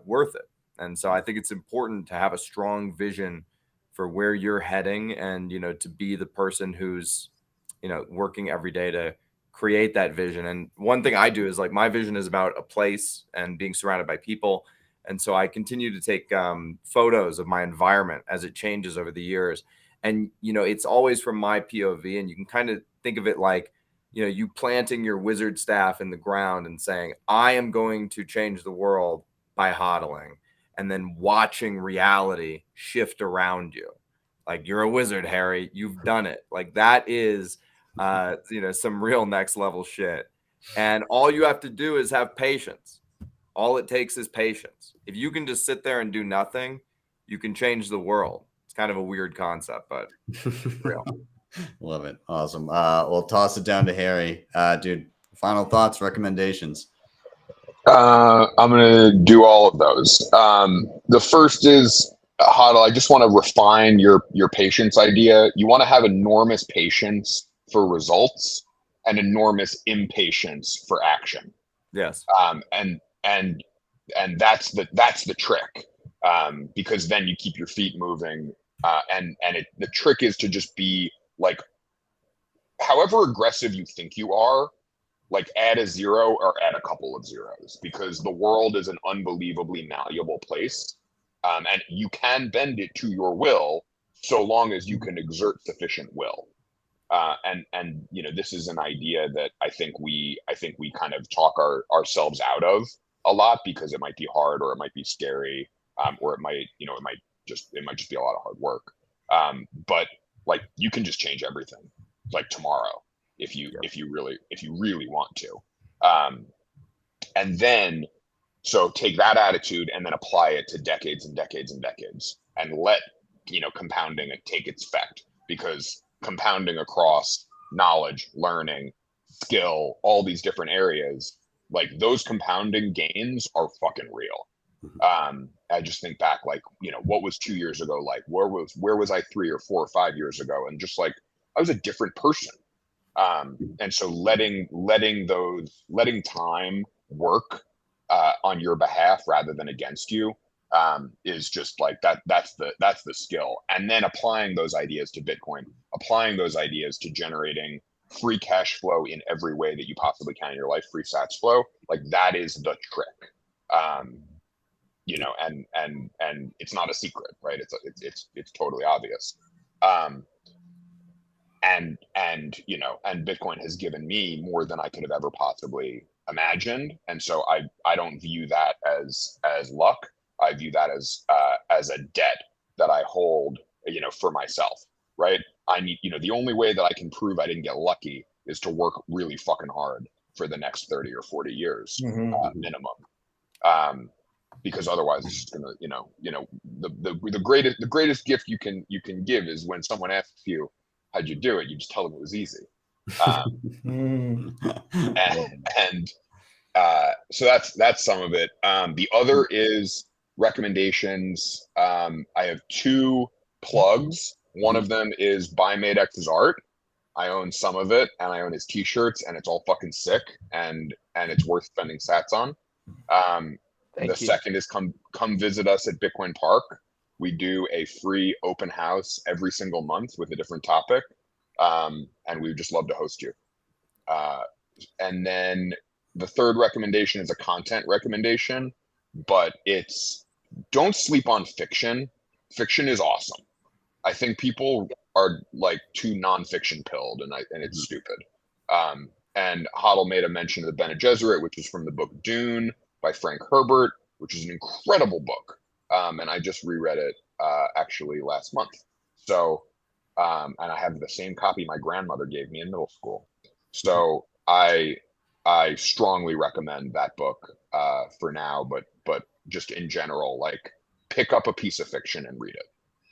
worth it. And so I think it's important to have a strong vision for where you're heading and, to be the person who's, working every day to create that vision. And one thing I do is like my vision is about a place and being surrounded by people. And so I continue to take photos of my environment as it changes over the years. And, it's always from my POV. And you can kind of think of it like, you planting your wizard staff in the ground and saying, I am going to change the world by hodling, and then watching reality shift around you. Like, you're a wizard, Harry. You've done it. Like, that is, some real next level shit. And all you have to do is have patience. All it takes is patience. If you can just sit there and do nothing, you can change the world. It's kind of a weird concept, but real. Love it. Awesome. We'll toss it down to Harry. Dude, final thoughts, recommendations. I'm going to do all of those. The first is, HODL, I just want to refine your patience idea. You want to have enormous patience for results and enormous impatience for action. Yes. And that's the trick, because then you keep your feet moving. The trick is to just be like, however aggressive you think you are, like add a zero or add a couple of zeros, because the world is an unbelievably malleable place. And you can bend it to your will so long as you can exert sufficient will. This is an idea that I think we kind of talk ourselves out of a lot, because it might be hard, or it might be scary, or it might just be a lot of hard work. But like, you can just change everything like tomorrow if you really want to. And then, so take that attitude and then apply it to decades and decades and decades, and let compounding take its effect, because compounding across knowledge, learning, skill, all these different areas, like those compounding gains are fucking real. I just think back, like, what was 2 years ago? Like, where was I 3 or 4 or 5 years ago? And just like, I was a different person. And so letting time work on your behalf rather than against you is just like that's the skill. And then applying those ideas to Bitcoin, applying those ideas to generating free cash flow in every way that you possibly can in your life, free sats flow, like that is the trick. And it's not a secret, right? It's totally obvious. And Bitcoin has given me more than I could have ever possibly imagined. And so I don't view that as luck. I view that as a debt that I hold, for myself, right? I need, the only way that I can prove I didn't get lucky is to work really fucking hard for the next 30 or 40 years, minimum. Because otherwise it's just gonna, the greatest gift you can give is when someone asks you, how'd you do it? You just tell them it was easy. So that's some of it. The other is recommendations. I have 2 plugs. One of them is buy MADEX's art. I own some of it, and I own his t-shirts, and it's all fucking sick, and it's worth spending sats on. The second is come visit us at Bitcoin Park. We do a free open house every single month with a different topic. And we would just love to host you. And then the third recommendation is a content recommendation, but it's don't sleep on fiction. Fiction is awesome. I think people are like too nonfiction pilled, and it's stupid. And HODL made a mention of the Bene Gesserit, which is from the book Dune by Frank Herbert, which is an incredible book. And I just reread it actually last month. So, and I have the same copy my grandmother gave me in middle school. So I strongly recommend that book for now, but just in general, like pick up a piece of fiction and read it,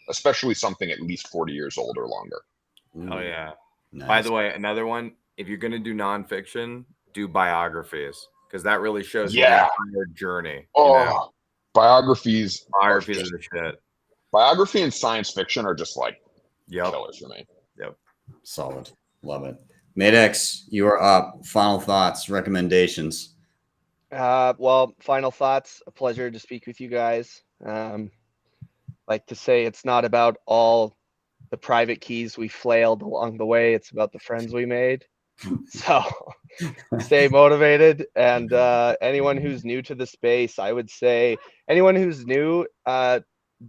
especially something at least 40 years old or longer. Oh yeah. Nice. By the way, another one, if you're going to do nonfiction, do biographies, because that really shows you the entire journey. Oh, Biographies Biographies are the shit. biography and science fiction are just like Yep. killers for me. Yep. Solid. Love it. MADEX, you are up. Final thoughts, recommendations. Well, final thoughts. A pleasure to speak with you guys. Like to say, it's not about all the private keys we flailed along the way. It's about the friends we made. So stay motivated. And anyone who's new to the space, I would say anyone who's new,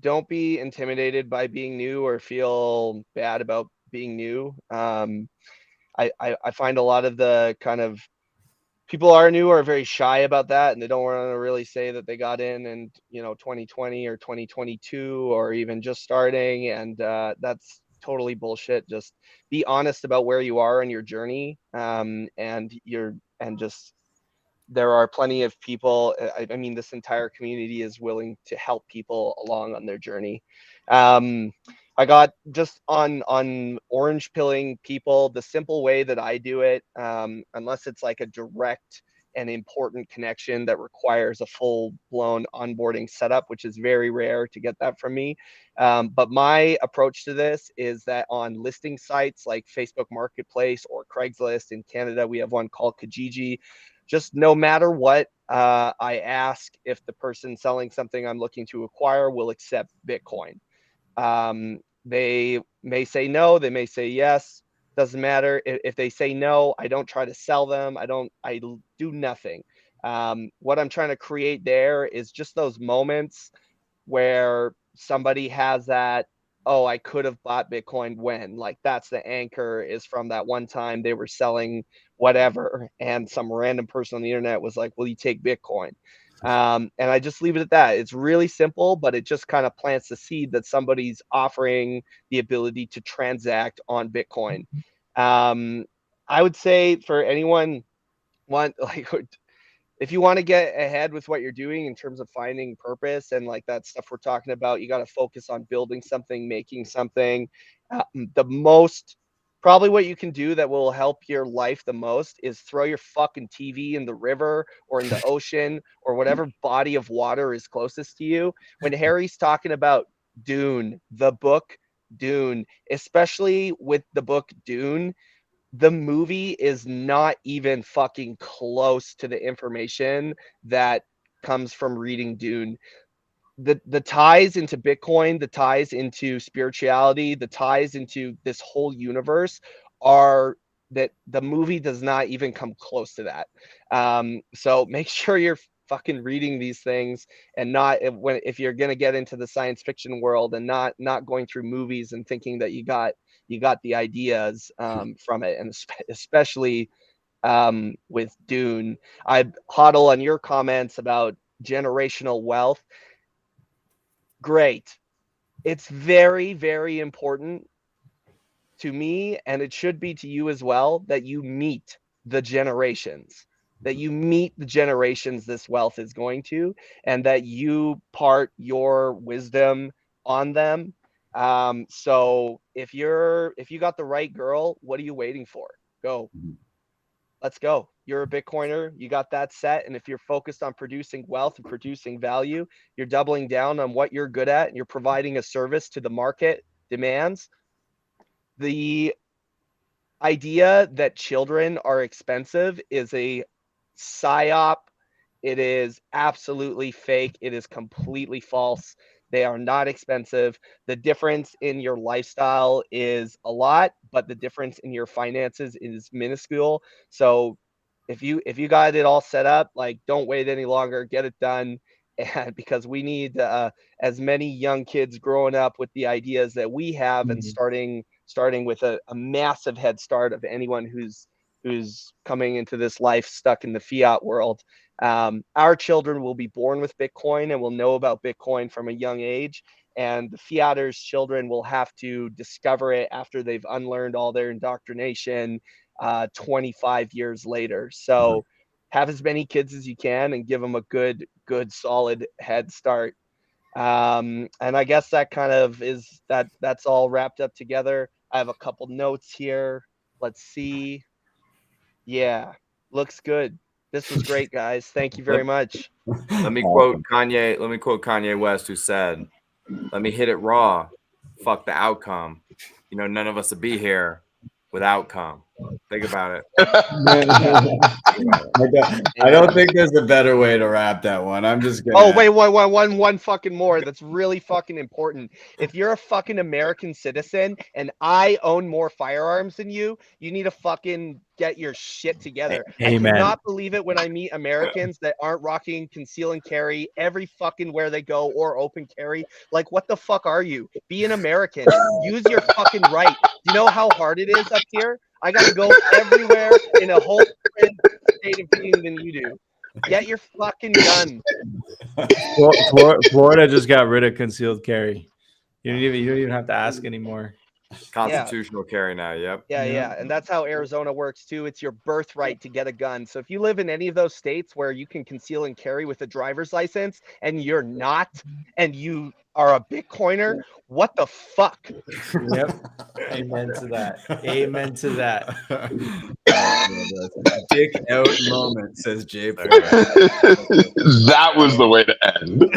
don't be intimidated by being new or feel bad about being new. I find a lot of the kind of people are new are very shy about that, and they don't want to really say that they got in 2020 or 2022 or even just starting, and that's totally bullshit. Just be honest about where you are in your journey, and just there are plenty of people. I mean, this entire community is willing to help people along on their journey. I got just on orange pilling people, the simple way that I do it, unless it's like a direct and important connection that requires a full-blown onboarding setup, which is very rare to get that from me. But my approach to this is that on listing sites like Facebook Marketplace or Craigslist in Canada, we have one called Kijiji. Just no matter what I ask, if the person selling something I'm looking to acquire will accept Bitcoin. They may say no, they may say yes, doesn't matter. If they say no, I don't try to sell them. I do nothing. What I'm trying to create there is just those moments where somebody has that, oh, I could have bought Bitcoin when, like, that's the anchor, is from that one time they were selling whatever, and some random person on the internet was like, will you take Bitcoin? And I just leave it at that. It's really simple, but it just kind of plants the seed that somebody's offering the ability to transact on Bitcoin. I would say for anyone if you want to get ahead with what you're doing in terms of finding purpose and like that stuff we're talking about, you got to focus on building something, making something. Probably what you can do that will help your life the most is throw your fucking TV in the river or in the ocean or whatever body of water is closest to you. When Harry's talking about Dune, the book Dune, especially with the book Dune, the movie is not even fucking close to the information that comes from reading Dune. The ties into Bitcoin, the ties into spirituality, the ties into this whole universe are that the movie does not even come close to that. So make sure you're fucking reading these things, and not if you're going to get into the science fiction world, and not going through movies and thinking that you got the ideas from it, and especially with Dune. I HODL on your comments about generational wealth. Great. It's very, very important to me, and it should be to you as well, that you meet the generations, this wealth is going to, and that you part your wisdom on them. So if you got the right girl, what are you waiting for? Go. Let's go. You're a Bitcoiner. You got that set. And if you're focused on producing wealth and producing value, you're doubling down on what you're good at, and you're providing a service to the market demands. The idea that children are expensive is a psyop. It is absolutely fake. It is completely false. They are not expensive. The difference in your lifestyle is a lot, but the difference in your finances is minuscule. So if you got it all set up, like, don't wait any longer, get it done. And because we need as many young kids growing up with the ideas that we have, and starting with a massive head start of anyone who's coming into this life stuck in the fiat world. Our children will be born with Bitcoin and will know about Bitcoin from a young age, and the fiaters' children will have to discover it after they've unlearned all their indoctrination 25 years later. So have as many kids as you can and give them a good solid head start. And I guess that kind of is that's all wrapped up together. I have a couple notes here. Let's see. Yeah, looks good. This was great, guys. Thank you very much. Let me quote Kanye. Let me quote Kanye West, who said, "Let me hit it raw. Fuck the outcome. You know, none of us would be here with outcome." Think about it. I don't think there's a better way to wrap that one. I'm just gonna. Oh, wait, one fucking more. That's really fucking important. If you're a fucking American citizen and I own more firearms than you, you need to fucking get your shit together. Amen. I cannot believe it when I meet Americans that aren't rocking conceal and carry every fucking where they go or open carry. Like, what the fuck are you? Be an American. Use your fucking right. You know how hard it is up here? I gotta go everywhere in a whole different state of being than you do. Get your fucking gun. Florida just got rid of concealed carry. You don't even have to ask anymore. Constitutional carry now. Yep. Yeah. And that's how Arizona works too. It's your birthright to get a gun. So if you live in any of those states where you can conceal and carry with a driver's license and you're not, and you are a Bitcoiner, what the fuck? Yep. Amen to that. Amen to that. Dick out moment, says Jay. That was the way to end.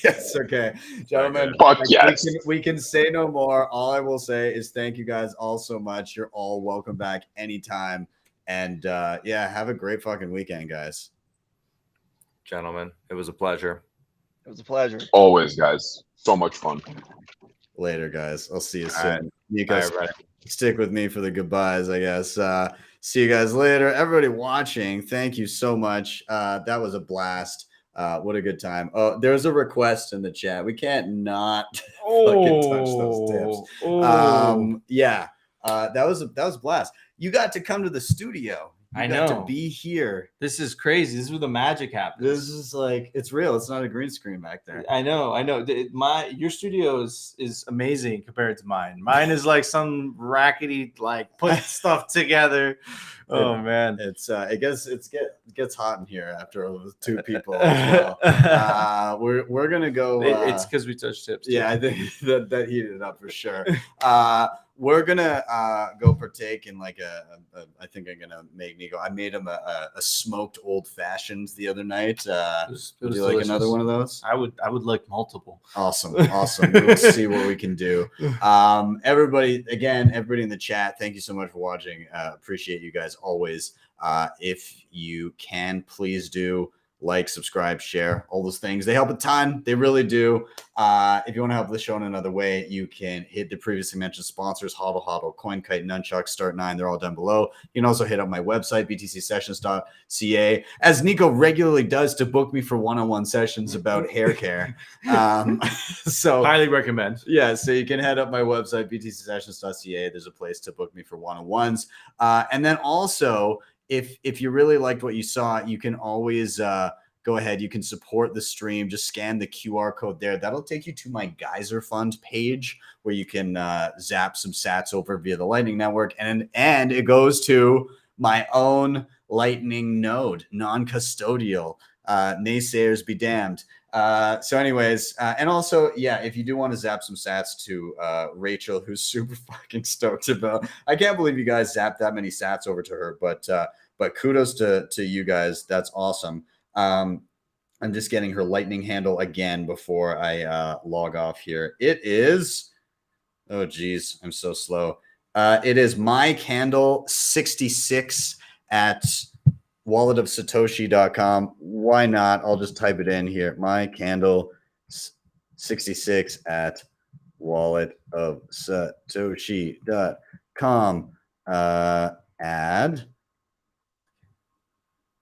Yes, okay. Gentlemen, Fuck yes. We can say no more. All I will say is thank you guys all so much. You're all welcome back anytime. And yeah, have a great fucking weekend, guys. Gentlemen, it was a pleasure. It was a pleasure. Always, guys. So much fun. Later, guys. I'll see you All soon. right. You guys All right. stick with me for the goodbyes, I guess. See you guys later. Everybody watching, thank you so much. That was a blast. What a good time. Oh, there's a request in the chat. We can't not fucking touch those tips. Yeah. That was a blast. You got to come to the studio. You got to be here. This is crazy. This is where the magic happens. This is like, it's real. It's not a green screen back there. I know. Your studio is amazing compared to mine. Mine is like some rackety, like put stuff together. Oh man, it gets hot in here after two people as well. We're gonna go. It's because we touched tips. Yeah, I think that heated it up for sure. We're gonna go partake in like I think I'm gonna make Nico. I made him a smoked old fashioned the other night. Would you like another one of those? I would like multiple. Awesome. We'll see what we can do. Everybody in the chat, thank you so much for watching. Appreciate you guys always. If you can, please do like, subscribe, share, all those things. They help a ton. They really do. If you want to help the show in another way, you can hit the previously mentioned sponsors, HodlHodl, CoinKite, Nunchuk, Start9. They're all down below. You can also hit up my website, btcsessions.ca, as Nico regularly does to book me for one-on-one sessions about hair care. So highly recommend. Yeah, so you can head up my website, btcsessions.ca. There's a place to book me for one-on-ones. And then also, if you really liked what you saw, you can always go ahead. You can support the stream. Just scan the QR code there. That'll take you to my Geyser Fund page where you can zap some sats over via the Lightning Network. And it goes to my own Lightning node, non-custodial. Naysayers be damned. So anyways, and also, yeah, if you do want to zap some sats to Rachel, who's super fucking stoked about, I can't believe you guys zapped that many sats over to her, but kudos to you guys. That's awesome. I'm just getting her Lightning handle again before I log off here. It is, oh geez, I'm so slow. It is Mike handle 66 at walletofsatoshi.com. Why not? I'll just type it in here. My candle 66 at walletofsatoshi.com. Add.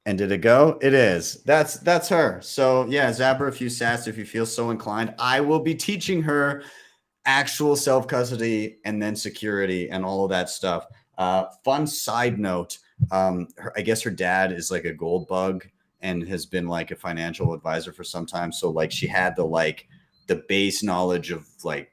And did it go? It is. That's her. So yeah, zap her a few sats if you feel so inclined. I will be teaching her actual self-custody and then security and all of that stuff. Fun side note. I guess her dad is like a gold bug and has been like a financial advisor for some time. So like she had the base knowledge of like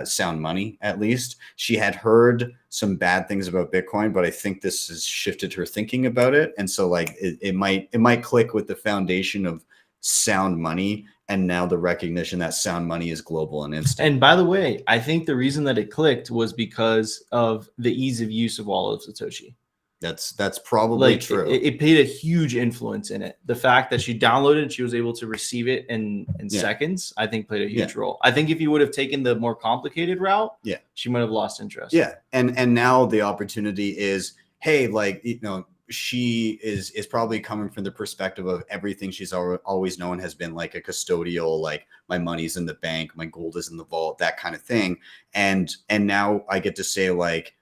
sound money. At least she had heard some bad things about Bitcoin, but I think this has shifted her thinking about it. And so like it might click with the foundation of sound money. And now the recognition that sound money is global and instant. And by the way, I think the reason that it clicked was because of the ease of use of Wallet of Satoshi. That's probably Like true. it played a huge influence in it. The fact that she downloaded it, she was able to receive it in seconds, I think played a huge role. I think if you would have taken the more complicated route, she might have lost interest. Yeah. And now the opportunity is, hey, like, you know, she is probably coming from the perspective of everything she's always known has been like a custodial, like my money's in the bank, my gold is in the vault, that kind of thing. And now I get to say, like,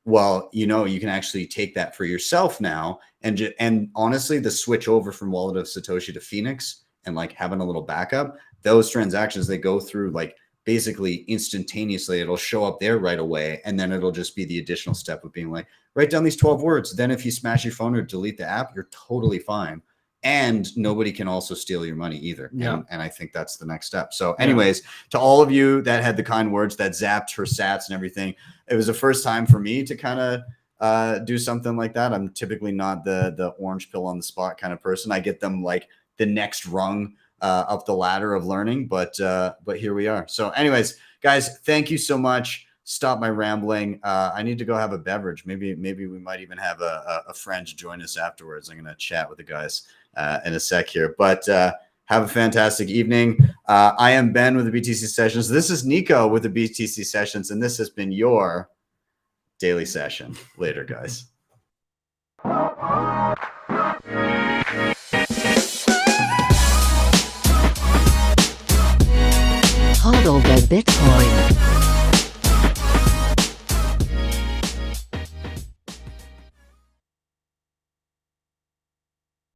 well, you know, you can actually take that for yourself now. And honestly, the switch over from Wallet of Satoshi to Phoenix and like having a little backup, those transactions, they go through like basically instantaneously. It'll show up there right away. And then it'll just be the additional step of being like, write down these 12 words. Then if you smash your phone or delete the app, you're totally fine. And nobody can also steal your money either. Yeah. And I think that's the next step. So anyways, to all of you that had the kind words that zapped her sats and everything, it was the first time for me to kind of do something like that. I'm typically not the orange pill on the spot kind of person. I get them like the next rung up the ladder of learning, but here we are. So anyways, guys, thank you so much. Stop my rambling. I need to go have a beverage. Maybe we might even have a friend join us afterwards. I'm going to chat with the guys in a sec here, but have a fantastic evening. I am Ben with the BTC Sessions. This is Nico with the BTC Sessions, and this has been your daily session. Later, guys. HODL the Bitcoin.